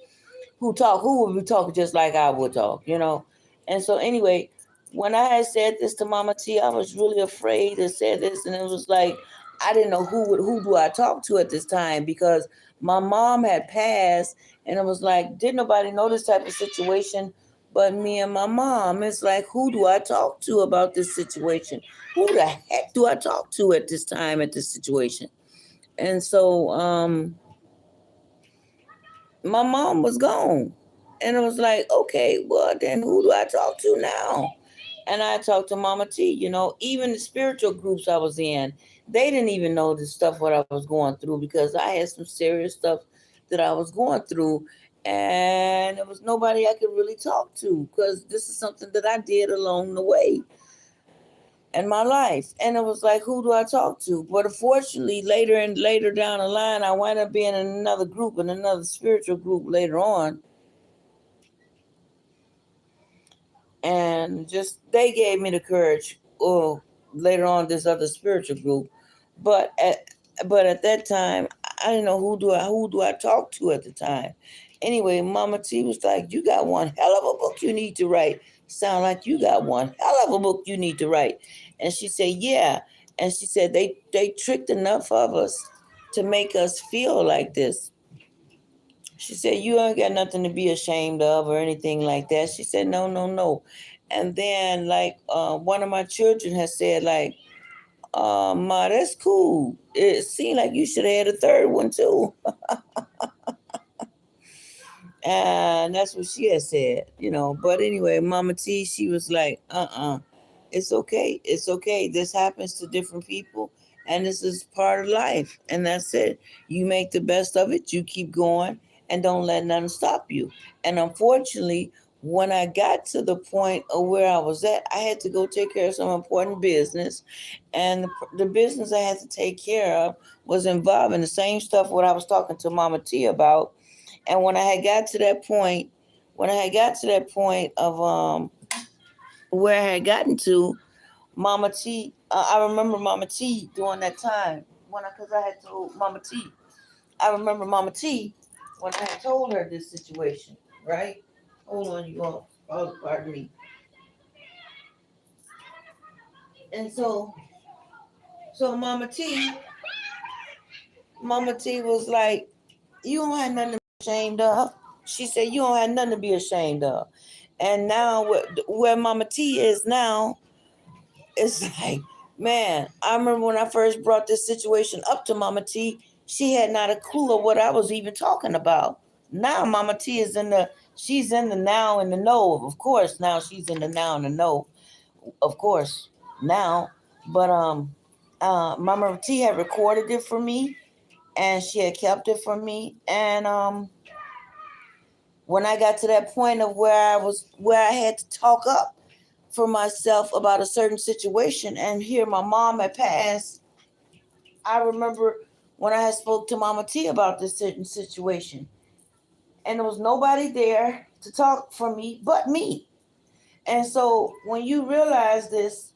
Speaker 1: who would be talking just like I would talk. And so anyway, when I had said this to Mama T, I was really afraid to say this, and it was like I didn't know who do I talk to at this time, because my mom had passed, and it was like didn't nobody know this type of situation but me and my mom. It's like, who do I talk to about this situation? Who the heck do I talk to at this time, at this situation? And so my mom was gone. And it was like, okay, well, then who do I talk to now? And I talked to Mama T, even the spiritual groups I was in, they didn't even know the stuff what I was going through because I had some serious stuff that I was going through. And there was nobody I could really talk to because this is something that I did along the way in my life. And it was like, who do I talk to? But unfortunately, later down the line, I wound up being in another group, in another spiritual group later on. And just they gave me the courage. Or later on, this other spiritual group, but at that time, I didn't know who do I talk to at the time. Anyway, Mama T was like, "You got one hell of a book you need to write. Sound like you got one hell of a book you need to write." And she said, "Yeah." And she said they tricked enough of us to make us feel like this. She said, "You ain't got nothing to be ashamed of or anything like that." She said, "No, no, no." And then, like, one of my children has said, like, Ma, that's cool. It seemed like you should have had a third one, too. And that's what she had said. But anyway, Mama T, she was like, it's okay. It's okay. This happens to different people, and this is part of life. And that's it. You make the best of it. You keep going, and don't let nothing stop you. And unfortunately, when I got to the point of where I was at, I had to go take care of some important business. And the business I had to take care of was involving the same stuff what I was talking to Mama T about. And when I had got to that point of where I had gotten to, Mama T, I remember Mama T during that time because I had told Mama T. I remember Mama T when I had told her this situation, right? Hold on, you all. Oh, pardon me. And so Mama T was like, "You don't have nothing to be ashamed of." She said, "You don't have nothing to be ashamed of." And now, where Mama T is now, it's like, man, I remember when I first brought this situation up to Mama T, she had not a clue of what I was even talking about. Now Mama T she's in the now and the know. Of course, now she's in the now and the know. Of course, now. But Mama T had recorded it for me, and she had kept it for me. And when I got to that point of where I had to talk up for myself about a certain situation, and here my mom had passed, I remember when I had spoke to Mama T about this certain situation, and there was nobody there to talk for me but me. And so when you realize this,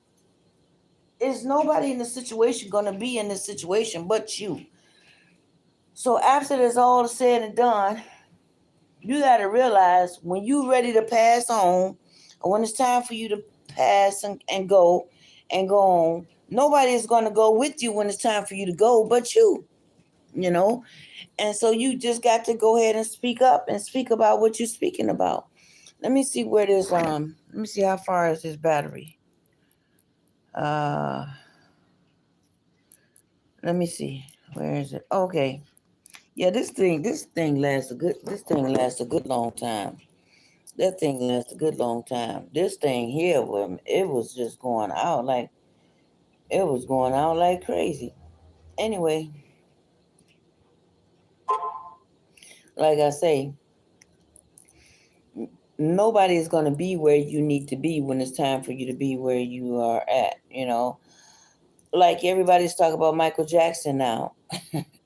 Speaker 1: is nobody in the situation going to be in this situation but you. So after this all said and done, you got to realize when you ready to pass on, or when it's time for you to pass and go on, nobody is going to go with you when it's time for you to go but you. And so you just got to go ahead and speak up and speak about what you're speaking about. Let me see where this let me see how far is this battery. uh Let me see, where is it? Okay. Yeah, this thing lasts a good long time. That thing lasts a good long time. This thing here, it was just going out like crazy. Anyway, like I say, nobody is going to be where you need to be when it's time for you to be where you are at. Like everybody's talking about Michael Jackson now.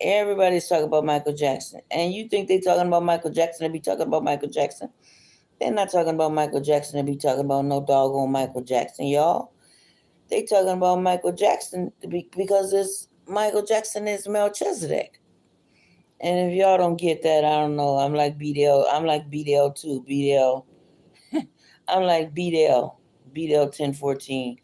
Speaker 1: Everybody's talking about Michael Jackson. And you think they talking about Michael Jackson, they be talking about Michael Jackson. They're not talking about Michael Jackson, they be talking about no doggone Michael Jackson, y'all. They talking about Michael Jackson because it's Michael Jackson is Melchizedek. And if y'all don't get that, I don't know. I'm like BDL. I'm like BDL too. BDL. I'm like BDL. BDL 1014.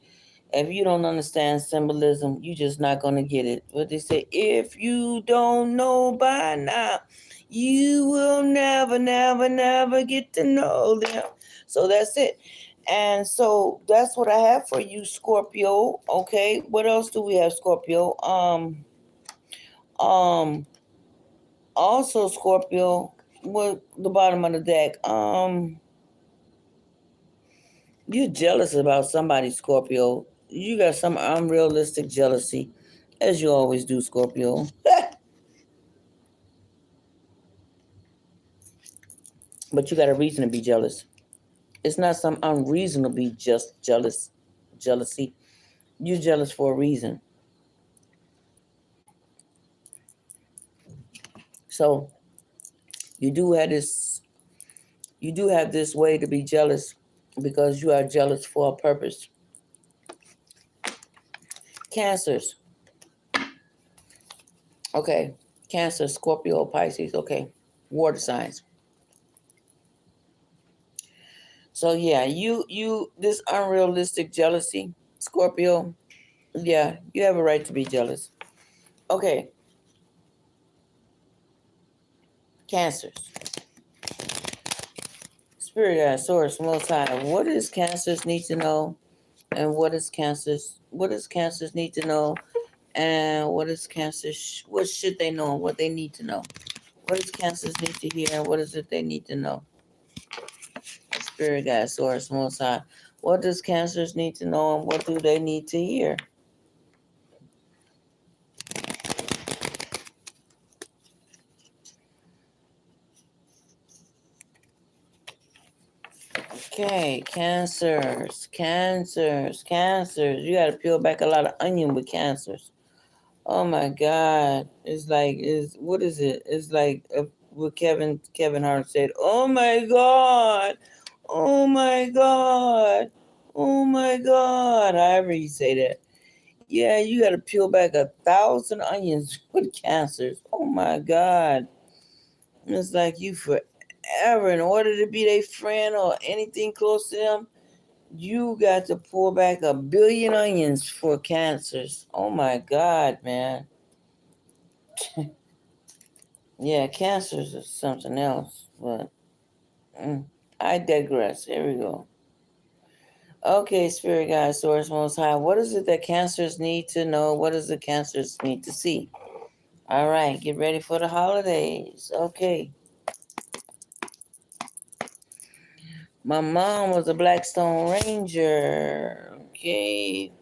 Speaker 1: If you don't understand symbolism, you just not gonna get it. What they say, if you don't know by now, you will never, never, never get to know them. So that's it. And so that's what I have for you, Scorpio. Okay. What else do we have, Scorpio? Um, Also Scorpio, what the bottom of the deck. You're jealous about somebody, Scorpio. You got some unrealistic jealousy, as you always do, Scorpio. But you got a reason to be jealous. It's not some unreasonably just jealousy. You're jealous for a reason. So you do have this way to be jealous because you are jealous for a purpose. Cancers. Okay. Cancer, Scorpio, Pisces. Okay. Water signs. So yeah, you this unrealistic jealousy, Scorpio. Yeah, you have a right to be jealous. Okay. Cancers. Spirit guide, source, most high. What does cancers need to know? And what does cancers need to know? And what should they know and what they need to know? What does cancers need to hear and what is it they need to know? Spirit guide, source, most high. What does cancers need to know and what do they need to hear? Okay, cancers. You gotta peel back a lot of onion with cancers. Oh my God. What is it? It's like what Kevin Hart said, oh my God. Oh my God. Oh my God. However you say that. Yeah, you gotta peel back 1,000 onions with cancers. Oh my God. It's like you forever in order to be their friend or anything close to them. You got to pull back 1,000,000,000 onions for cancers. Oh my God, man. Yeah, cancers is something else, but I digress. Here we go. Okay, Spirit Guide, Source Most High. What is it that cancers need to know? What does the cancers need to see? All right, get ready for the holidays. Okay. My mom was a Blackstone Ranger. Okay.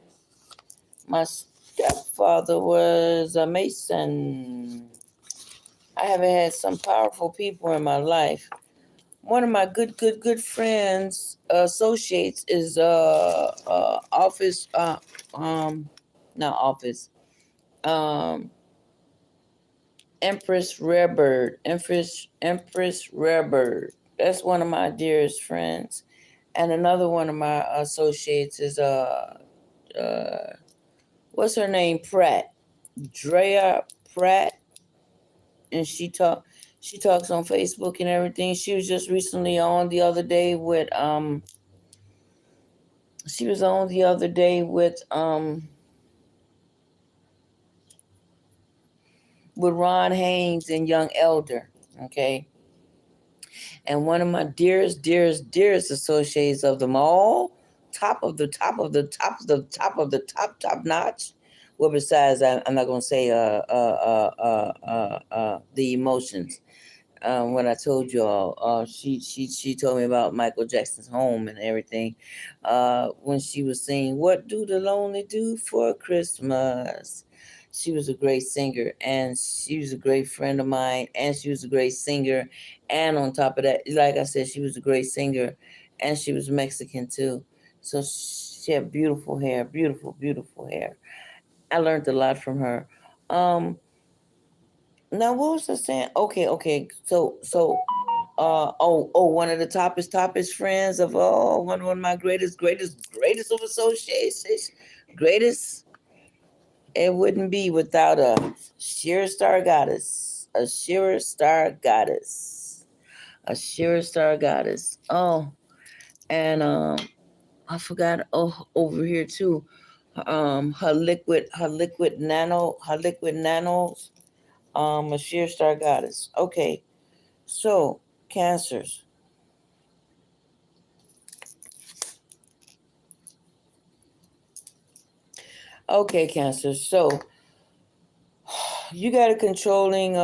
Speaker 1: My stepfather was a Mason. I haven't had some powerful people in my life. One of my good friends, associates is office not office Empress Rarebird. Empress Rarebird. That's one of my dearest friends. And another one of my associates is what's her name? Pratt. Drea Pratt. And she talks on Facebook and everything. She was just recently on the other day with with Ron Haynes and Young Elder. Okay. And one of my dearest associates of them all, top of the top of the top of the top of the top notch. Well, besides, I'm not gonna say the emotions. When I told y'all, she told me about Michael Jackson's home and everything. When she was singing, "What do the lonely do for Christmas?" She was a great singer, and she was a great friend of mine, and she was a great singer. And on top of that, like I said, she was a great singer, and she was Mexican too. So she had beautiful hair. I learned a lot from her. Now what was I saying? Okay. One of the toppest friends of one of my greatest of associations. Greatest. It wouldn't be without a sheer star goddess. A sheer star goddess. A sheer star goddess. Oh, and I forgot over here too. Her liquid nanos. A sheer star goddess. Okay. So, cancers. Okay, cancers. So, you got a controlling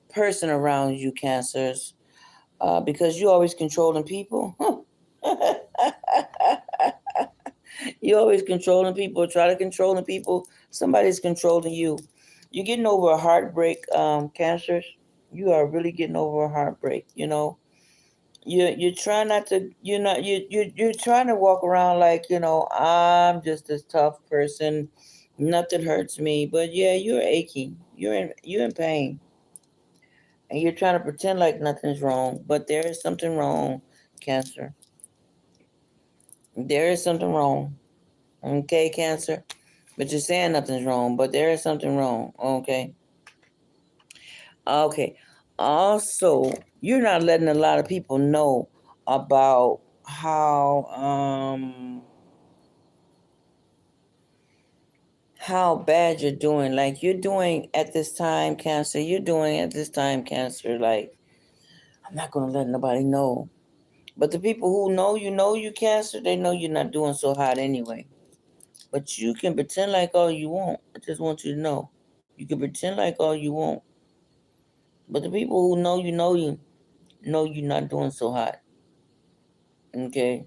Speaker 1: person around you, cancers, because you always controlling people. You always controlling people, try to controlling people. Somebody's controlling you. You're getting over a heartbreak, cancers. You are really getting over a heartbreak. You're trying not to. You're trying to walk around like I'm just this tough person. Nothing hurts me, but yeah, you're aching. You're in pain, and you're trying to pretend like nothing's wrong, but there is something wrong, Cancer. There is something wrong. Okay, Cancer. But you're saying nothing's wrong, but there is something wrong. Okay. Okay. Also, you're not letting a lot of people know about how bad you're doing. Like you're doing at this time, Cancer. You're doing at this time, Cancer. Like I'm not gonna let nobody know. But the people who know you, Cancer, they know you're not doing so hot anyway. But you can pretend like all you want. I just want you to know. You can pretend like all you want. But the people who know you're not doing so hot. Okay.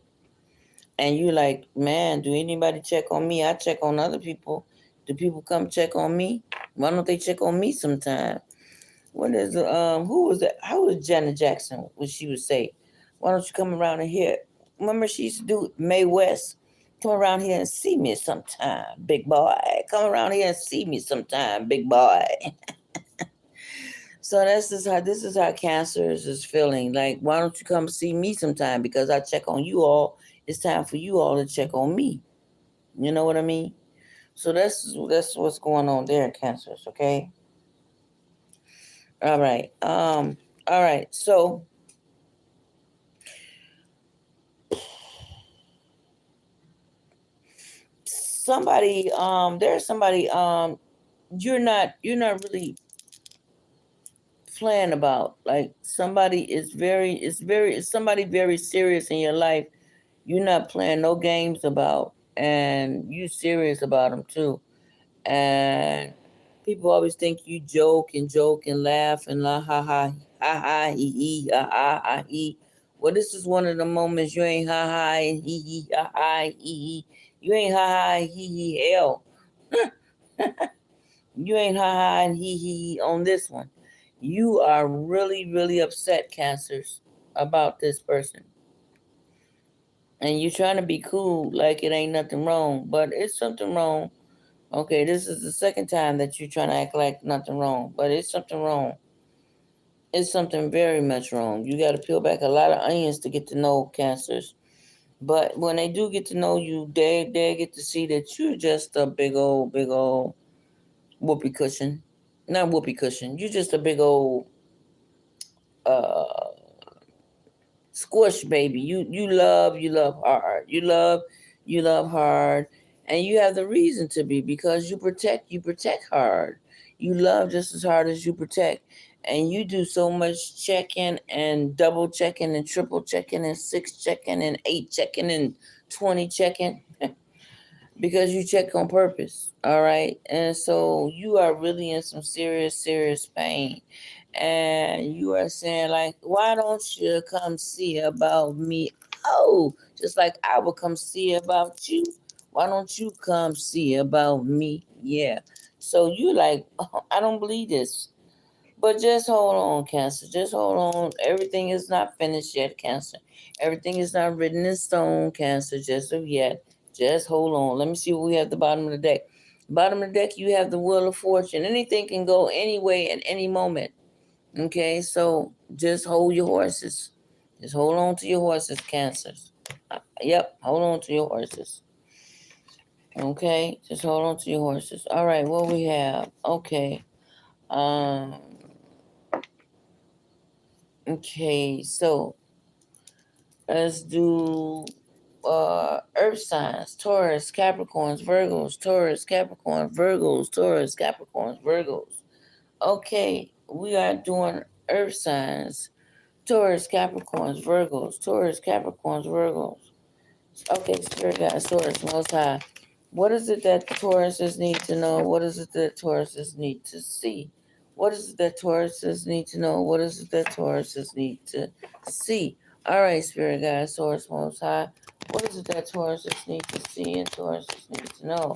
Speaker 1: And you like, man, do anybody check on me? I check on other people. Do people come check on me? Why don't they check on me sometime? What is who was that? How was Janet Jackson? What she would say? Why don't you come around and here? Remember she used to do Mae West. Come around here and see me sometime, big boy. Come around here and see me sometime, big boy. So this is how Cancer is feeling. Like, why don't you come see me sometime? Because I check on you all. It's time for you all to check on me. You know what I mean? So that's what's going on there, Cancers. Okay. All right. All right. So there's somebody you're not really playing about. Like somebody is somebody very serious in your life. You're not playing no games about, and you serious about them too. And people always think you joke and laugh and la ha he he ha he. Well, this is one of the moments you ain't ha and he ha he he. You ain't ha he hell. You ain't ha and he on this one. You are really really upset, Cancers, about this person, and you trying to be cool like it ain't nothing wrong, but it's something wrong. Okay, this is the second time that you're trying to act like nothing wrong, but it's something wrong. It's something very much wrong. You got to peel back a lot of onions to get to know, Cancers. But when they do get to know you, they get to see that you're just a big old whoopee cushion. Not whoopee cushion. You're just a big old uh squish baby. You love hard. You love hard, and you have the reason to be because you protect hard. You love just as hard as you protect, and you do so much checking and double checking and triple checking and six checking and eight checking and 20 checking because you check on purpose. All right, and so you are really in some serious pain, and you are saying like, why don't you come see about me? Oh, just like I will come see about you. Why don't you come see about me? Yeah. So you like, oh, I don't believe this. But just hold on, Cancer. Just hold on. Everything is not finished yet, Cancer. Everything is not written in stone, Cancer, just of yet. Just hold on. Let me see what we have at the bottom of the deck. Bottom of the deck, you have the Wheel of Fortune. Anything can go any way at any moment. Okay, so just hold your horses. Just hold on to your horses, Cancers. Yep, hold on to your horses. Okay, just hold on to your horses. All right, what we have? Okay. Um. Okay, so let's do earth signs: Taurus, Capricorns, Virgos, Taurus, Capricorn, Virgos, Taurus, Capricorns, Virgos. Okay, we are doing earth signs: Taurus, Capricorns, Virgos, Taurus, Capricorns, Virgos. Okay, Spirit Guide, Taurus, Most High. What is it that Tauruses need to know? What is it that Tauruses need to see? What is it that Tauruses need to know? What is it that Tauruses need to see? All right, Spirit Guide, Taurus, Most High. What is it that Tauruses need to see and Tauruses need to know?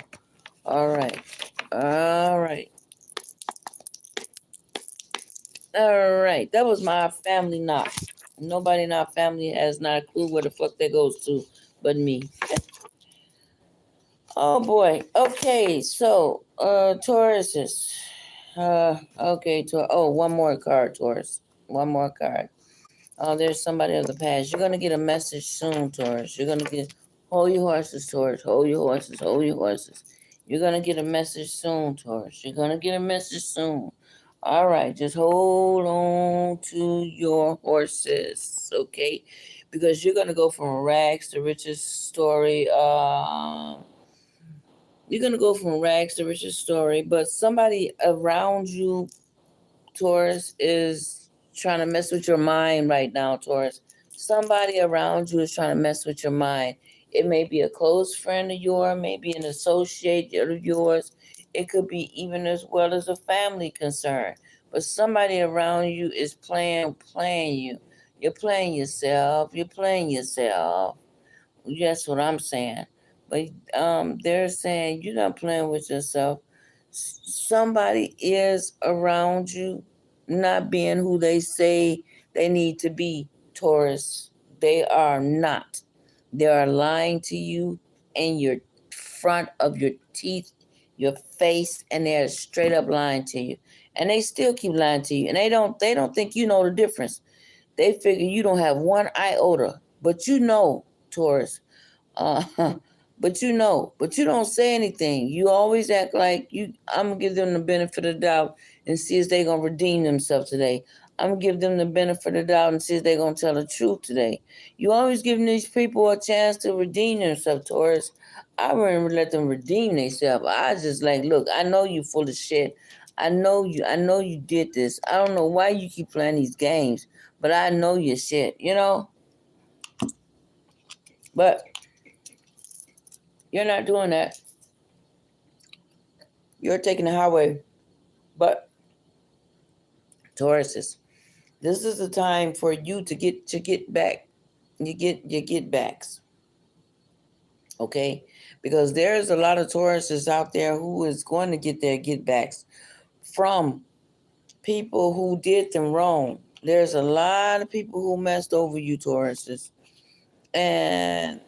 Speaker 1: All right. All right. All right. That was my family knot. Nobody in our family has not a clue where the fuck that goes to but me. Oh boy. Okay, so Tauruses. Okay, one more card, Taurus. One more card. Oh, there's somebody of the past. You're gonna get a message soon, Taurus. You're gonna get hold your horses, Taurus. Hold your horses, hold your horses. You're gonna get a message soon, Taurus. You're gonna get a message soon. All right, just hold on to your horses, okay? Because you're gonna go from rags to riches story. You're gonna go from rags to riches story, but somebody around you, Taurus, is trying to mess with your mind right now, Taurus. Somebody around you is trying to mess with your mind. It may be a close friend of yours, maybe an associate of yours. It could be even as well as a family concern. But somebody around you is playing you. You're playing yourself. You're playing yourself. That's what I'm saying. But they're saying you're not playing with yourself. Somebody is around you not being who they say they need to be, Taurus. They are not. They are lying to you in your front of your teeth, your face, and they're straight up lying to you. And they still keep lying to you. And they don't think you know the difference. They figure you don't have one iota, but you know, Taurus. Uh, but you don't say anything. You always act like you. I'm gonna give them the benefit of the doubt and see if they're gonna redeem themselves today. I'm gonna give them the benefit of the doubt and see if they're gonna tell the truth today. You always giving these people a chance to redeem themselves, Taurus. I wouldn't let them redeem themselves. I just like, look, I know you full of shit. I know you. I know you did this. I don't know why you keep playing these games, but I know your shit. You know, but you're not doing that. You're taking the highway. But Tauruses, this is the time for you to get back. You get backs. Okay? Because there's a lot of Tauruses out there who is going to get their get backs from people who did them wrong. There's a lot of people who messed over you, Tauruses. And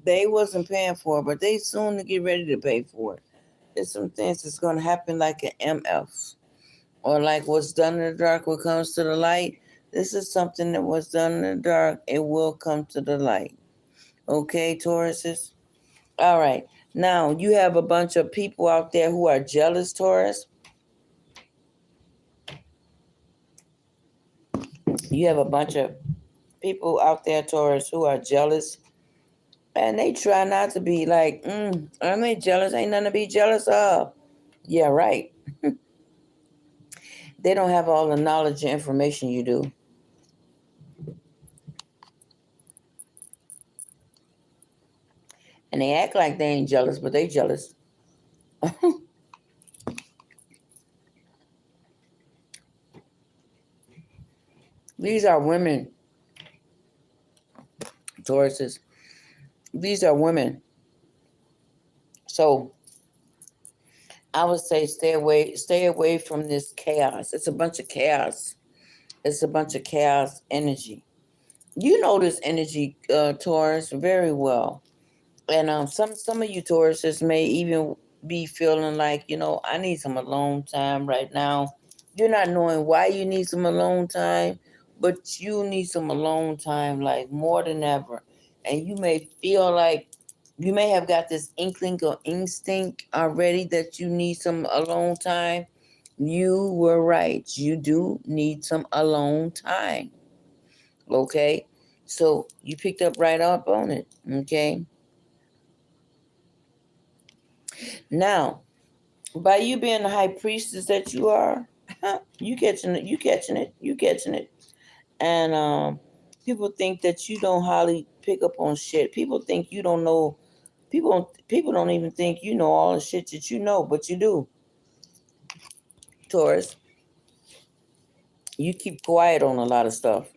Speaker 1: they wasn't paying for it, but they soon to get ready to pay for it. There's some things that's gonna happen like an MF. Or like what's done in the dark what comes to the light. This is something that was done in the dark. It will come to the light. Okay, Tauruses? All right. Now, you have a bunch of people out there who are jealous, Taurus. You have a bunch of people out there, Taurus, who are jealous. And they try not to be like, aren't they jealous? Ain't nothing to be jealous of. Yeah, right. They don't have all the knowledge and information you do. And they act like they ain't jealous, but they jealous. These are women, Tauruses. These are women. So I would say stay away from this chaos. It's a bunch of chaos. It's a bunch of chaos energy. You know this energy, Taurus, very well. And some of you Tauruses may even be feeling like, I need some alone time right now. You're not knowing why you need some alone time, but you need some alone time like more than ever. And you may feel like you may have got this inkling or instinct already that you need some alone time. You were right. You do need some alone time. Okay? So you picked up right up on it. Okay? Now, by you being the high priestess that you are, you catching it, you catching it. And people think that you don't hardly pick up on shit. People think you don't know. People don't even think you know all the shit that you know, but you do. Taurus, you keep quiet on a lot of stuff.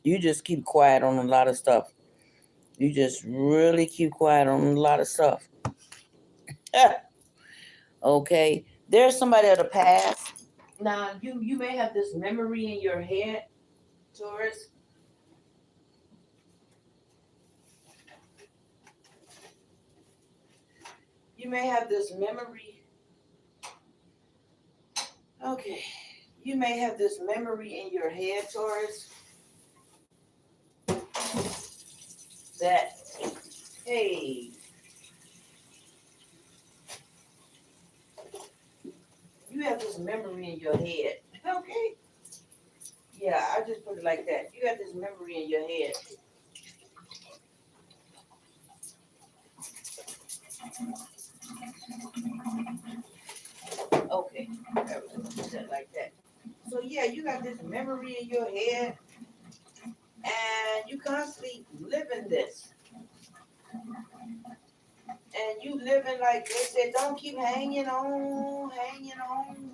Speaker 1: You just keep quiet on a lot of stuff. You just really keep quiet on a lot of stuff. Okay. There's somebody of the past. Now, you may have this memory in your head, Taurus. You may have this memory. Okay. You may have this memory in your head, Taurus, that, hey, you have this memory in your head. Okay. Yeah, I just put it like that. You got this memory in your head. Okay. I was put that like that. So yeah, you got this memory in your head and you constantly live in this. And you living like they said, don't keep hanging on,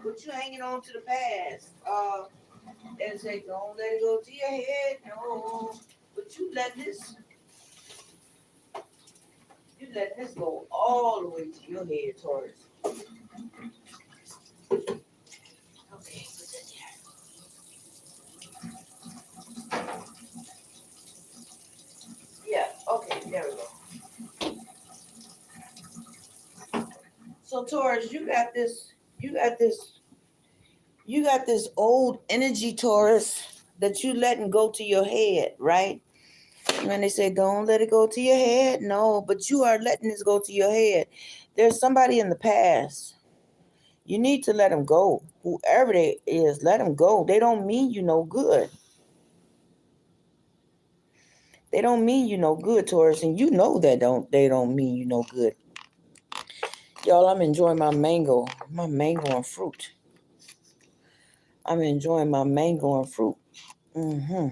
Speaker 1: but you hanging on to the past. And say, don't let it go to your head, no. But you let this go all the way to your head, Taurus. Okay, put that there. Yeah, okay, there we go. So Taurus, you got this old energy, Taurus, that you letting go to your head, right? When they say don't let it go to your head, no, but you are letting this go to your head. There's somebody in the past. You need to let them go. Whoever they is, let them go. They don't mean you no good. They don't mean you no good, Taurus, and you know that they don't mean you no good. Y'all, I'm enjoying my mango and fruit. I'm enjoying my mango and fruit. Mm-hmm.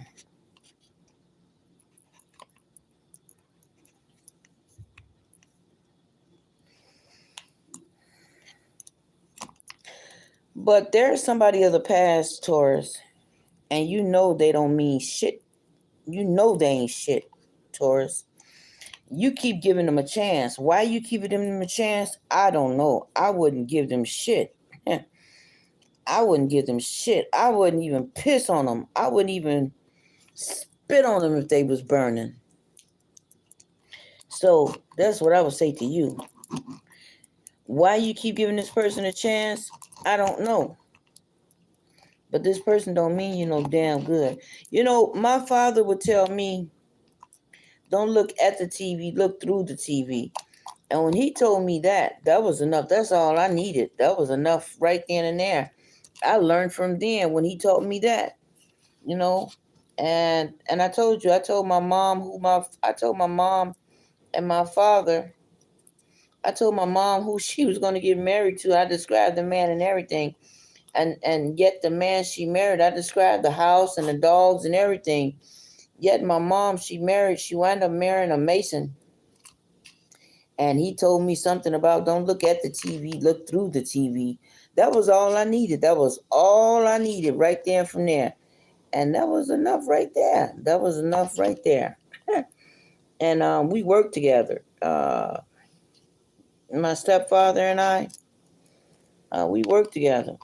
Speaker 1: But there's somebody of the past, Taurus, and you know they don't mean shit. You know they ain't shit, Taurus. You keep giving them a chance. Why you keep giving them a chance? I don't know. I wouldn't give them shit. I wouldn't give them shit. I wouldn't even piss on them. I wouldn't even spit on them if they was burning. So that's what I would say to you. Why you keep giving this person a chance? I don't know. But this person don't mean you no damn good. You know, my father would tell me, don't look at the TV, look through the TV. And when he told me that, that was enough. That's all I needed. That was enough right then and there. I learned from then when he told me that, you know. And I told you, I told my mom and my father, I told my mom who she was going to get married to. I described the man and everything. And yet the man she married, I described the house and the dogs and everything. Yet my mom, she wound up marrying a Mason. And he told me something about don't look at the TV, look through the TV. That was all I needed. That was all I needed right there from there. And that was enough right there. That was enough right there. And we worked together. My stepfather and I, we worked together.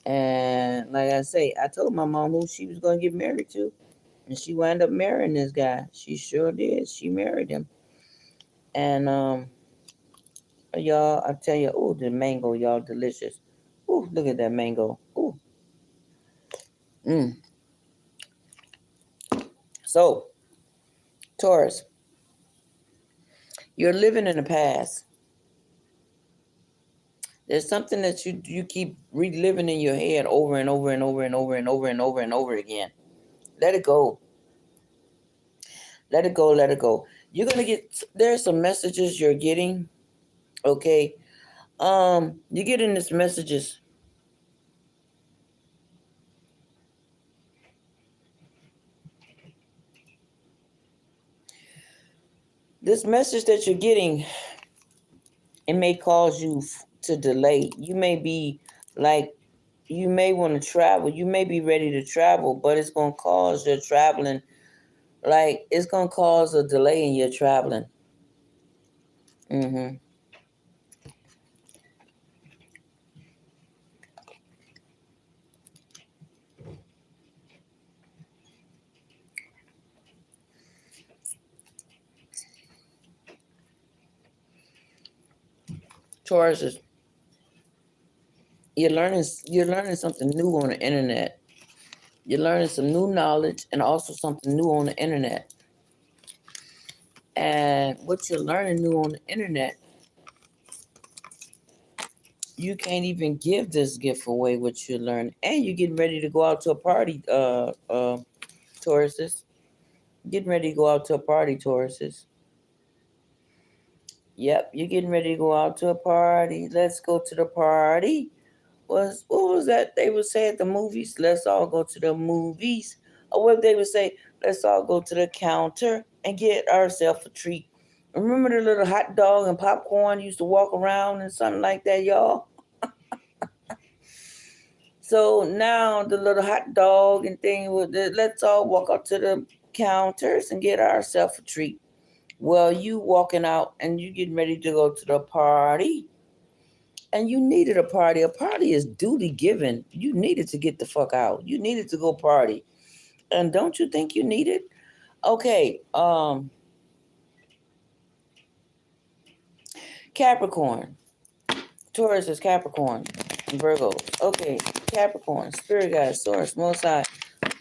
Speaker 1: And like I say, I told my mom who she was going to get married to. And she wound up marrying this guy. She sure did. She married him. And y'all, I tell you, oh, the mango, y'all, delicious. Ooh, look at that mango. Ooh. So, Taurus, you're living in the past. There's something that you keep reliving in your head over and over and over and over and over and over and over again. Let it go. Let it go. Let it go. You're gonna get. There's some messages you're getting. Okay. You're getting these messages. This message that you're getting, it may cause you to delay. You may be like, you may want to travel. You may be ready to travel, but it's going to cause your traveling Like it's gonna cause a delay in your traveling. Mm-hmm. Taurus is you're learning something new on the internet. You're learning some new knowledge and also something new on the internet. And what you're learning new on the internet, you can't even give this gift away what you learn. And you're getting ready to go out to a party, Tauruses. Getting ready to go out to a party, Tauruses. Yep, you're getting ready to go out to a party. Let's go to the party. What was that they would say at the movies? Let's all go to the movies. Or what they would say, let's all go to the counter and get ourselves a treat. Remember the little hot dog and popcorn used to walk around and something like that, y'all? So now the little hot dog and thing with let's all walk up to the counters and get ourselves a treat. Well, you walking out and you getting ready to go to the party. And you needed a party. A party is duty given. You needed to get the fuck out. You needed to go party. And don't you think you need it? Okay, Capricorn. Taurus is Capricorn. And Virgos. Okay, Capricorn. Spirit guide, source, most high.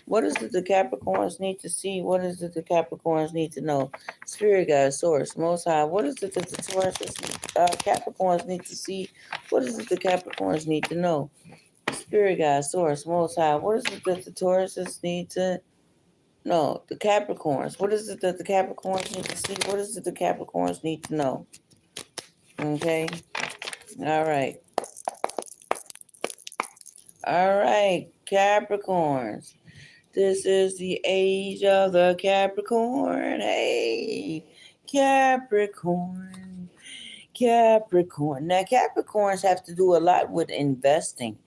Speaker 1: What is it the Capricorns need to see? What is it the Capricorns need to know? Spirit guide, source, most high. What is it that the Capricorns need to see? What is it the Capricorns need to know? Spirit guide, source, most high. What is it that the Tauruses need to know? The Capricorns. What is it that the Capricorns need to see? What is it the Capricorns need to know? Okay. All right. All right. Capricorns. This is the age of the Capricorn. Hey, Capricorn. Capricorn. Now, Capricorns have to do a lot with investing.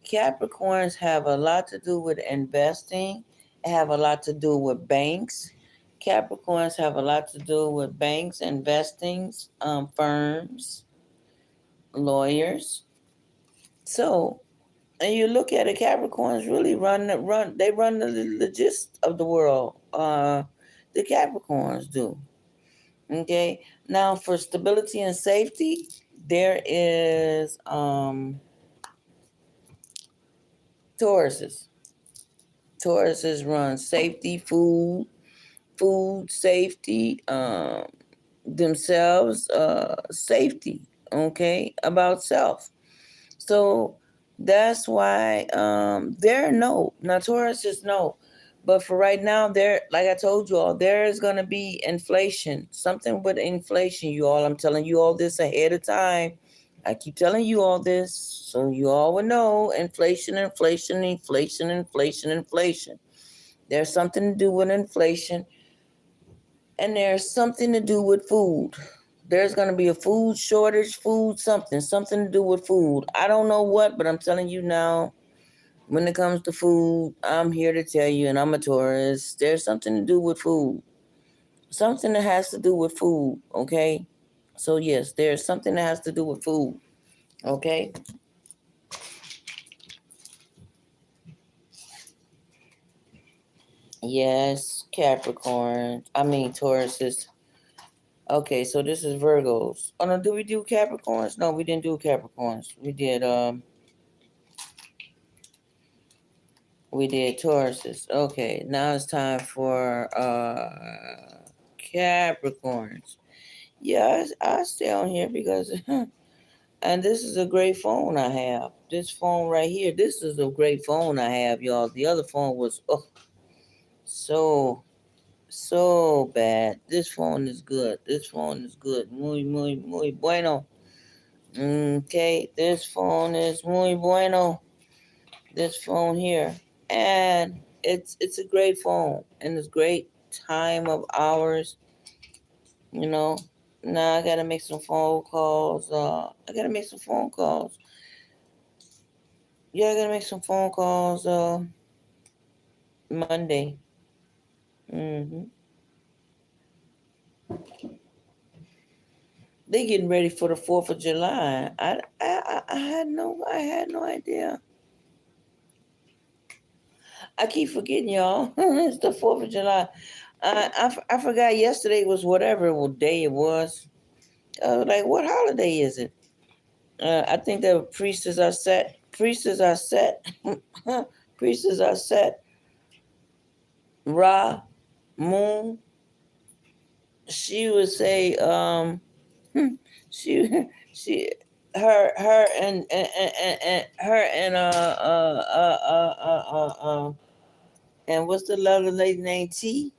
Speaker 1: Capricorns have a lot to do with investing, have a lot to do with banks. Capricorns have a lot to do with banks, investings, firms, lawyers. So, and you look at it, Capricorns really they run the gist of the world. The Capricorns do. Okay. Now for stability and safety, there is Tauruses. Tauruses run safety, food safety, themselves, safety, okay, about self. So that's why they're no. Now Taurus is no. But for right now, there, like I told you all, there is gonna be inflation. Something with inflation, you all. I'm telling you all this ahead of time. I keep telling you all this so you all will know. Inflation, inflation, inflation, inflation, inflation. There's something to do with inflation, and there's something to do with food. There's going to be a food shortage, something to do with food. I don't know what, but I'm telling you now, when it comes to food, I'm here to tell you, and I'm a Taurus, there's something to do with food. Something that has to do with food, okay? So, yes, there's something that has to do with food, okay? Yes, Tauruses. Okay, so this is Virgos. Oh no, did we do Capricorns? No, we didn't do Capricorns. We did Tauruses. Okay, now it's time for Capricorns. Yeah, I stay on here because and this is a great phone I have. This phone right here, this is a great phone I have, y'all. The other phone was so bad. This phone is good. This phone is good. Muy bueno. Okay, this phone is muy bueno. This phone here, and it's a great phone, and it's great time of hours. You know, now I gotta make some phone calls. I gotta make some phone calls. Yeah, I gotta make some phone calls. Monday. Mm-hmm. They getting ready for the 4th of July. I had no idea. I keep forgetting, y'all. It's the 4th of July. I forgot yesterday was whatever day it was. Like, what holiday is it? I think the priestess are set. Priestess are set. Priestess are set. Ra, Moon. She would say, she, her and her and what's the other lady name? T,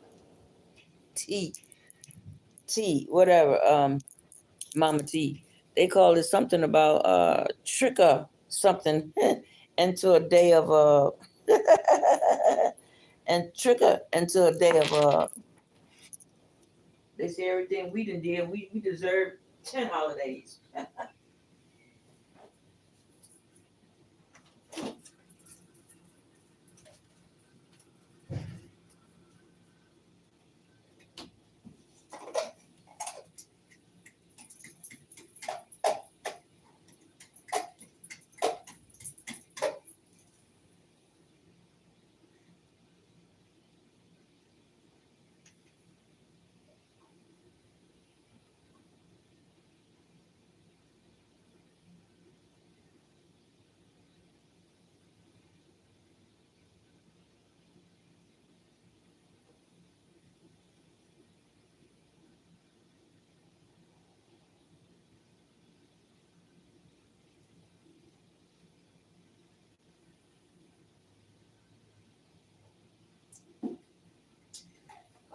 Speaker 1: whatever. Mama T. They call it something about trigger something into a day of and trigger into a day of they say everything we done did, we deserve 10 holidays.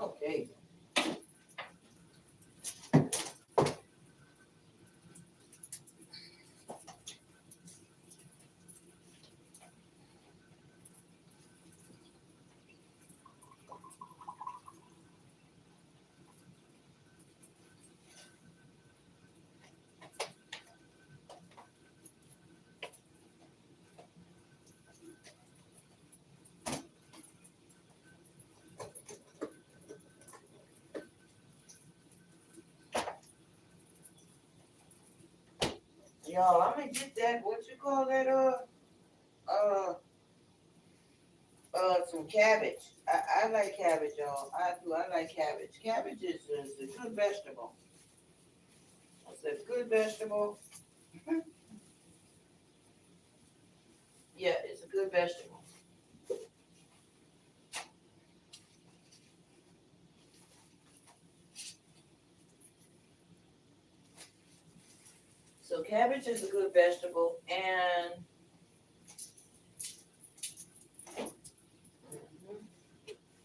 Speaker 1: Okay. Y'all, I'm gonna get that, what you call that, uh, some cabbage. I like cabbage, y'all. I do. I like cabbage. Cabbage is a good vegetable. It's a good vegetable. Yeah, it's a good vegetable. So cabbage is a good vegetable, and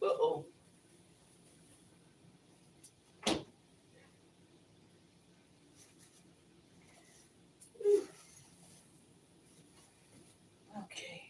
Speaker 1: uh-oh. Okay.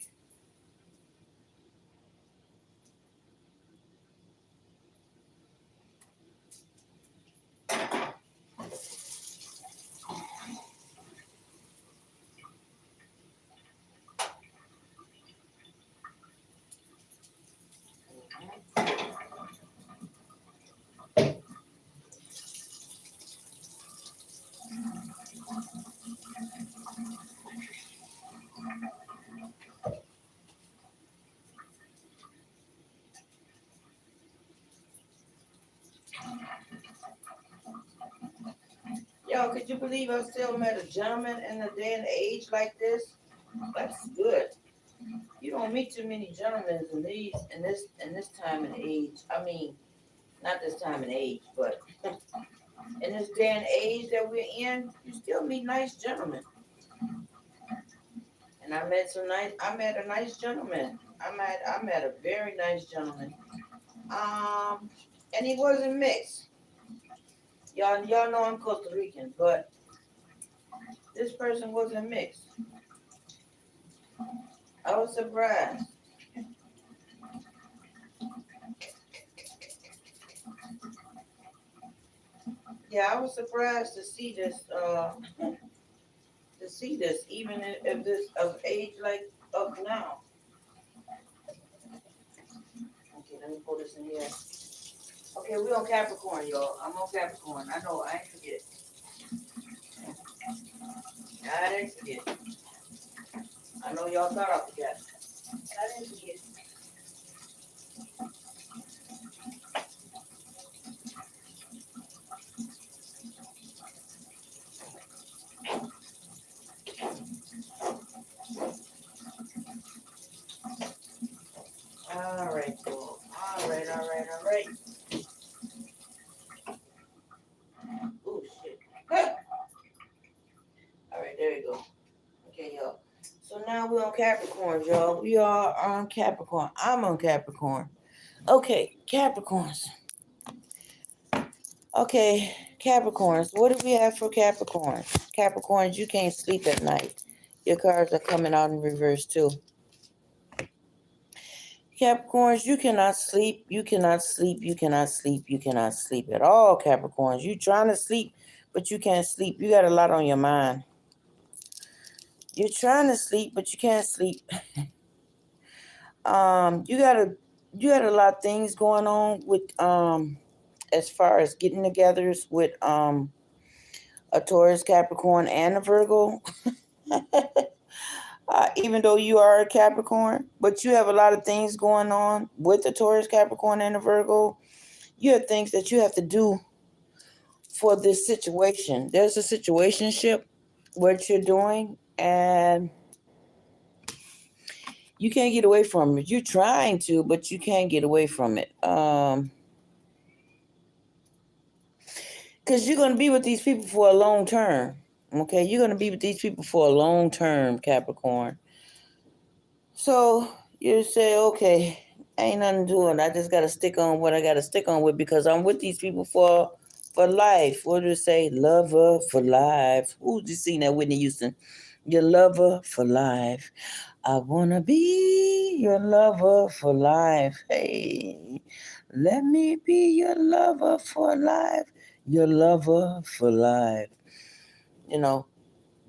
Speaker 1: Yo, could you believe I still met a gentleman in a day and age like this? That's good. You don't meet too many gentlemen in this time and age. I mean, not this time and age, but in this day and age that we're in, you still meet nice gentlemen. And I met a nice gentleman. I met a very nice gentleman. Um, and he wasn't mixed. Y'all know I'm Costa Rican, but this person wasn't mixed. I was surprised. Yeah, I was surprised to see this, even if this of age like up now. Okay, let me pull this in here. Okay, we on Capricorn, y'all. I'm on Capricorn. I know, I ain't forget. I didn't forget. I know y'all thought I forgot. I didn't forget. All right, cool. All right. Oh, shit. All right, there you go. Okay, y'all. So now we're on Capricorn, y'all. We are on Capricorn. I'm on Capricorn. Okay, Capricorns. Okay, Capricorns. What do we have for Capricorns? Capricorns, you can't sleep at night. Your cards are coming out in reverse, too. Capricorns, you cannot sleep. You cannot sleep. You cannot sleep. You cannot sleep at all, Capricorns. You trying to sleep, but you can't sleep. You got a lot on your mind. You're trying to sleep, but you can't sleep. You got a lot of things going on with as far as getting togethers with a Taurus, Capricorn, and a Virgo. Even though you are a Capricorn, but you have a lot of things going on with the Taurus, Capricorn, and the Virgo. You have things that you have to do for this situation. There's a situationship, what you're doing, and you can't get away from it. You're trying to, but you can't get away from it. Because you're going to be with these people for a long term. Okay, you're going to be with these people for a long term, Capricorn. So you say, okay, ain't nothing doing. I just got to stick on what I got to stick on with because I'm with these people for life. What do you say? Lover for life. Who just seen that? Whitney Houston. Your lover for life. I want to be your lover for life. Hey, let me be your lover for life. Your lover for life. You know,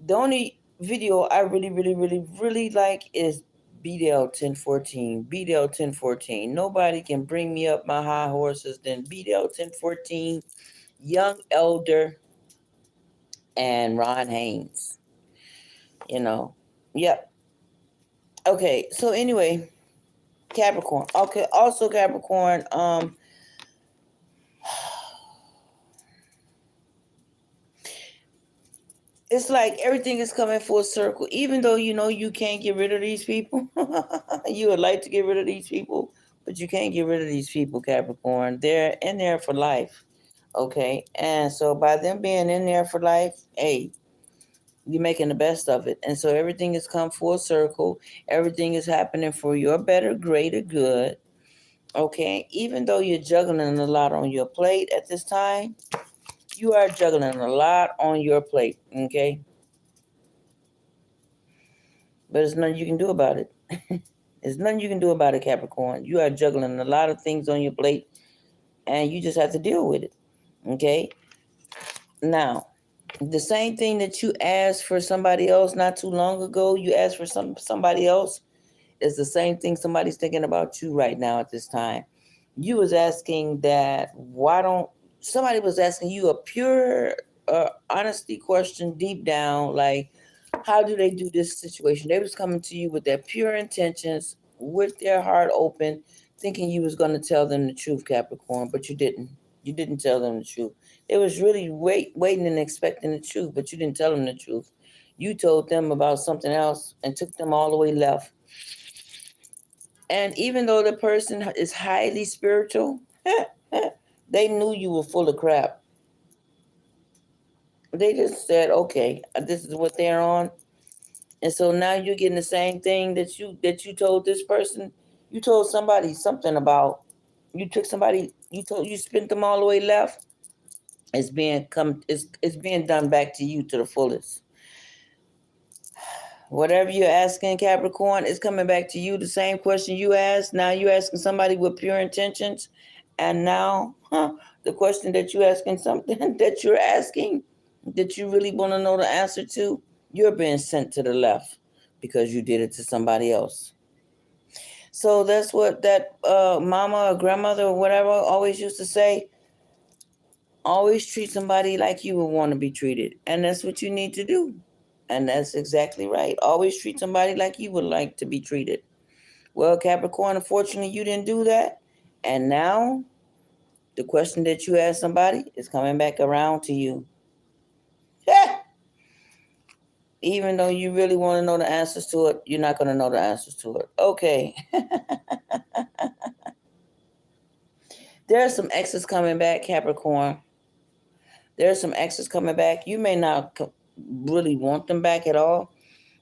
Speaker 1: the only video I really like is BDL 1014. BDL 1014. Nobody can bring me up my high horses than BDL 1014, Young Elder, and Ron Haynes. You know, yep. Okay, so anyway, Capricorn. Okay, also Capricorn. It's like everything is coming full circle. Even though you know you can't get rid of these people, you would like to get rid of these people, but you can't get rid of these people, Capricorn. They're in there for life. Okay, and so by them being in there for life, hey, you're making the best of it. And so everything has come full circle. Everything is happening for your better, greater good. Okay, even though you're juggling a lot on your plate at this time, you are juggling a lot on your plate. Okay, but there's nothing you can do about it. There's nothing you can do about it, Capricorn. You are juggling a lot of things on your plate, and you just have to deal with it. Okay, now. The same thing that you asked for somebody else not too long ago, you asked for somebody else, is the same thing somebody's thinking about you right now at this time. You was asking that, somebody was asking you a pure honesty question deep down, like, how do they do this situation? They was coming to you with their pure intentions, with their heart open, thinking you was going to tell them the truth, Capricorn, but you didn't. You didn't tell them the truth. They was really waiting and expecting the truth, but you didn't tell them the truth. You told them about something else and took them all the way left. And even though the person is highly spiritual, they knew you were full of crap. They just said, okay, this is what they're on. And so now you're getting the same thing that you told this person. You told somebody something about, you spent them all the way left. It's being done back to you to the fullest. Whatever you're asking, Capricorn, is coming back to you. The same question you asked, now you're asking somebody with pure intentions. And now, the question that you're asking, something that you're asking, that you really want to know the answer to, you're being sent to the left because you did it to somebody else. So that's what that mama or grandmother or whatever always used to say. Always treat somebody like you would want to be treated. And that's what you need to do. And that's exactly right. Always treat somebody like you would like to be treated. Well, Capricorn, unfortunately, you didn't do that. And now the question that you asked somebody is coming back around to you. Even though you really want to know the answers to it, you're not going to know the answers to it. Okay. There are some exes coming back, Capricorn. There are some exes coming back. You may not really want them back at all,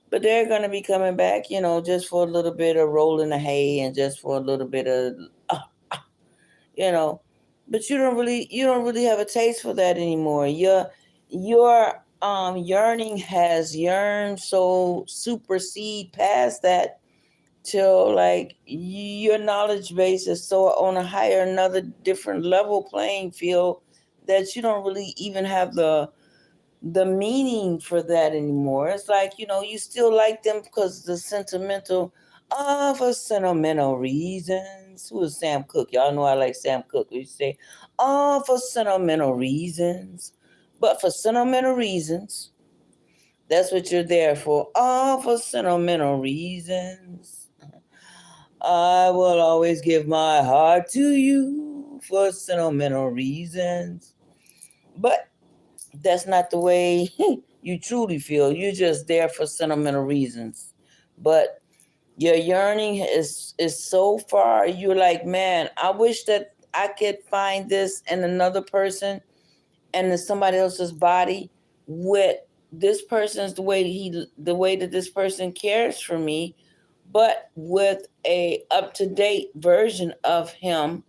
Speaker 1: but they're going to be coming back, just for a little bit of rolling the hay and just for a little bit of, you know, but you don't really have a taste for that anymore. Your yearning has yearned so supersede past that till like your knowledge base is so on a higher, another different level playing field that you don't really even have the meaning for that anymore. It's like, you still like them because the sentimental, for sentimental reasons. Who is Sam Cooke? Y'all know I like Sam Cooke. We say, for sentimental reasons. But for sentimental reasons, that's what you're there for. For sentimental reasons. I will always give my heart to you for sentimental reasons. But that's not the way you truly feel. You're just there for sentimental reasons. But your yearning is so far. You're like, man, I wish that I could find this in another person and in somebody else's body with this person's the way that this person cares for me, but with a up to date version of him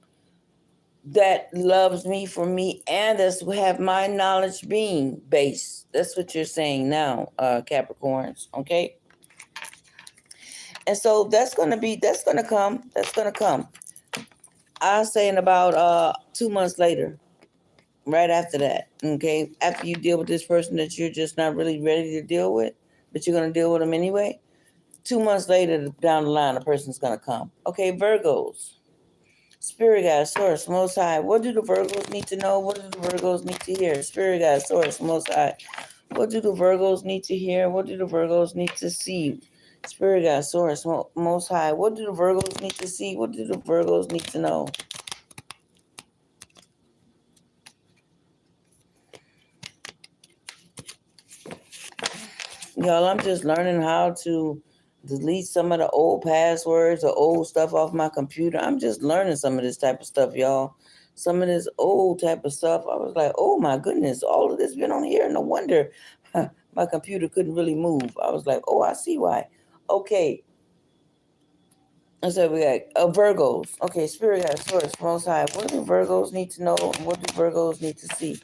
Speaker 1: that loves me for me and that's have my knowledge being base. That's what you're saying now, Capricorns. Okay. And so that's gonna come. I'll say in about 2 months later, right after that. Okay. After you deal with this person that you're just not really ready to deal with, but you're gonna deal with them anyway. 2 months later down the line, a person's gonna come. Okay, Virgos. Spirit guide, source, most high. What do the Virgos need to know? What do the Virgos need to hear? Spirit guide, source, most high. What do the Virgos need to hear? What do the Virgos need to see? Spirit guide, source, most high. What do the Virgos need to see? What do the Virgos need to know? Y'all, I'm just learning how to delete some of the old passwords or old stuff off my computer. I'm just learning some of this type of stuff, y'all. Some of this old type of stuff. I was like, oh my goodness, all of this been on here. No wonder my computer couldn't really move. I was like, oh, I see why. Okay. And so we got Virgos. Okay, Spirit guide, source, most high. What do Virgos need to know? And what do Virgos need to see?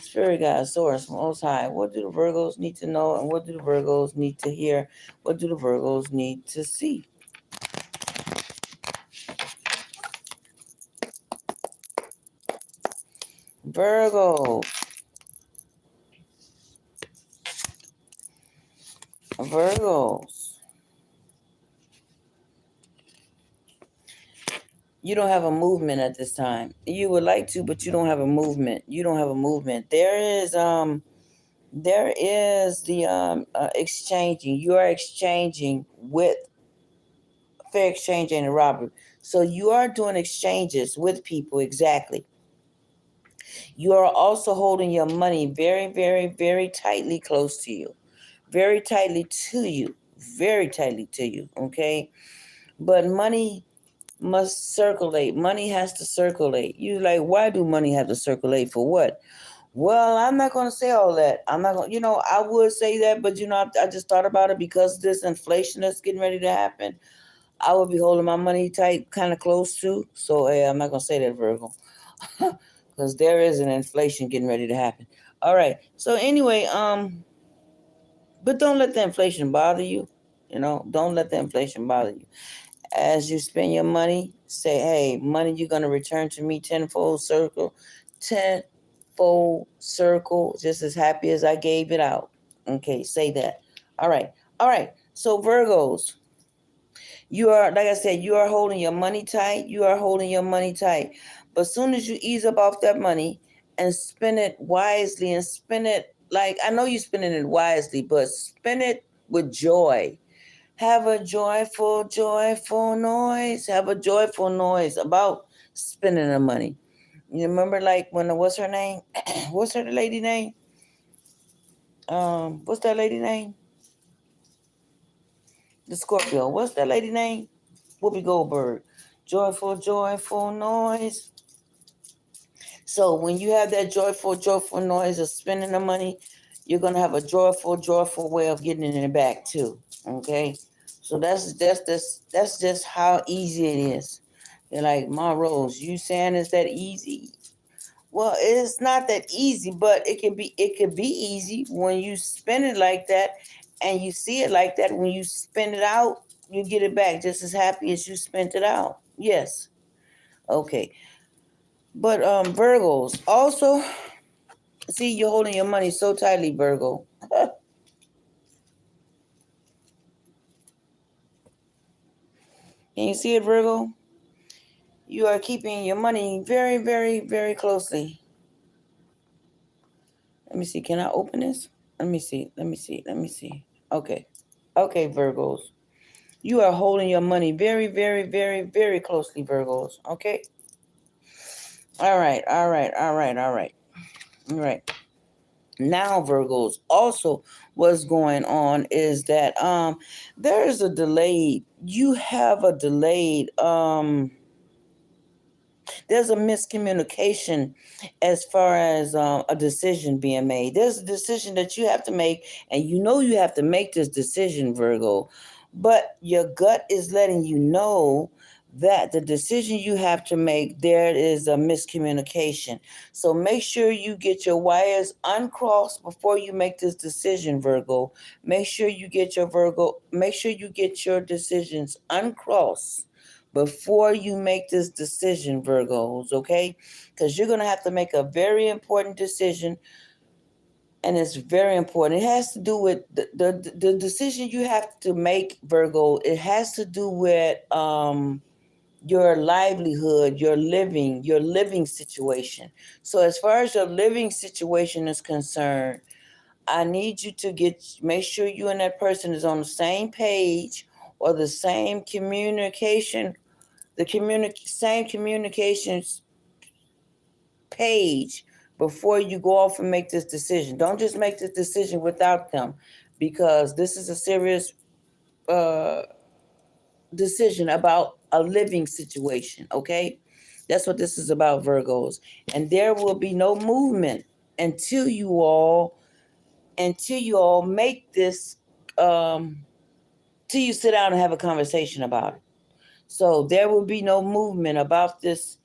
Speaker 1: Spirit guide, source, most high. What do the Virgos need to know? And what do the Virgos need to hear? What do the Virgos need to see? Virgos. Virgos. You don't have a movement at this time. You would like to, but you don't have a movement. You don't have a movement. There is the exchanging. You are exchanging with fair exchange and a robbery. So you are doing exchanges with people, exactly. You are also holding your money very, very, very tightly close to you. Very tightly to you. Very tightly to you. Okay. But money must circulate. Money has to circulate. You like, why do money have to circulate? For what? Well, I'm not going to say all that. I'm not going to, I would say that, but I just thought about it because this inflation that's getting ready to happen. I would be holding my money tight, kind of close to. So, I'm not going to say that, Virgo, because there is an inflation getting ready to happen. All right. So anyway, but don't let the inflation bother you. Don't let the inflation bother you. As you spend your money, say, hey, money you're going to return to me tenfold circle, just as happy as I gave it out. Okay, say that. All right. So Virgos, You are, like I said, you are holding your money tight. You are holding your money tight. But as soon as you ease up off that money and spend it wisely and spend it, like, I know you're spending it wisely, but spend it with joy. Have a joyful, joyful noise. Have a joyful noise about spending the money. You remember, like, when, what's her name? What's her lady name? What's that lady name? The Scorpio. What's that lady name? Whoopi Goldberg. Joyful, joyful noise. So when you have that joyful, joyful noise of spending the money, you're gonna have a joyful, joyful way of getting it back too. Okay. So that's just how easy it is. You're like, Ma Rose, you saying it's that easy? Well, it's not that easy, but it could be easy when you spend it like that and you see it like that. When you spend it out, you get it back just as happy as you spent it out. Yes. Okay. But Virgos also, see, you're holding your money so tightly, Virgo. Can you see it, Virgo? You are keeping your money very, very, very closely. Let me see. Can I open this? Let me see. Let me see. Let me see. Okay. Okay, Virgos. You are holding your money very, very, very, very closely, Virgos. Okay? All right. All right. All right. All right. All right. Now, Virgos, also what's going on is that there is a delayed, you have a delayed there's a miscommunication as far as a decision being made. There's a decision that you have to make, and you know you have to make this decision, Virgo, but your gut is letting you know that the decision you have to make, there is a miscommunication. So make sure you get your wires uncrossed before you make this decision, Virgo. Make sure you get your decisions uncrossed before you make this decision, Virgos, okay? Because you're going to have to make a very important decision, and it's very important. It has to do with the decision you have to make, Virgo. It has to do with your livelihood, your living situation. So as far as your living situation is concerned, I need you to make sure you and that person is on the same page or the same communication, same communications page before you go off and make this decision. Don't just make this decision without them, because this is a serious uh, decision about a living situation. Okay, that's what this is about, Virgos. And there will be no movement until you all make this till you sit down and have a conversation about it. So there will be no movement about this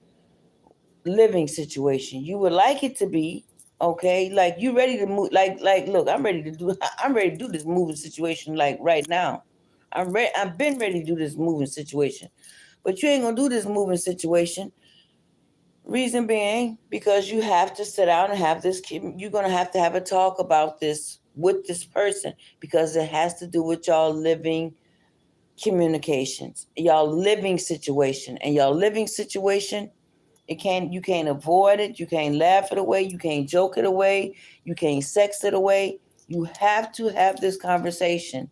Speaker 1: living situation. You would like it to be, okay, like you ready to move, like look, I'm ready to do this moving situation like right now. I've been ready to do this moving situation. But you ain't gonna do this moving situation. Reason being, because you have to sit down and have this, you're gonna have to have a talk about this with this person, because it has to do with y'all living communications, y'all living situation. And y'all living situation, you can't avoid it. You can't laugh it away. You can't joke it away. You can't sex it away. You have to have this conversation.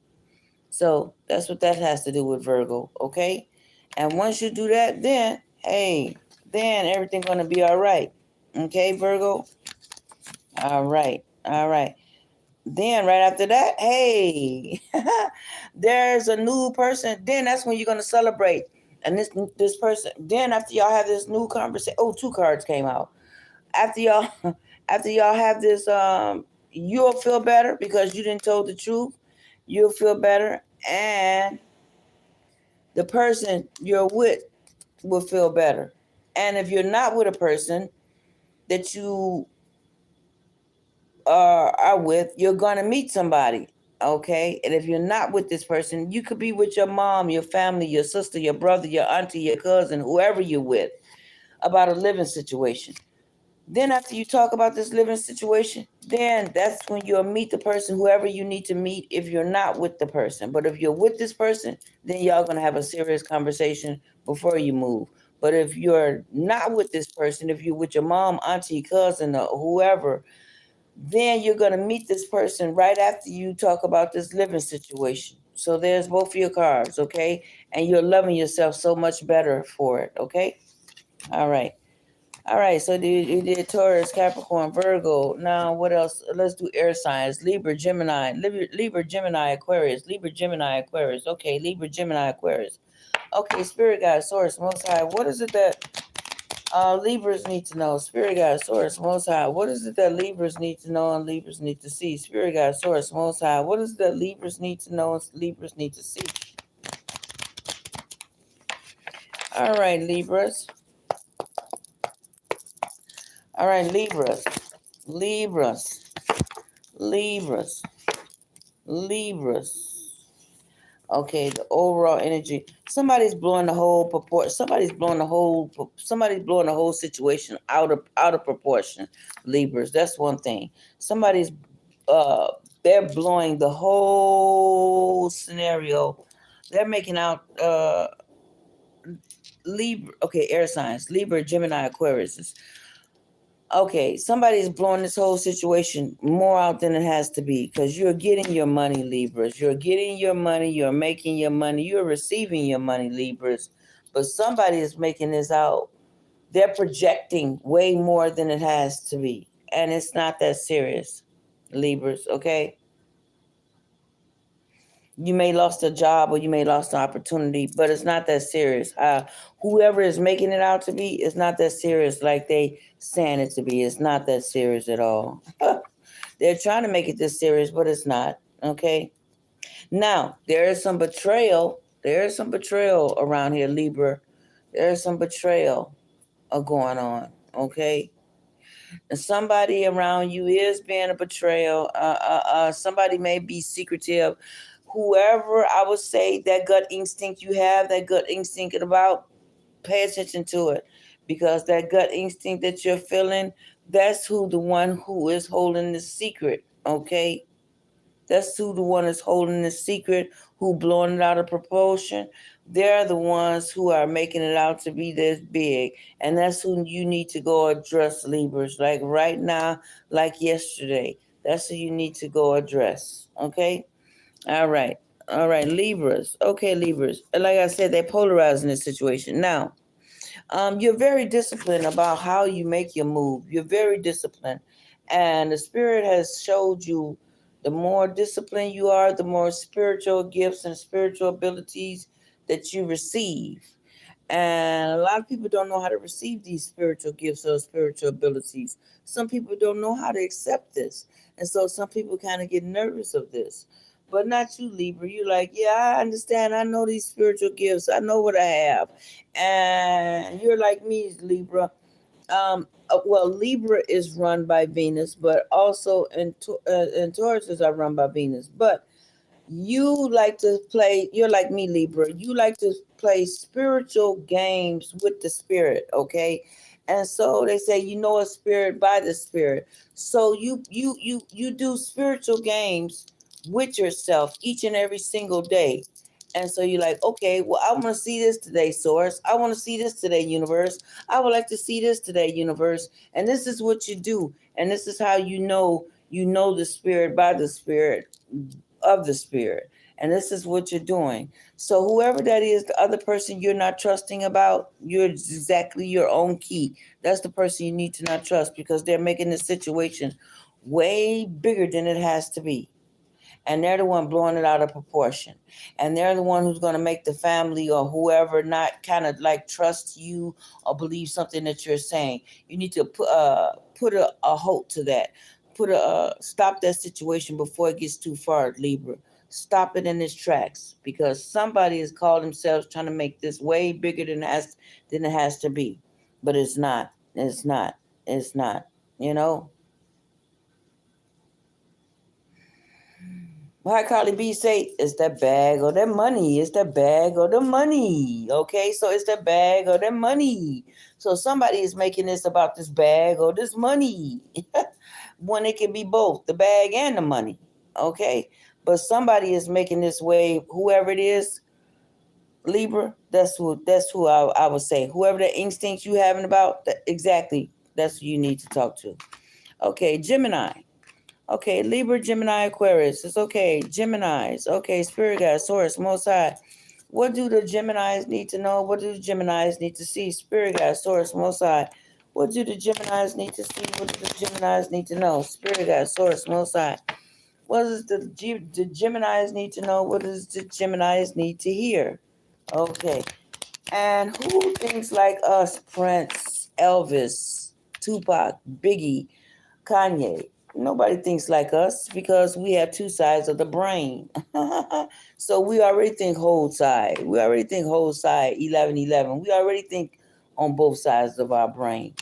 Speaker 1: So that's what that has to do with Virgo, okay? And once you do that, then hey, then everything's gonna be all right. Okay, Virgo? All right, all right. Then right after that, hey, there's a new person. Then that's when you're gonna celebrate. And this person. Then after y'all have this new conversation, oh, two cards came out. After y'all, after y'all have this, you'll feel better because you didn't told the truth. You'll feel better, and the person you're with will feel better. And if you're not with a person that you are with, you're gonna meet somebody. Okay. And if you're not with this person, you could be with your mom, your family, your sister, your brother, your auntie, your cousin, whoever you're with, about a living situation. Then after you talk about this living situation, then that's when you'll meet the person, whoever you need to meet, if you're not with the person. But if you're with this person, then y'all gonna have a serious conversation before you move. But if you're not with this person, if you're with your mom, auntie, cousin, or whoever, then you're gonna meet this person right after you talk about this living situation. So there's both of your cards, okay? And you're loving yourself so much better for it, okay? All right. All right, so you did Taurus, Capricorn, Virgo. Now, what else? Let's do air signs. Libra, Gemini. Libra, Gemini, Aquarius. Libra, Gemini, Aquarius. Okay, Libra, Gemini, Aquarius. Okay, Spirit Guide, Source, Most High. What is it that Libras need to know? Spirit Guide, Source, Most High. What is it that Libras need to know and Libras need to see? Spirit Guide, Source, Most High. What is it that Libras need to know and Libras need to see? All right, Libras. All right, Libras. Libras. Libras. Libras. Okay, the overall energy. Somebody's blowing the whole proportion. Somebody's blowing the whole situation out of proportion. Libras. That's one thing. Somebody's uh they're blowing the whole scenario. They're making out Libra. Okay, air signs. Libra, Gemini, Aquarius. Okay, somebody's blowing this whole situation more out than it has to be, because you're getting your money, Libras. You're getting your money. You're making your money. You're receiving your money, Libras. But somebody is making this out. They're projecting way more than it has to be. And it's not that serious, Libras, okay? You may lost a job or you may lost an opportunity, but it's not that serious. Whoever is making it out to be, it's not that serious like they saying it to be. It's not that serious at all. They're trying to make it this serious, but it's not. Okay. Now there is some betrayal. There is some betrayal around here, Libra. There is some betrayal going on. Okay. And somebody around you is being a betrayal. Somebody may be secretive. Whoever, I would say, that gut instinct you have, that gut instinct about, pay attention to it, because that gut instinct that you're feeling, that's the one who is holding the secret. Okay. That's who the one is holding the secret, who blowing it out of proportion. They're the ones who are making it out to be this big. And that's who you need to go address, Libras. Like right now, like yesterday. That's who you need to go address. Okay? All right. All right, Libras. Okay, Libras. Like I said, they're polarizing this situation. Now, you're very disciplined about how you make your move. You're very disciplined. And the Spirit has showed you the more disciplined you are, the more spiritual gifts and spiritual abilities that you receive. And a lot of people don't know how to receive these spiritual gifts or spiritual abilities. Some people don't know how to accept this. And so some people kind of get nervous of this. But not you, Libra. You're like, yeah, I understand. I know these spiritual gifts. I know what I have. And you're like me, Libra. Well, Libra is run by Venus, but also in Tauruses are run by Venus. But you like to play, you're like me, Libra, you like to play spiritual games with the spirit, okay? And so they say you know a spirit by the spirit. So you do spiritual games with yourself each and every single day. And so you're like, okay, well, I want to see this today, source. I want to see this today, universe. I would like to see this today, universe. And this is what you do. And this is how you know the spirit by the spirit of the spirit. And this is what you're doing. So whoever that is, the other person you're not trusting about, you're exactly your own key. That's the person you need to not trust, because they're making the situation way bigger than it has to be. And they're the one blowing it out of proportion. And they're the one who's going to make the family or whoever not kind of like trust you or believe something that you're saying. You need to put a halt to that. Stop that situation before it gets too far, Libra. Stop it in its tracks, because somebody has called themselves trying to make this way bigger than it has to be. But it's not. It's not. It's not. You know? How Carly B say, it's that bag or that money. It's that bag or the money. Okay, so it's that bag or that money. So somebody is making this about this bag or this money. When it can be both, the bag and the money. Okay, but somebody is making this way, whoever it is, Libra, that's who I would say. Whoever the instincts you having about, exactly, that's who you need to talk to. Okay, Gemini. Okay, Libra, Gemini, Aquarius. It's okay. Geminis. Okay, Spirit Guide, Source, Most High. What do the Geminis need to know? What do the Geminis need to see? Spirit Guide, Source, Most High. What do the Geminis need to see? What do the Geminis need to know? Spirit Guide, Source, Most High. What does the Geminis need to know? What does the Geminis need to hear? Okay. And who thinks like us? Prince, Elvis, Tupac, Biggie, Kanye. Nobody thinks like us because we have two sides of the brain. So we already think whole side. We already think whole side, 1111. We already think on both sides of our brain.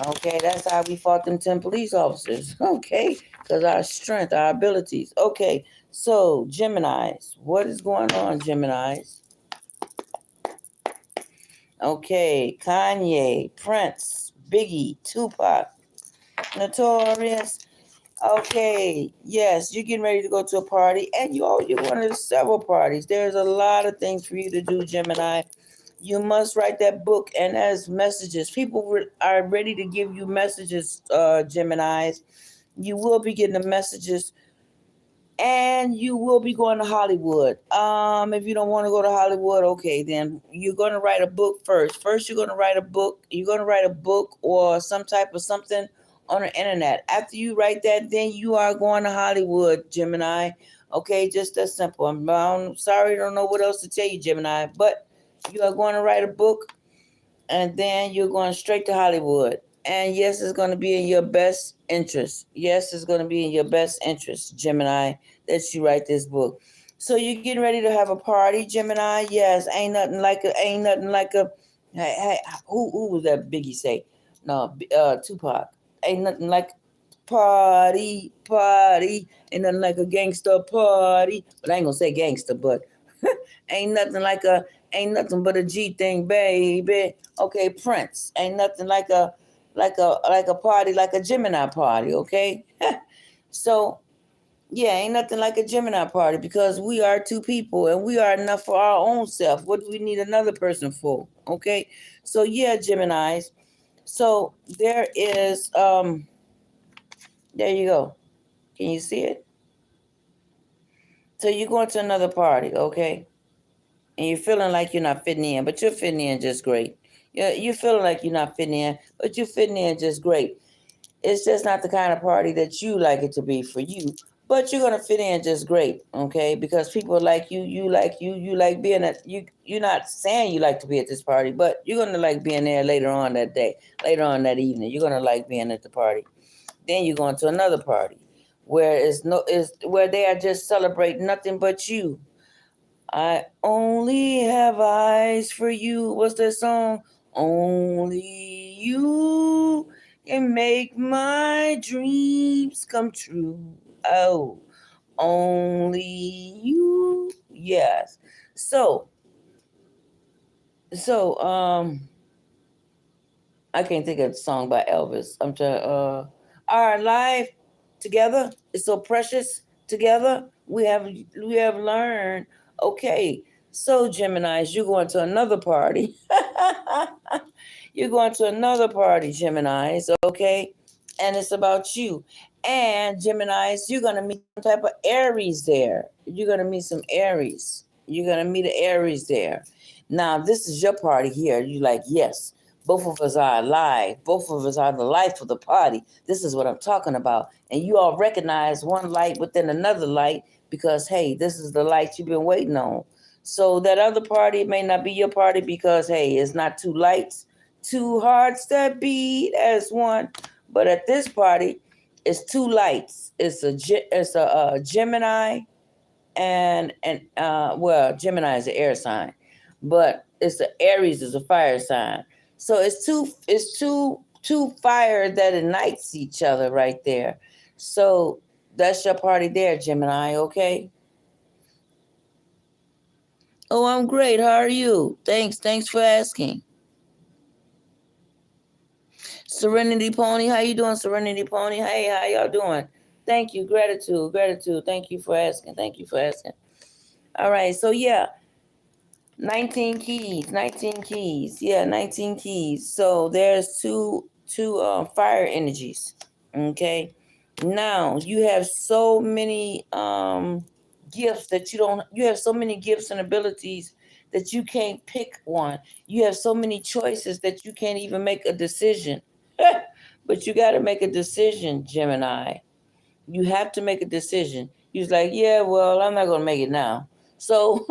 Speaker 1: Okay, that's how we fought them 10 police officers. Okay, because our strength, our abilities. Okay, so Geminis. What is going on, Geminis? Okay, Kanye, Prince, Biggie, Tupac, Notorious. Okay, yes, you're getting ready to go to a party, and you're going to several parties. There's a lot of things for you to do, Gemini. You must write that book, and as messages, people are ready to give you messages, Geminis. You will be getting the messages, and you will be going to Hollywood. If you don't want to go to Hollywood, okay, then you're going to write a book first. First, you're going to write a book. You're going to write a book or some type of something on the internet. After you write that, then you are going to Hollywood, Gemini. Okay, just that simple. I'm sorry, I don't know what else to tell you, Gemini, but you are going to write a book, and then you're going straight to Hollywood. And yes, it's going to be in your best interest. Yes, it's going to be in your best interest, Gemini, that you write this book. So you're getting ready to have a party, Gemini. Yes, ain't nothing like a. Hey, who was that? Biggie say? No, Tupac. Ain't nothing like party. Ain't nothing like a gangster party. But I ain't gonna say gangster, but ain't nothing but a G thing, baby. Okay, Prince. Ain't nothing like a party, like a Gemini party, okay? So yeah, ain't nothing like a Gemini party because we are two people and we are enough for our own self. What do we need another person for? Okay. So yeah, Geminis. So there you go. Can you see it? So you're going to another party, okay? And you're feeling like you're not fitting in, but you're fitting in just great. You're feeling like you're not fitting in, but you're fitting in just great. It's just not the kind of party that you like it to be for you, but you're gonna fit in just great, okay? Because people like you, you like being at you. You're not saying you like to be at this party, but you're gonna like being there later on that day, later on that evening. You're gonna like being at the party. Then you're going to another party where where they are just celebrating nothing but you. I only have eyes for you. What's that song? Only you can make my dreams come true. Oh, only you. Yes. So, so, I can't think of the song by Elvis. I'm trying. Our life together is so precious. Together, we have learned. Okay, so Gemini's, you're going to another party. You're going to another party, Gemini's. Okay, and it's about you. And Gemini's, you're gonna meet some type of Aries there. You're gonna meet some Aries. You're gonna meet an Aries there. Now, this is your party here. You like, yes, both of us are alive. Both of us are the life of the party. This is what I'm talking about. And you all recognize one light within another light because, hey, this is the light you've been waiting on. So that other party may not be your party because, hey, it's not two lights, two hearts that beat as one. But at this party, it's two lights. It's a Gemini and well, Gemini is an air sign, but it's the Aries is a fire sign. So it's two fires that ignites each other right there. So That's your party there, Gemini, okay? Oh, I'm great. How are you? Thanks for asking. Serenity Pony, how you doing, Serenity Pony? Hey, how y'all doing? Thank you. Gratitude. Thank you for asking. All right, so yeah, 19 keys. 19 keys. Yeah, 19 keys. So there's two fire energies. Okay. Now you have so many gifts that you have so many gifts and abilities that you can't pick one. You have so many choices that you can't even make a decision. But you got to make a decision, Gemini. You have to make a decision. He's like, yeah, well, I'm not gonna make it now. So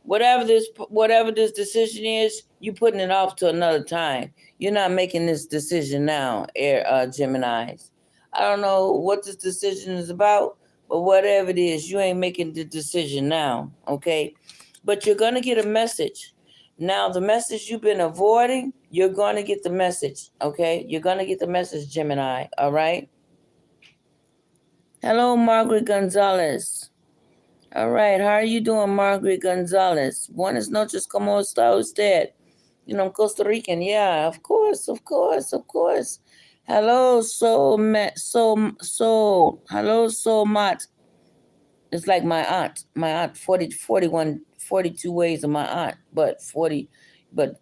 Speaker 1: whatever this decision is, you putting it off to another time. You're not making this decision now, Gemini's. I don't know what this decision is about, but whatever it is, you ain't making the decision now, okay? But you're gonna get a message. Now, the message you've been avoiding, you're gonna get the message, okay? You're gonna get the message, Gemini, all right? Hello, Margaret Gonzalez. All right, how are you doing, Margaret Gonzalez? Buenas noches, ¿cómo está usted? You know, I'm Costa Rican. Yeah, of course. Hello, hello, so much. It's like my aunt, 40, 41, 42 ways of my aunt, but 40, but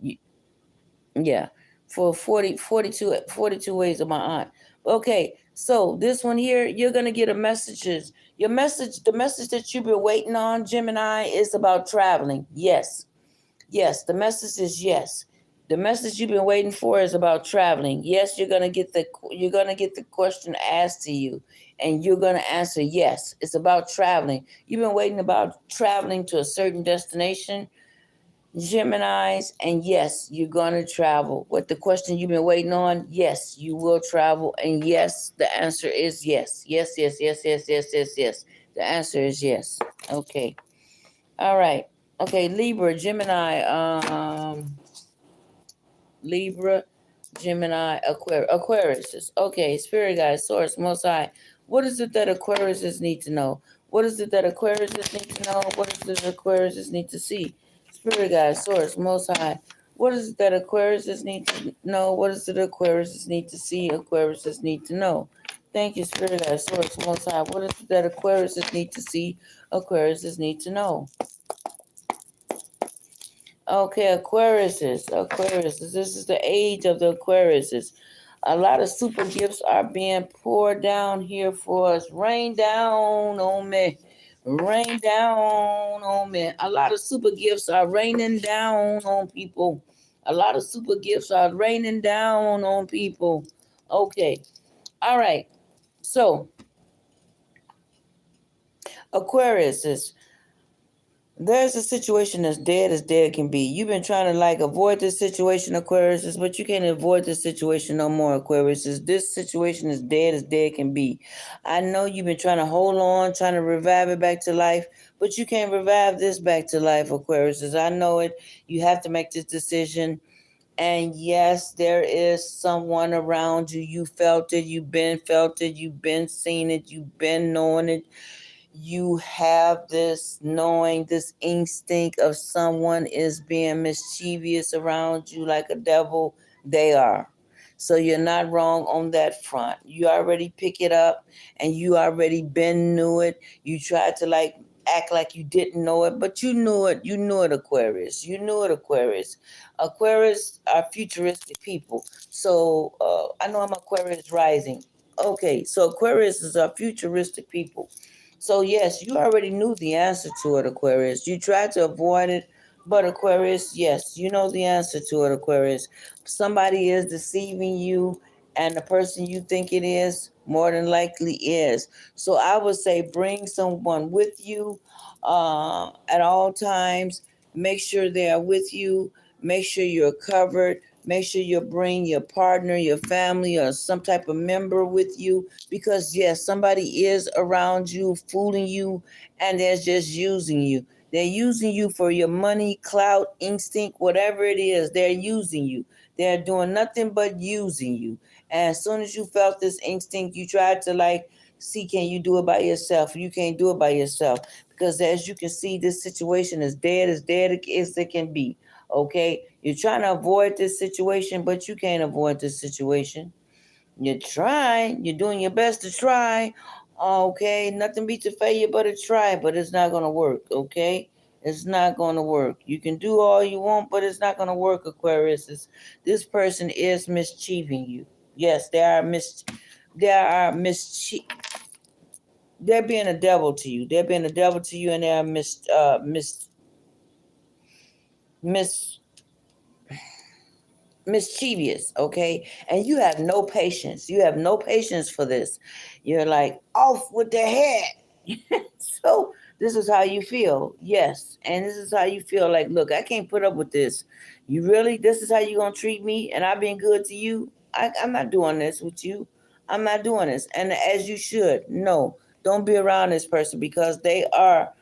Speaker 1: yeah, for 40, 42, 42 ways of my aunt. Okay, so this one here, you're gonna get a messages. The message that you've been waiting on, Gemini, is about traveling. Yes, the message is yes. The message you've been waiting for is about traveling. Yes, you're gonna get the question asked to you, and you're gonna answer yes. It's about traveling. You've been waiting about traveling to a certain destination, Geminis, and yes, you're going to travel. What the question you've been waiting on? Yes, you will travel, and yes, the answer is yes. Yes. The answer is yes. Okay. All right. Okay, Libra, Gemini, Libra, Gemini, Aquarius. Okay, Spirit Guide, Source, Most High. What is it that Aquariuses need to know? What is it that Aquariuses need to know? What is it that Aquariuses need to see? Spirit Guide, Source, Most High. What is it that Aquariuses need to know? What is it that Aquariuses need to see? Aquariuses need to know. Thank you, Spirit Guide, Source, Most High. What is it that Aquariuses need to see? Aquariuses need to know. Okay, Aquariuses. This is the age of the Aquariuses. A lot of super gifts are being poured down here for us. Rain down on me. Rain down on me. A lot of super gifts are raining down on people. A lot of super gifts are raining down on people. Okay. All right. So, Aquariuses. There's a situation as dead can be. You've been trying to avoid this situation, Aquarius, but you can't avoid this situation no more, Aquarius. This situation is dead as dead can be. I know you've been trying to hold on, trying to revive it back to life, but you can't revive this back to life, Aquarius. I know it. You have to make this decision. And yes, there is someone around you. You felt it. You've been seeing it. You've been knowing it. You have this knowing, this instinct of someone is being mischievous around you like a devil. They are. So you're not wrong on that front. You already pick it up and you already been knew it. You tried to act like you didn't know it, but you knew it. You knew it, Aquarius. You knew it, Aquarius. Aquarius are futuristic people. So I know I'm Aquarius rising. Okay, so Aquarius is a futuristic people. So yes, you already knew the answer to it, Aquarius. You tried to avoid it, but Aquarius, yes, you know the answer to it, Aquarius. Somebody is deceiving you, and the person you think it is more than likely is. So I would say bring someone with you at all times. Make sure they are with you. Make sure you're covered. Make sure you bring your partner, your family, or some type of member with you, because yes, somebody is around you, fooling you, and they're just using you. They're using you for your money, clout, instinct, whatever it is. They're using you. They're doing nothing but using you. And as soon as you felt this instinct, you tried to see, can you do it by yourself? You can't do it by yourself because, as you can see, this situation is dead as it can be. Okay, you're trying to avoid this situation, but you can't avoid this situation. You're trying, you're doing your best to try. Okay, nothing beats a failure but a try, but it's not gonna work. Okay, it's not gonna work. You can do all you want, but it's not gonna work, Aquarius. This person is mischieving you. Yes, they're being a devil to you. They're being a devil to you, and they're mis mischievous, okay? And you have no patience. You have no patience for this. You're like, off with the head. So this is how you feel. Yes. And this is how you feel like, look, I can't put up with this. You really, this is how you're going to treat me and I've been good to you? I'm not doing this with you. I'm not doing this. And as you should. No, don't be around this person because they are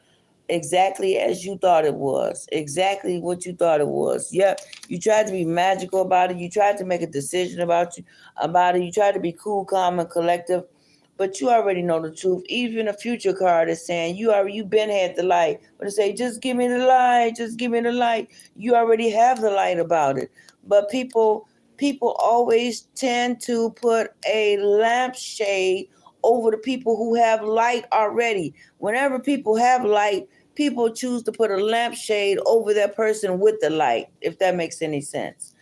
Speaker 1: exactly as you thought it was. Exactly what you thought it was. Yep. You tried to be magical about it. You tried to make a decision about it. You tried to be cool, calm, and collective. But you already know the truth. Even a future card is saying you been had the light. But it say, just give me the light, just give me the light. You already have the light about it. But people always tend to put a lampshade over the people who have light already. Whenever people have light, people choose to put a lampshade over that person with the light, if that makes any sense.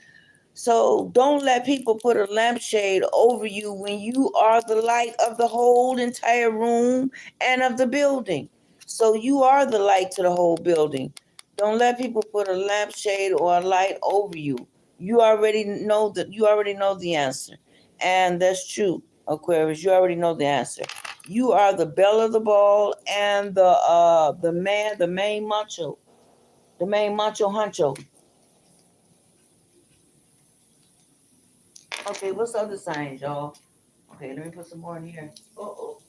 Speaker 1: So don't let people put a lampshade over you when you are the light of the whole entire room and of the building. So you are the light to the whole building. Don't let people put a lampshade or a light over you. You already know the answer. And that's true, Aquarius. You already know the answer. You are the belle of the ball and the main macho, huncho. Okay, what's other signs, y'all? Okay, let me put some more in here. Uh-oh.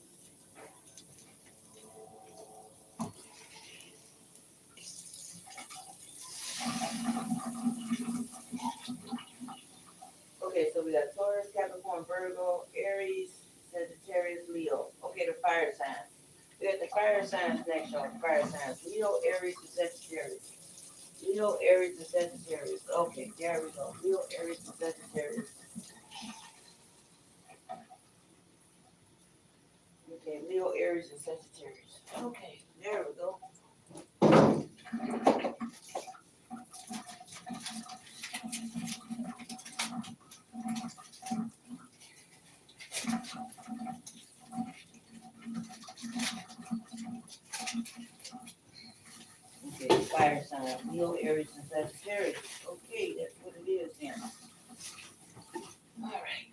Speaker 1: Okay, so we got Taurus, Capricorn, Virgo, Aries, Sagittarius, Leo. Okay, the fire signs. We got the fire signs next, y'all. The fire signs. Leo, Aries, and Sagittarius. Leo, Aries, and Sagittarius. Okay, there we go. Leo, Aries, and Sagittarius. Okay, Leo, Aries, and Sagittarius. Okay, there we go. Okay, fire sign. Leo, Aries, and Sagittarius. Okay, that's what it is then. All right.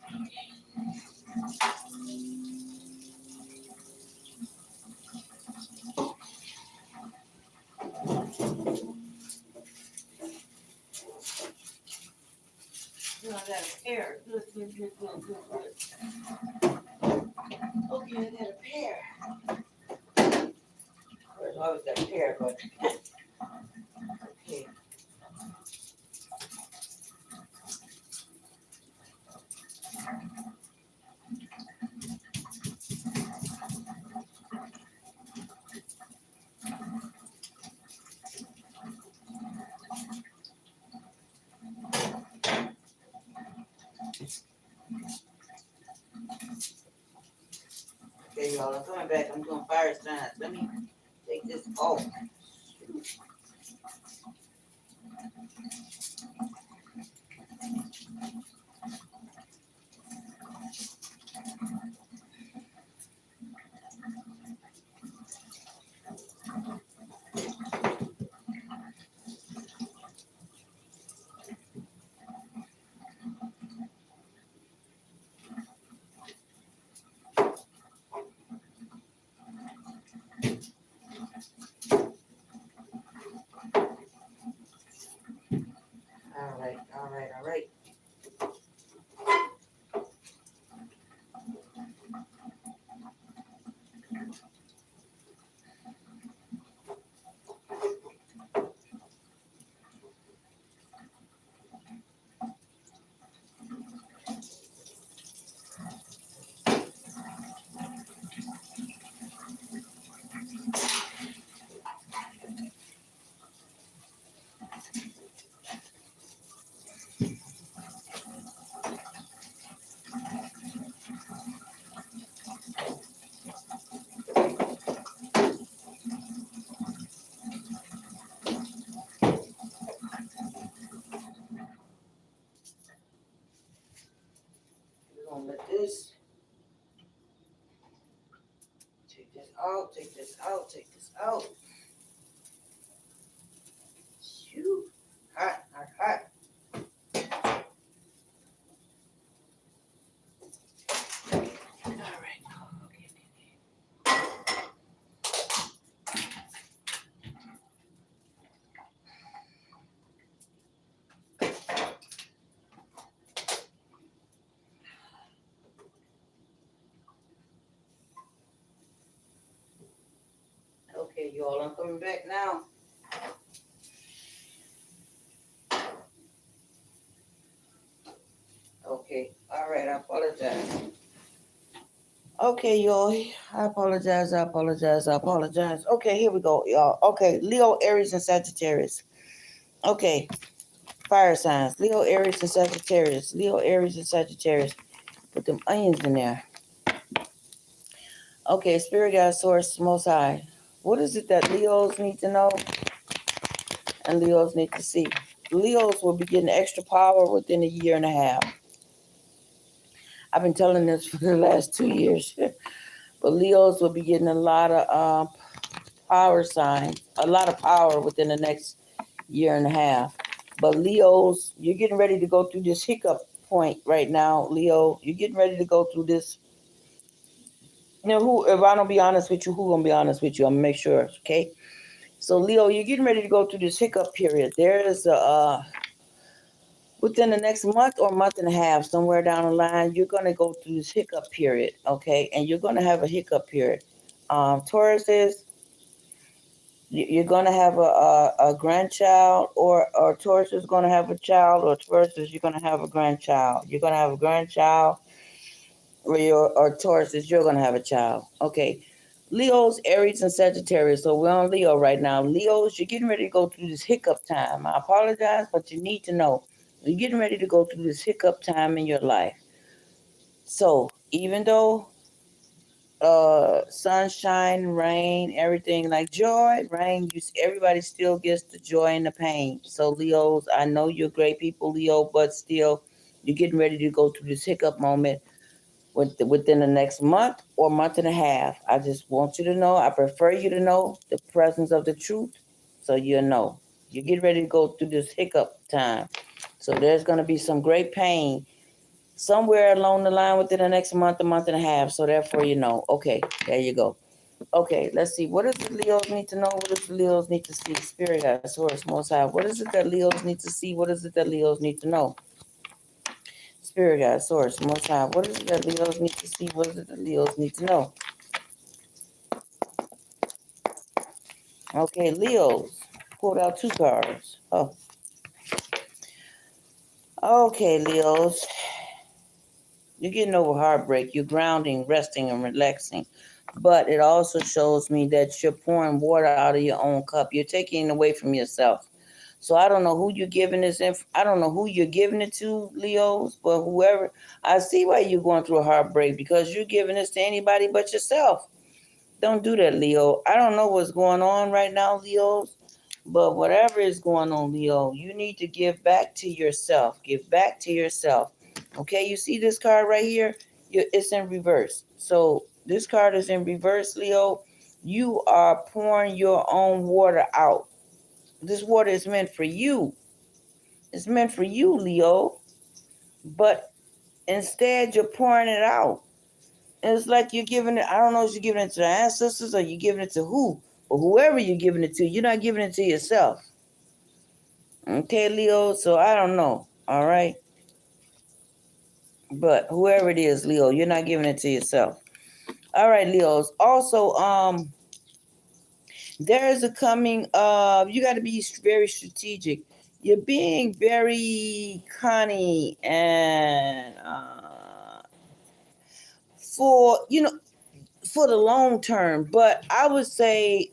Speaker 1: You know, I got a pair. Good. Okay, I got a pair. First, I always got a pair, but okay. Okay, y'all, I'm coming back. I'm doing fire signs. Let me take this off. gonna let this, take this out, take this out, take this out. Shoot. Hot, hot, hot. All right. Okay, y'all, I'm coming back now. Okay, all right, I apologize. Okay, y'all, I apologize. Okay, here we go, y'all. Okay, Leo, Aries, and Sagittarius. Okay, fire signs. Leo, Aries, and Sagittarius. Leo, Aries, and Sagittarius. Put them onions in there. Okay, Spirit Guide Source, Most High. What is it that Leos need to know and Leos need to see? Leos will be getting extra power within a year and a half. I've been telling this for the last 2 years. But Leos will be getting a lot of power signs, a lot of power within the next year and a half. But Leos, you're getting ready to go through this hiccup point right now, Leo. You're getting ready to go through this. You know, who? If I don't be honest with you, who gonna be honest with you? I'm gonna make sure, okay? So Leo, you're getting ready to go through this hiccup period. There is a within the next month or month and a half, somewhere down the line, you're gonna go through this hiccup period, okay? And you're gonna have a hiccup period. Tauruses, you're gonna have a grandchild, or Taurus is gonna have a child, or Taurus is you're gonna have a grandchild. You're gonna have a grandchild, or Taurus is you're gonna have a child. Okay. Leos, Aries, and Sagittarius. So we're on Leo right now. Leos, you're getting ready to go through this hiccup time. I apologize, but you need to know you're getting ready to go through this hiccup time in your life. So even though sunshine, rain, everything like joy, rain, everybody still gets the joy and the pain. So Leos, I know you're great people, Leo, but still you're getting ready to go through this hiccup moment within the next month or month and a half. I just want you to know, I prefer you to know the presence of the truth, so you know. You get ready to go through this hiccup time. So there's going to be some great pain somewhere along the line within the next month, a month and a half. So therefore, you know. Okay, there you go. Okay, let's see. What does the Leos need to know? What does the Leos need to see? Spirit guide, Source, Most High. What is it that Leos need to see? What is it that Leos need to know? Spirit guide, Source, Most High. What is it that Leos need to see? What is it that Leos need to know? Okay, Leos pulled out 2 cards. Oh. Okay, Leos. You're getting over heartbreak. You're grounding, resting, and relaxing. But it also shows me that you're pouring water out of your own cup. You're taking it away from yourself. So I don't know who you're giving this I don't know who you're giving it to, Leos, but whoever. I see why you're going through a heartbreak, because you're giving this to anybody but yourself. Don't do that, Leo. I don't know what's going on right now, Leos, but whatever is going on, Leo, you need to give back to yourself. Give back to yourself. Okay, you see this card right here? It's in reverse. So this card is in reverse, Leo. You are pouring your own water out. This water is meant for you. It's meant for you, Leo. But instead, you're pouring it out. And it's like you're giving it, I don't know if you're giving it to the ancestors or you're giving it to who. But whoever you're giving it to, you're not giving it to yourself. Okay, Leo? So I don't know. All right? But whoever it is, Leo, you're not giving it to yourself. All right, Leos. Also, there is a coming you got to be very strategic. You're being very cunning and for the long term. But I would say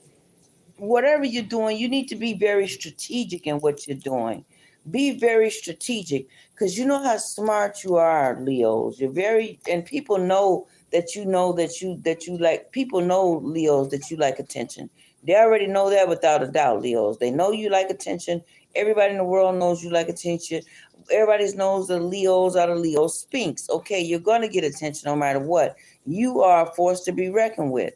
Speaker 1: whatever you're doing, you need to be very strategic in what you're doing. Be very strategic, because you know how smart you are, Leos. You're very, and people know that you like, people know, Leos, that you like attention. They already know that without a doubt, Leos. They know you like attention. Everybody in the world knows you like attention. Everybody knows the Leos are the Leo Sphinx. Okay, you're going to get attention no matter what. You are a force to be reckoned with.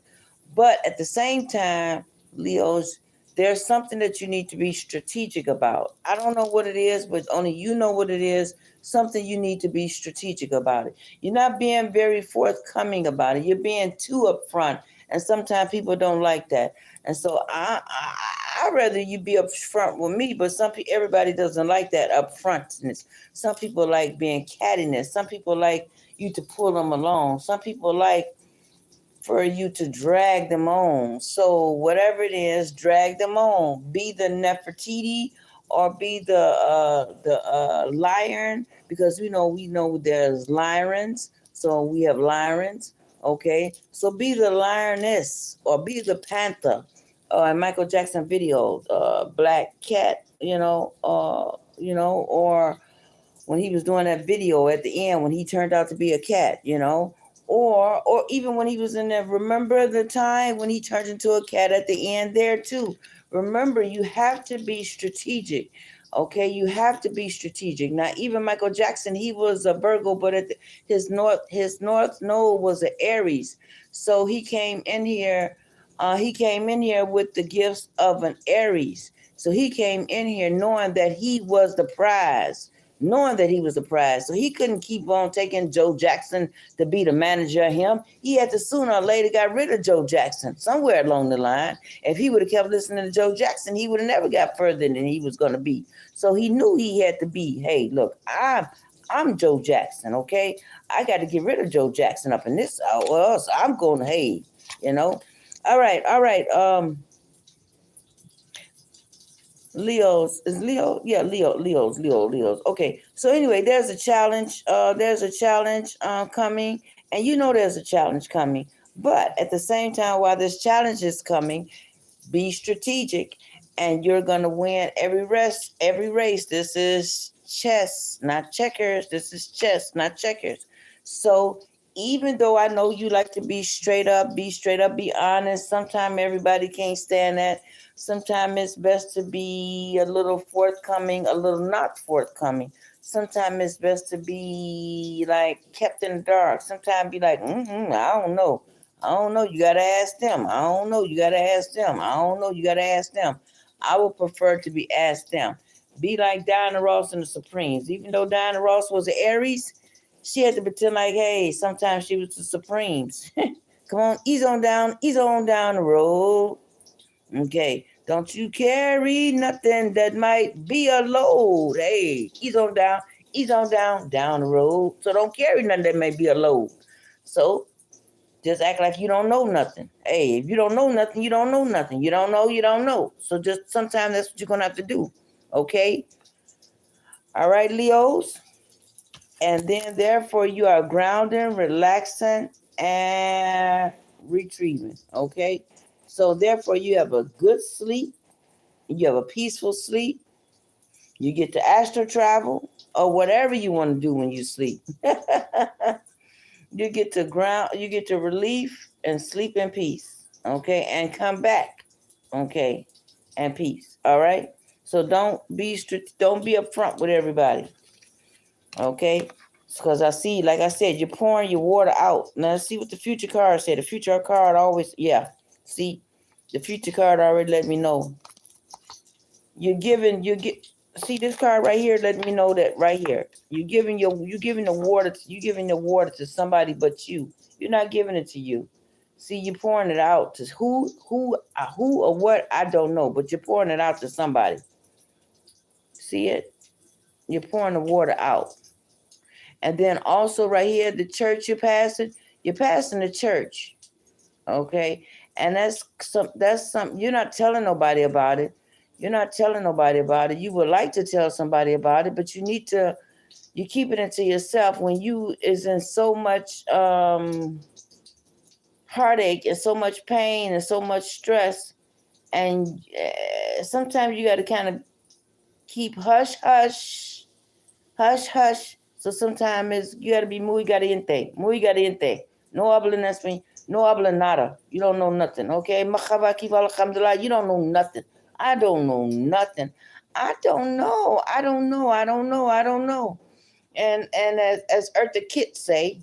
Speaker 1: But at the same time, Leos, there's something that you need to be strategic about. I don't know what it is, but only you know what it is. Something you need to be strategic about it. You're not being very forthcoming about it. You're being too upfront, and sometimes people don't like that. And so I rather you be upfront with me, but everybody doesn't like that upfrontness. Some people like being cattiness. Some people like you to pull them along. Some people like for you to drag them on. So whatever it is, drag them on. Be the Nefertiti or be the lion, because we know there's lions. So we have lions. Okay, so be the lioness or be the panther. In Michael Jackson video, Black Cat. Or when he was doing that video at the end when he turned out to be a cat. Or even when he was in there, remember the time when he turned into a cat at the end there too. Remember, you have to be strategic. Okay, you have to be strategic. Now, even Michael Jackson, he was a Virgo, but his north node was an Aries. So he came in here. He came in here with the gifts of an Aries. So he came in here knowing that he was the prize. Knowing that he was the prize. So he couldn't keep on taking Joe Jackson to be the manager of him. He had to sooner or later got rid of Joe Jackson somewhere along the line. If he would have kept listening to Joe Jackson, he would have never got further than he was going to be. So he knew he had to be, hey, look, I'm Joe Jackson, okay? I got to get rid of Joe Jackson up in this, or else I'm going to, hey, All right. Leos is Leo, yeah, Leos. Okay, so anyway, there's a challenge. Coming, and there's a challenge coming. But at the same time, while this challenge is coming, be strategic, and you're gonna win every race. This is chess, not checkers. This is chess, not checkers. So even though I know you like to be straight up, be honest. Sometimes everybody can't stand that. Sometimes it's best to be a little forthcoming, a little not forthcoming. Sometimes it's best to be like kept in the dark. Sometimes be like, I don't know. You gotta ask them. I don't know. You gotta ask them. I don't know. You gotta ask them. I would prefer to be asked them. Be like Diana Ross and the Supremes. Even though Diana Ross was an Aries, she had to pretend like, hey, sometimes she was the Supremes. Come on, ease on down the road. Okay, don't you carry nothing that might be a load. Hey, ease on down the road. So don't carry nothing that may be a load. So just act like you don't know nothing. Hey, if you don't know nothing, you don't know nothing. You don't know. So just sometimes that's what you're going to have to do. Okay? All right, Leos? And then therefore you are grounding, relaxing, and retrieving. Okay? So therefore you have a good sleep. You have a peaceful sleep. You get to astral travel or whatever you want to do when you sleep. You get to relief and sleep in peace. Okay? And come back. Okay? And peace. All right? So don't be upfront with everybody. Okay? Because I see, like I said, you're pouring your water out. Now, see what the future card said. The future card always, see, the future card already let me know. See this card right here, let me know that right here. You're giving the water to somebody but you. You're not giving it to you. See, you're pouring it out to who or what, I don't know, but you're pouring it out to somebody. See it? You're pouring the water out. And then also right here, the church you're passing the church. Okay? And that's something you're not telling nobody about it. You would like to tell somebody about it, but you keep it to yourself when you is in so much heartache and so much pain and so much stress. And sometimes you got to kind of keep hush. So sometimes you got to be muy caliente. No habla nada. You don't know nothing, okay? You don't know nothing. I don't know nothing. I don't know. I don't know. I don't know. I don't know. And as Eartha Kitt say,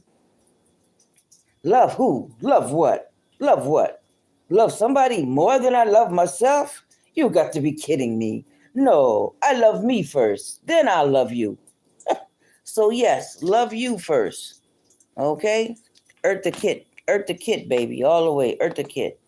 Speaker 1: love who? Love what? Love what? Love somebody more than I love myself? You got to be kidding me. No, I love me first. Then I'll love you. So yes, love you first. Okay? Eartha Kitt, baby, all the way. Eartha Kitt.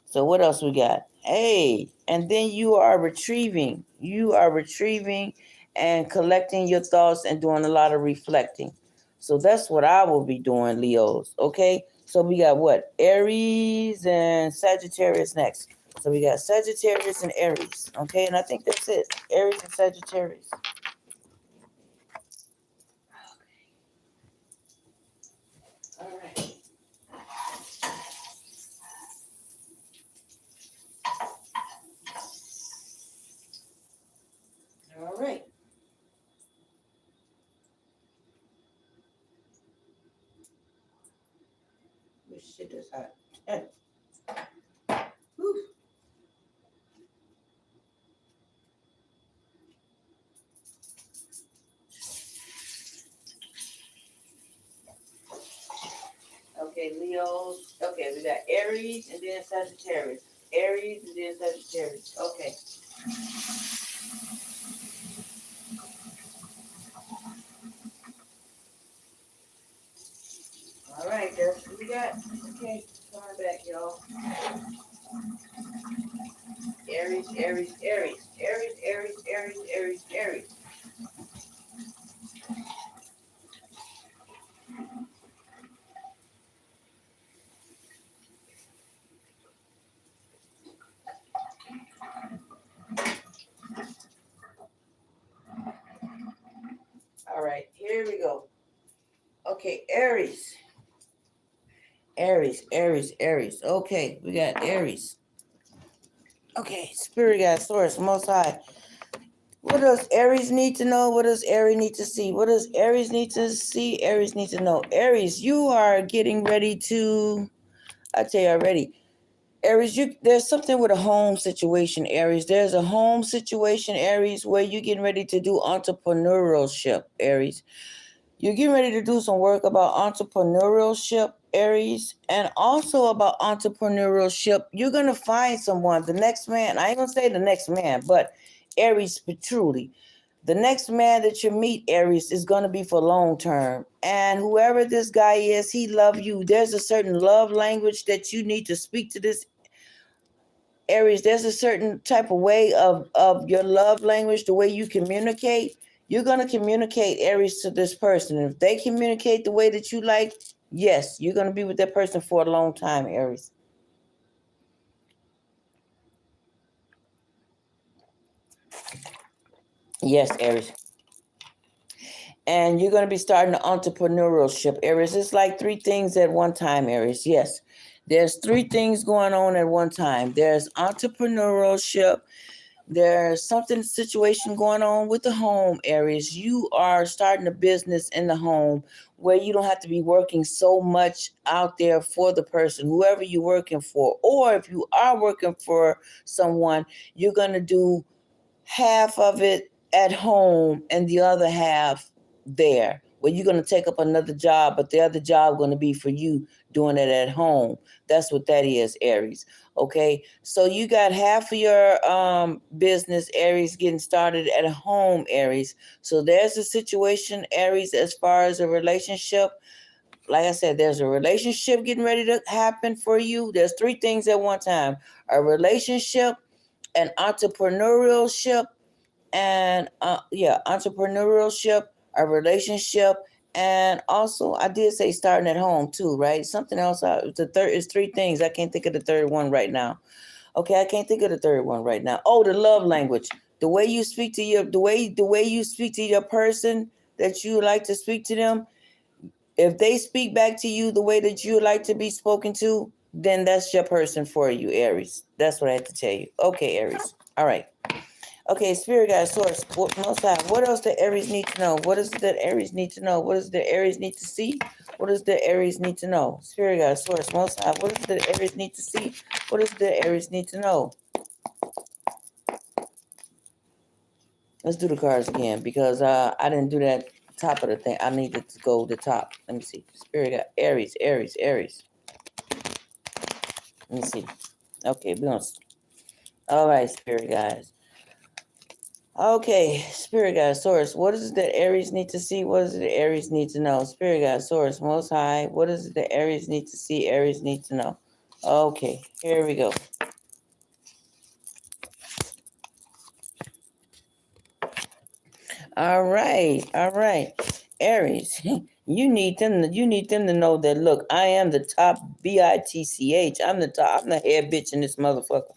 Speaker 1: So what else we got? Hey, and then you are retrieving. You are retrieving and collecting your thoughts and doing a lot of reflecting. So that's what I will be doing, Leos. Okay? So we got what? Aries and Sagittarius next. So we got Sagittarius and Aries. Okay, and I think that's it. Aries and Sagittarius. All right. All right. This shit is hot. Whew. Okay, Leos. Okay, we got Aries and then Sagittarius. Aries and then Sagittarius. Okay. All right, that's what we got. Okay, coming back, y'all. Aries, Aries, Aries. Aries, Aries, Aries, Aries, Aries. All right, here we go. Okay, Aries. Aries, Aries, Aries. Okay, we got Aries. Okay, Spirit Guide, Source, Most High. What does Aries need to know? What does Aries need to see? What does Aries need to see? Aries need to know. Aries, you are getting ready to, I tell you already, Aries, there's something with a home situation, Aries. There's a home situation, Aries, where you're getting ready to do entrepreneurship, Aries. You're getting ready to do some work about entrepreneurship, Aries, and also about entrepreneurship. You're going to find someone, the next man. I ain't going to say the next man, but Aries, but truly, the next man that you meet, Aries, is going to be for long term. And whoever this guy is, he love you. There's a certain love language that you need to speak to this Aries. There's a certain type of way of your love language, the way you communicate. You're going to communicate, Aries, to this person. If they communicate the way that you like, yes, you're going to be with that person for a long time, Aries. Yes, Aries. And you're going to be starting the entrepreneurship, Aries. It's like three things at one time, Aries. Yes. There's three things going on at one time. There's entrepreneurship. There's situation going on with the home, Aries. You are starting a business in the home where you don't have to be working so much out there for the person, whoever you're working for. Or if you are working for someone, you're going to do half of it at home and the other half there, where you're going to take up another job, but the other job going to be for you doing it at home. That's what that is, Aries. Okay, so you got half of your business, Aries, getting started at home, Aries. So there's a situation, Aries, as far as a relationship. Like I said, there's a relationship getting ready to happen for you. There's three things at one time: a relationship, an entrepreneurship, and entrepreneurship, a relationship, and also I did say starting at home too, right? Something else. The third is three things. I can't think of the third one right now. Okay, I can't think of the third one right now. Oh, the love language. The way you speak to the way you speak to your person that you like to speak to them. If they speak back to you the way that you like to be spoken to, then that's your person for you, Aries. That's what I have to tell you. Okay, Aries. All right. Okay, Spirit Guide, Source, Most High. What else do Aries need to know? What does the Aries need to know? What does the Aries need to see? What does the Aries need to know? Spirit Guide, Source, Most High. What does the Aries need to see? What does the Aries need to know? Let's do the cards again because I didn't do that top of the thing. I needed to go the top. Let me see. Spirit got Aries. Let me see. Okay, we don't. All right, Spirit guys. Okay, Spirit guide, Source. What is it that Aries need to see? What is it that Aries need to know? Spirit guide, Source, Most High. What is it that Aries need to see? Aries need to know. Okay, here we go. All right. Aries, you need them to know that look, I am the top bitch. I'm the top. I'm the head bitch in this motherfucker.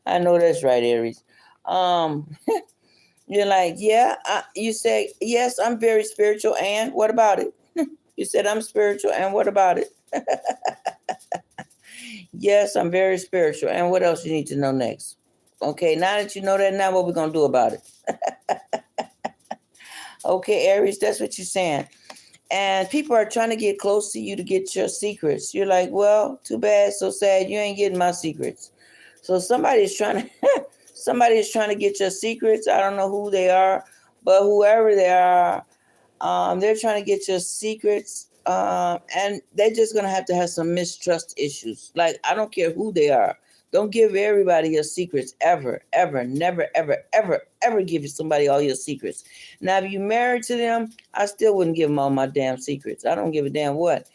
Speaker 1: I know that's right, Aries. You're like, yeah, you say, yes, I'm very spiritual, and what about it? You said I'm spiritual, and what about it? Yes, I'm very spiritual, and what else you need to know next? Okay, now that you know that, now what we're going to do about it? Okay, Aries, that's what you're saying. And people are trying to get close to you to get your secrets. You're like, well, too bad, so sad, you ain't getting my secrets. So somebody's trying to get your secrets. I don't know who they are, but whoever they are, they're trying to get your secrets, and they're just gonna have to have some mistrust issues. Like, I don't care who they are. Don't give everybody your secrets ever, never, ever give somebody all your secrets. Now, if you married to them, I still wouldn't give them all my damn secrets. I don't give a damn what.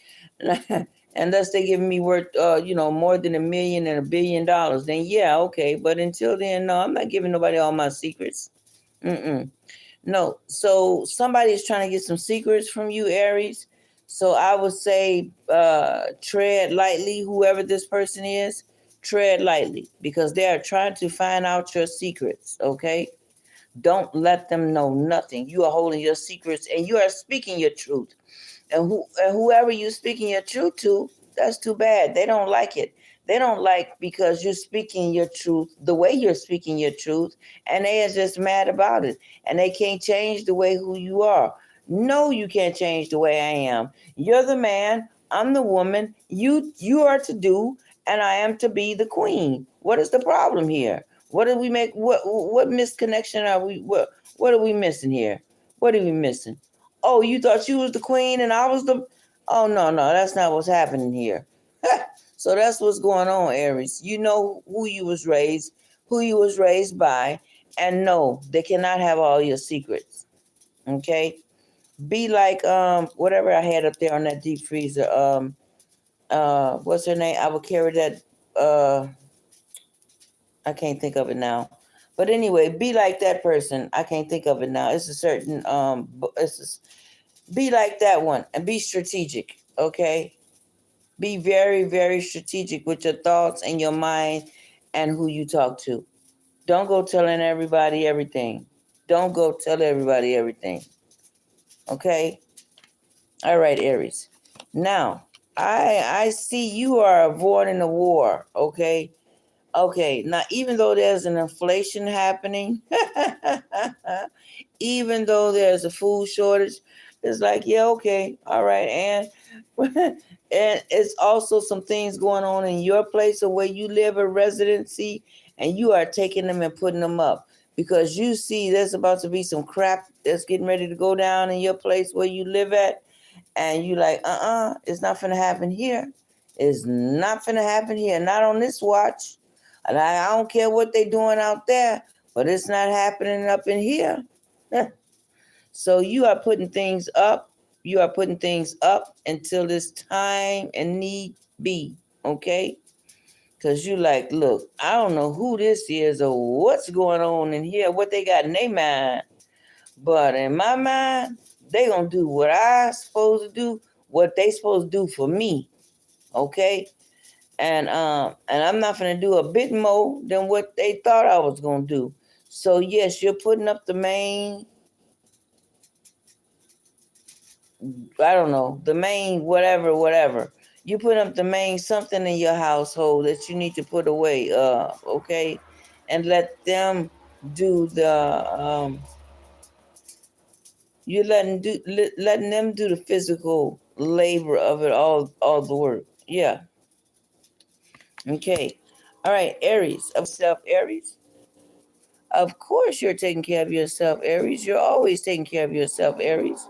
Speaker 1: Unless they give me worth, more than $1 million and $1 billion, then yeah, okay. But until then, no, I'm not giving nobody all my secrets. No. So somebody is trying to get some secrets from you, Aries. So I would say tread lightly, whoever this person is, tread lightly because they are trying to find out your secrets, okay? Don't let them know nothing. You are holding your secrets and you are speaking your truth. And whoever you're speaking your truth to, that's too bad. They don't like it. They don't like because you're speaking your truth, the way you're speaking your truth, and they are just mad about it. And they can't change the way who you are. No, you can't change the way I am. You're the man. I'm the woman. You are to do, and I am to be the queen. What is the problem here? What did we make? What misconnection are we? What are we missing here? What are we missing? Oh, you thought you was the queen and I was the... Oh, no, that's not what's happening here. So that's what's going on, Aries. You know who you was raised by, and no, they cannot have all your secrets. Okay? Be like whatever I had up there on that deep freezer. What's her name? I would carry that I can't think of it now. But anyway, be like that person. I can't think of it now. It's a certain be like that one and be strategic, okay? Be very, very strategic with your thoughts and your mind and who you talk to. Don't go telling everybody everything. Don't go tell everybody everything, okay? All right, Aries. Now, I see you are avoiding a war, okay? Okay, now even though there's an inflation happening, even though there's a food shortage, it's like, yeah, okay, all right, and and it's also some things going on in your place of where you live a residency, and you are taking them and putting them up because you see there's about to be some crap that's getting ready to go down in your place where you live at, and you like, it's not finna happen here. It's not finna happen here, not on this watch. And I don't care what they doing out there, but it's not happening up in here. So you are putting things up. You are putting things up until this time and need be, okay? Because you like, look, I don't know who this is or what's going on in here, what they got in their mind. But in my mind, they going to do what I supposed to do, what they supposed to do for me, okay? And I'm not going to do a bit more than what they thought I was going to do. So, yes, you're putting up the main... I don't know, the main whatever. You put up the main something in your household that you need to put away, okay? And let them do the letting them do the physical labor of it all the work. Yeah. Okay. All right, Aries. Of self, Aries. Of course you're taking care of yourself, Aries. You're always taking care of yourself, Aries.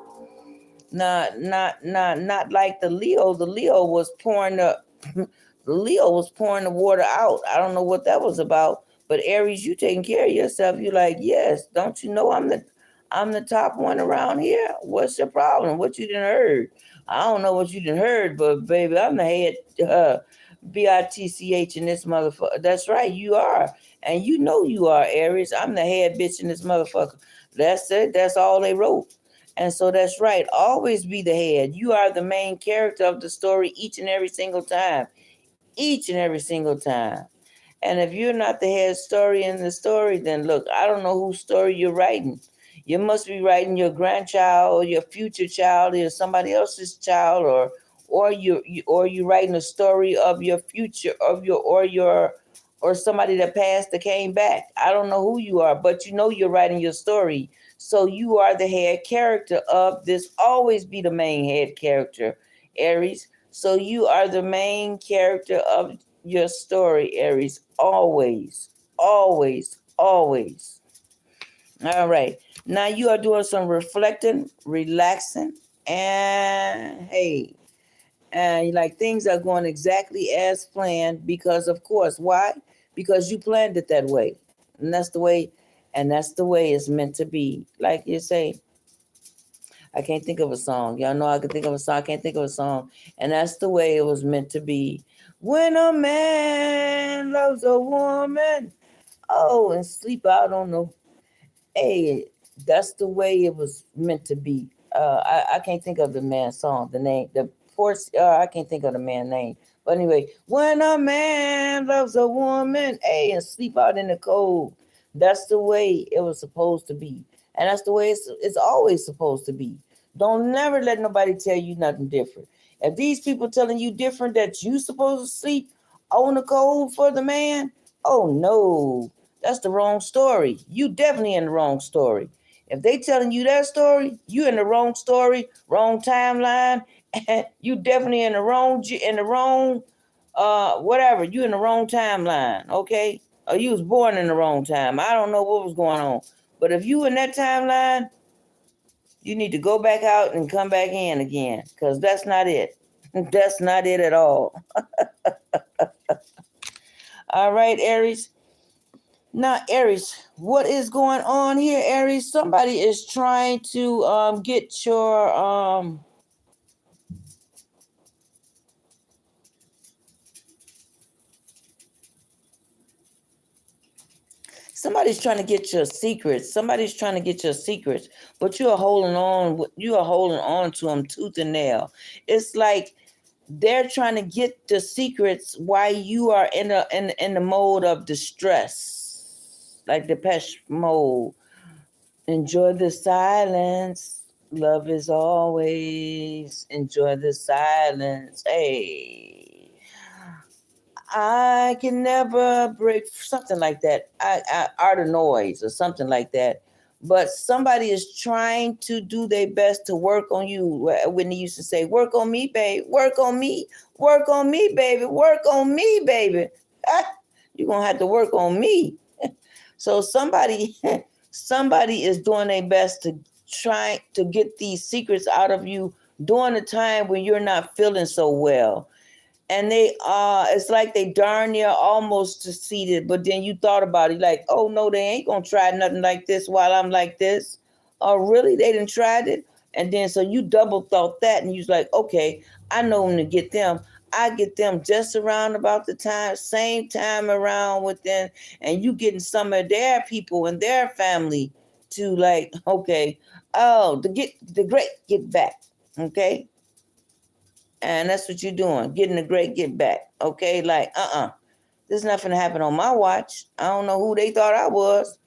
Speaker 1: Not like the Leo. The Leo was pouring the the Leo was pouring the water out. I don't know what that was about. But Aries, you taking care of yourself. You like, yes, don't you know I'm the top one around here? What's your problem? What you done heard? I don't know what you done heard, but baby, I'm the head bitch in this motherfucker. That's right, you are. And you know you are, Aries. I'm the head bitch in this motherfucker. That's it. That's all they wrote. And so that's right. Always be the head. You are the main character of the story each and every single time. Each and every single time. And if you're not the head story in the story, then look, I don't know whose story you're writing. You must be writing your grandchild or your future child or somebody else's child, or you writing a story of your future of your or somebody that passed that came back. I don't know who you are, but you know you're writing your story. So you are the head character of this. Always be the main head character, Aries. So you are the main character of your story, Aries. Always, always, always. All right. Now you are doing some reflecting, relaxing, and hey, and like things are going exactly as planned because, of course, why? Because you planned it that way, and that's the way it's meant to be. Like you say, I can't think of a song. Y'all know I can think of a song. I can't think of a song. And that's the way it was meant to be. When a man loves a woman, oh, and sleep out on the, hey, that's the way it was meant to be. I can't think of the man's song, the name, the force. I can't think of the man's name. But anyway, when a man loves a woman, hey, and sleep out in the cold, that's the way it was supposed to be, and that's the way it's always supposed to be. Don't never let nobody tell you nothing different. If these people telling you different that you supposed to sleep on the cold for the man, oh no, that's the wrong story. You definitely in the wrong story. If they telling you that story, you in the wrong story, wrong timeline, and you definitely in the wrong whatever. You in the wrong timeline, okay? Or you was born in the wrong time. I don't know what was going on. But if you in that timeline, you need to go back out and come back in again, because that's not it. That's not it at all. All right, Aries. Now, Aries, what is going on here, Aries? Somebody is trying to get your somebody's trying to get your secrets. Somebody's trying to get your secrets, but you are holding on. You are holding on to them tooth and nail. It's like they're trying to get the secrets while you are in the mode of distress, like Depeche mode. Enjoy the silence. Love is always. Enjoy the silence. Hey, I can never break something like that. Art of noise or something like that. But somebody is trying to do their best to work on you. When they used to say, "Work on me, babe. Work on me. Work on me, baby. Work on me, baby." You're gonna have to work on me. So somebody is doing their best to try to get these secrets out of you during a time when you're not feeling so well. And they it's like they darn near almost succeeded, but then you thought about it, like, oh no, they ain't gonna try nothing like this while I'm like this. Oh really? They didn't tried it? And then so you double thought that, and you was like, okay, I know when to get them. I get them just around about the time, same time around within, and you getting some of their people and their family to like, okay, oh, the great get back, okay, and that's what you're doing, getting the great get back, okay, like, there's nothing to happen on my watch. I don't know who they thought I was,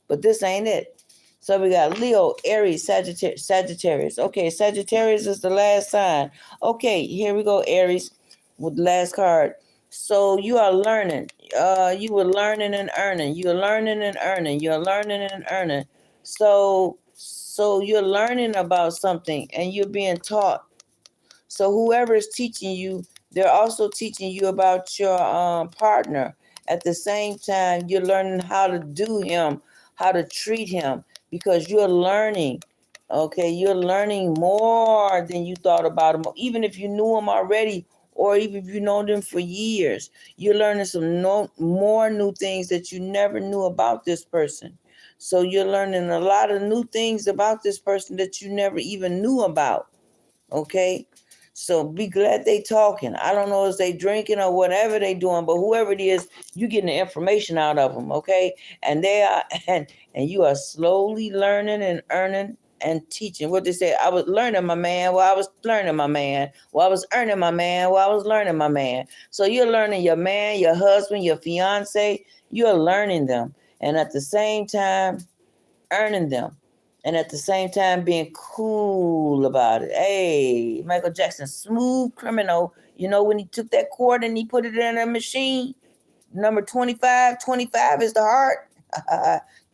Speaker 1: but this ain't it. So we got Leo, Aries, Sagittarius. Okay, Sagittarius is the last sign. Okay, here we go, Aries, with the last card. So you are learning. You were learning and earning. You're learning and earning. You're learning and earning. So you're learning about something and you're being taught. So whoever is teaching you, they're also teaching you about your partner. At the same time, you're learning how to do him, how to treat him, because you're learning. Okay, you're learning more than you thought about him. Even if you knew him already, or even if you know them for years, you're learning some more new things that you never knew about this person. So you're learning a lot of new things about this person that you never even knew about. Okay? So be glad they talking. I don't know if they drinking or whatever they doing, but whoever it is, you getting the information out of them, okay? And they are and you are slowly learning and earning and teaching. What they say, I was learning, my man. Well, I was learning, my man. Well, I was earning, my man. Well, I was learning, my man. So you're learning your man, your husband, your fiance. You're learning them, and at the same time, earning them, and at the same time being cool about it. Hey, Michael Jackson, smooth criminal. You know, when he took that cord and he put it in a machine, number 25, 25 is the heart.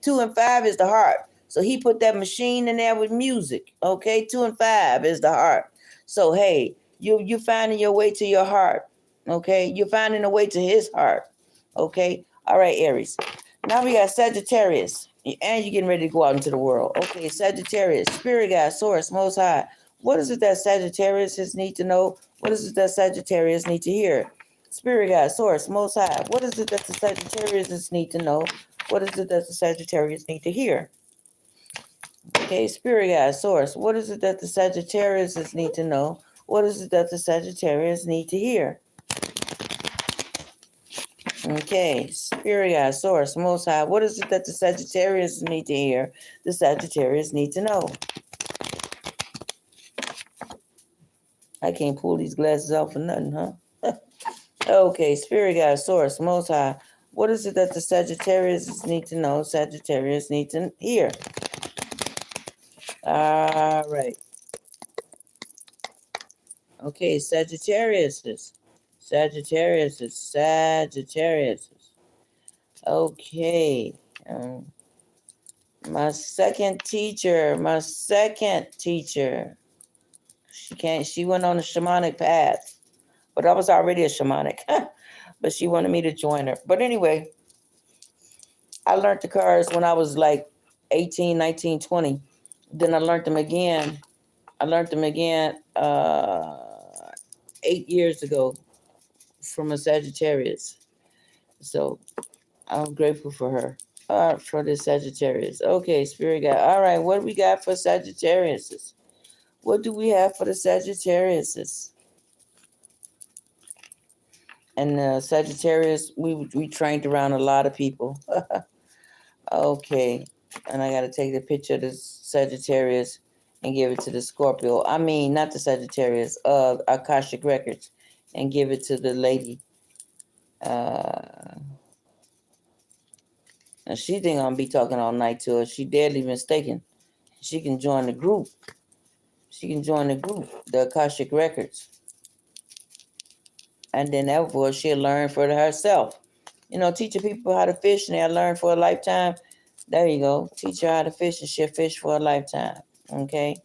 Speaker 1: 2 and 5 is the heart. So he put that machine in there with music. Okay, 2 and 5 is the heart. So hey, you're finding your way to your heart. Okay, you're finding a way to his heart. Okay, all right, Aries. Now we got Sagittarius, and you're getting ready to go out into the world. Okay, Sagittarius, Spirit Guide, Source, Most High. What is it that Sagittarius need to know? What is it that Sagittarius need to hear? Spirit Guide, Source, Most High. What is it that the Sagittarius need to know? What is it that the Sagittarius need to hear? Okay, Spirit Guide, Source. What is it that the Sagittarius need to know? What is it that the Sagittarius need to hear? Okay, Spirit Guide, Source, Most High. What is it that the Sagittarius need to hear? The Sagittarius need to know. I can't pull these glasses off for nothing, huh? Okay, Spirit Guide, Source, Most High. What is it that the Sagittarius need to know? Sagittarius need to hear. All right. Okay, Sagittarius. Okay. My second teacher. She went on a shamanic path. But I was already a shamanic. But she wanted me to join her. But anyway, I learned the cards when I was like 18, 19, 20. Then I learned them again. 8 years ago from a Sagittarius. So I'm grateful for her. For the Sagittarius. Okay, Spirit Guide. All right, what do we got for Sagittarius? What do we have for the Sagittarius? And Sagittarius, we trained around a lot of people. Okay, and I got to take the picture of the Sagittarius and give it to the Scorpio. I mean, not the Sagittarius, Akashic Records, and give it to the lady. And she think I'm be talking all night to her. She deadly mistaken. She can join the group. The Akashic Records. And then therefore she'll learn for herself. You know, teaching people how to fish and they'll learn for a lifetime. There you go. Teach her how to fish and she'll fish for a lifetime. Okay.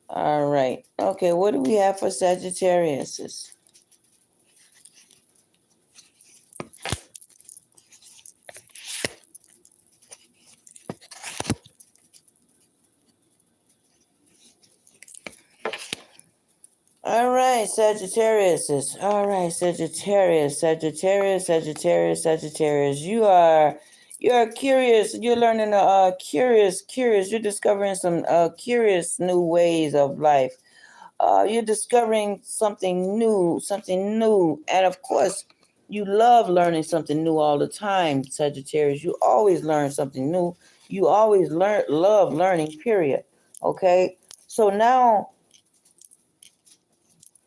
Speaker 1: All right. Okay, what do we have for Sagittarius? All right, Sagittarius. All right, Sagittarius. You're curious. You're learning curious. You're discovering some curious new ways of life. You're discovering something new, and of course, you love learning something new all the time, Sagittarius. You always learn something new. You always love learning. Period. Okay. So now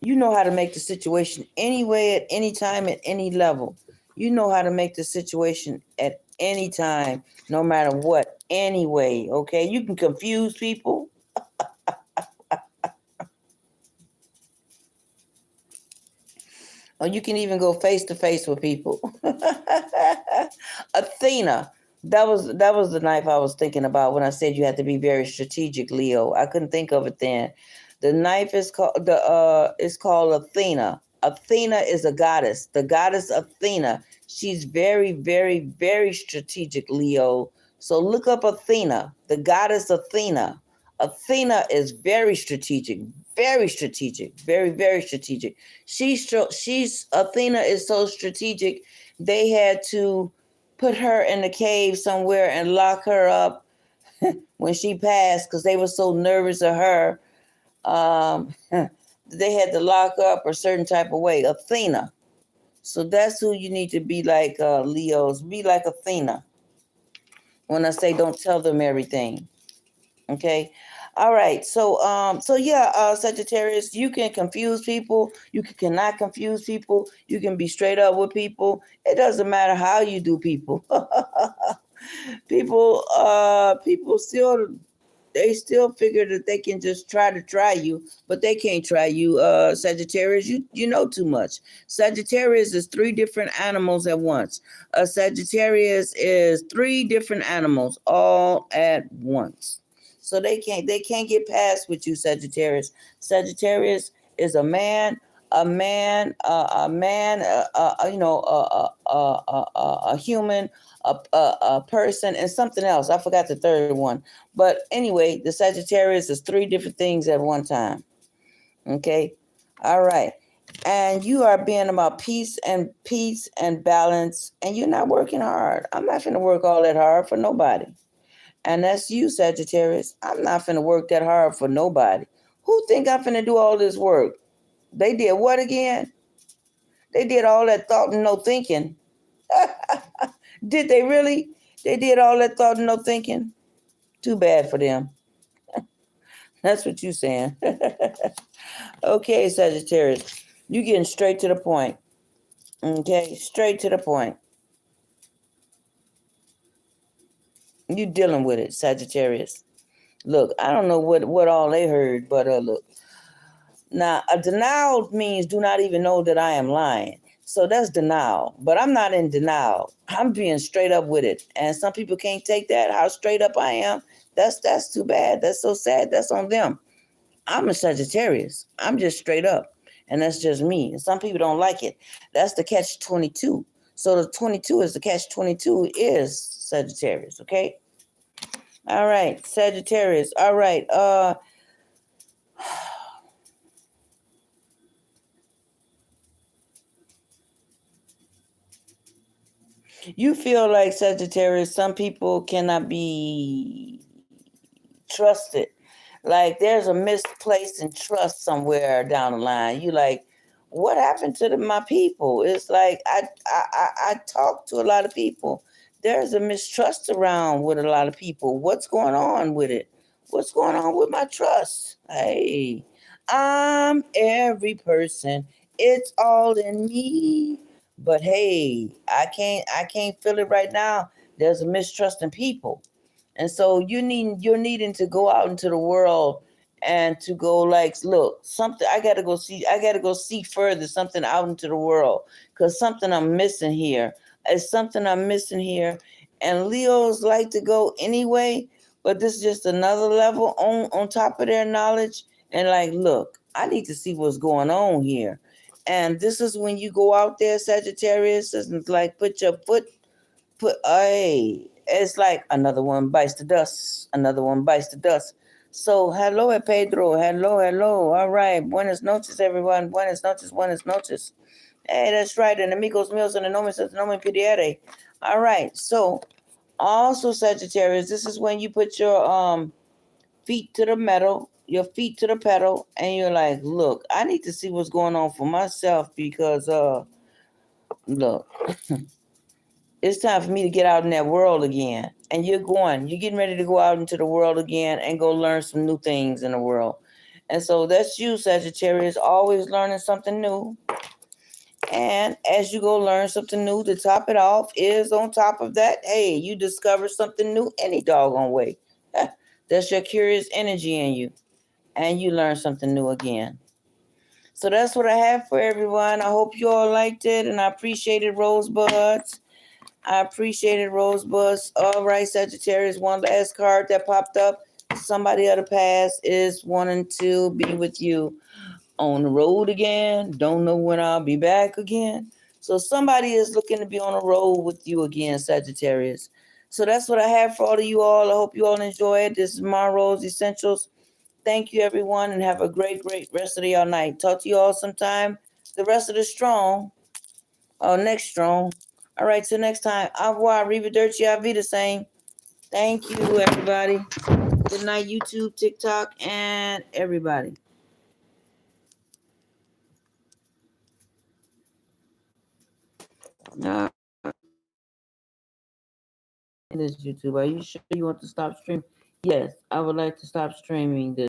Speaker 1: you know how to make the situation any way, at any time, at any level. You know how to make the situation at any time, no matter what, anyway. Okay. You can confuse people. Or you can even go face to face with people. Athena. That was the knife I was thinking about when I said you had to be very strategic, Leo. I couldn't think of it then. The knife is called Athena. Athena is a goddess. The goddess Athena. She's very, very, very strategic, Leo. So look up Athena, the goddess Athena. Athena is very strategic, very, very strategic. She's Athena is so strategic. They had to put her in a cave somewhere and lock her up when she passed because they were so nervous of her. They had to lock up a certain type of way. Athena. So that's who you need to be like, Leos. Be like Athena. When I say don't tell them everything. Okay. All right. So yeah, Sagittarius, you can confuse people. You cannot confuse people. You can be straight up with people. It doesn't matter how you do people. People still they still figure that they can just try you, but they can't try you. Sagittarius, you know too much. Sagittarius is three different animals at once. A Sagittarius is three different animals all at once. So they can't get past with you, Sagittarius. Sagittarius is a human, a person, and something else. I forgot the third one. But anyway, the Sagittarius is three different things at one time. Okay? All right. And you are being about peace and balance, and you're not working hard. I'm not going to work all that hard for nobody. And that's you, Sagittarius. I'm not going to work that hard for nobody. Who think I'm going to do all this work? They did what again? They did all that thought and no thinking. Did they really? They did all that thought and no thinking? Too bad for them. That's what you're saying. Okay, Sagittarius. You getting straight to the point. Okay, straight to the point. You dealing with it, Sagittarius. Look, I don't know what all they heard, but look. Now, a denial means do not even know that I am lying. So that's denial. But I'm not in denial. I'm being straight up with it. And some people can't take that, how straight up I am. That's too bad. That's so sad. That's on them. I'm a Sagittarius. I'm just straight up. And that's just me. And some people don't like it. That's the catch 22. So the 22 is the catch 22 is Sagittarius, okay? All right, Sagittarius. All right. You feel like Sagittarius, some people cannot be trusted. Like there's a misplaced in trust somewhere down the line. You like, what happened to my people? It's like I talk to a lot of people. There's a mistrust around with a lot of people. What's going on with it? What's going on with my trust? Hey, I'm every person. It's all in me. But hey, I can't feel it right now. There's a mistrust in people. And so you're needing to go out into the world and to go like, look, something I gotta go see further something out into the world. Cause something I'm missing here. It's something I'm missing here. And Leos like to go anyway, but this is just another level on top of their knowledge. And like, look, I need to see what's going on here. And this is when you go out there, Sagittarius, and like it's like another one bites the dust. Another one bites the dust. So, hello, Pedro. Hello. All right. Buenas noches, everyone. Buenas noches. Hey, that's right. And amigos míos and the nome pidiere. All right. So, also, Sagittarius, this is when you put your feet to the metal, your feet to the pedal, and you're like, look, I need to see what's going on for myself because, look. It's time for me to get out in that world again. And you're getting ready to go out into the world again and go learn some new things in the world. And so that's you, Sagittarius, always learning something new. And as you go learn something new, to top it off is on top of that, hey, you discover something new any doggone way. That's your curious energy in you. And you learn something new again. So that's what I have for everyone. I hope you all liked it and I appreciated Rosebuds. I appreciated Rosebuds. All right, Sagittarius, one last card that popped up. Somebody of the past is wanting to be with you. on the road again. Don't know when I'll be back again. So somebody is looking to be on the road with you again, Sagittarius. So that's what I have for all of you all. I hope you all enjoy it. This is Monroe's Essentials. Thank you, everyone, and have a great, great rest of your night. Talk to you all sometime. The rest of the strong. Next strong. All right, till next time. Au revoir. Arrivederci. Auf the same. Thank you, everybody. Good night, YouTube, TikTok, and everybody. This YouTube. Are you sure you want to stop streaming? Yes, I would like to stop streaming this.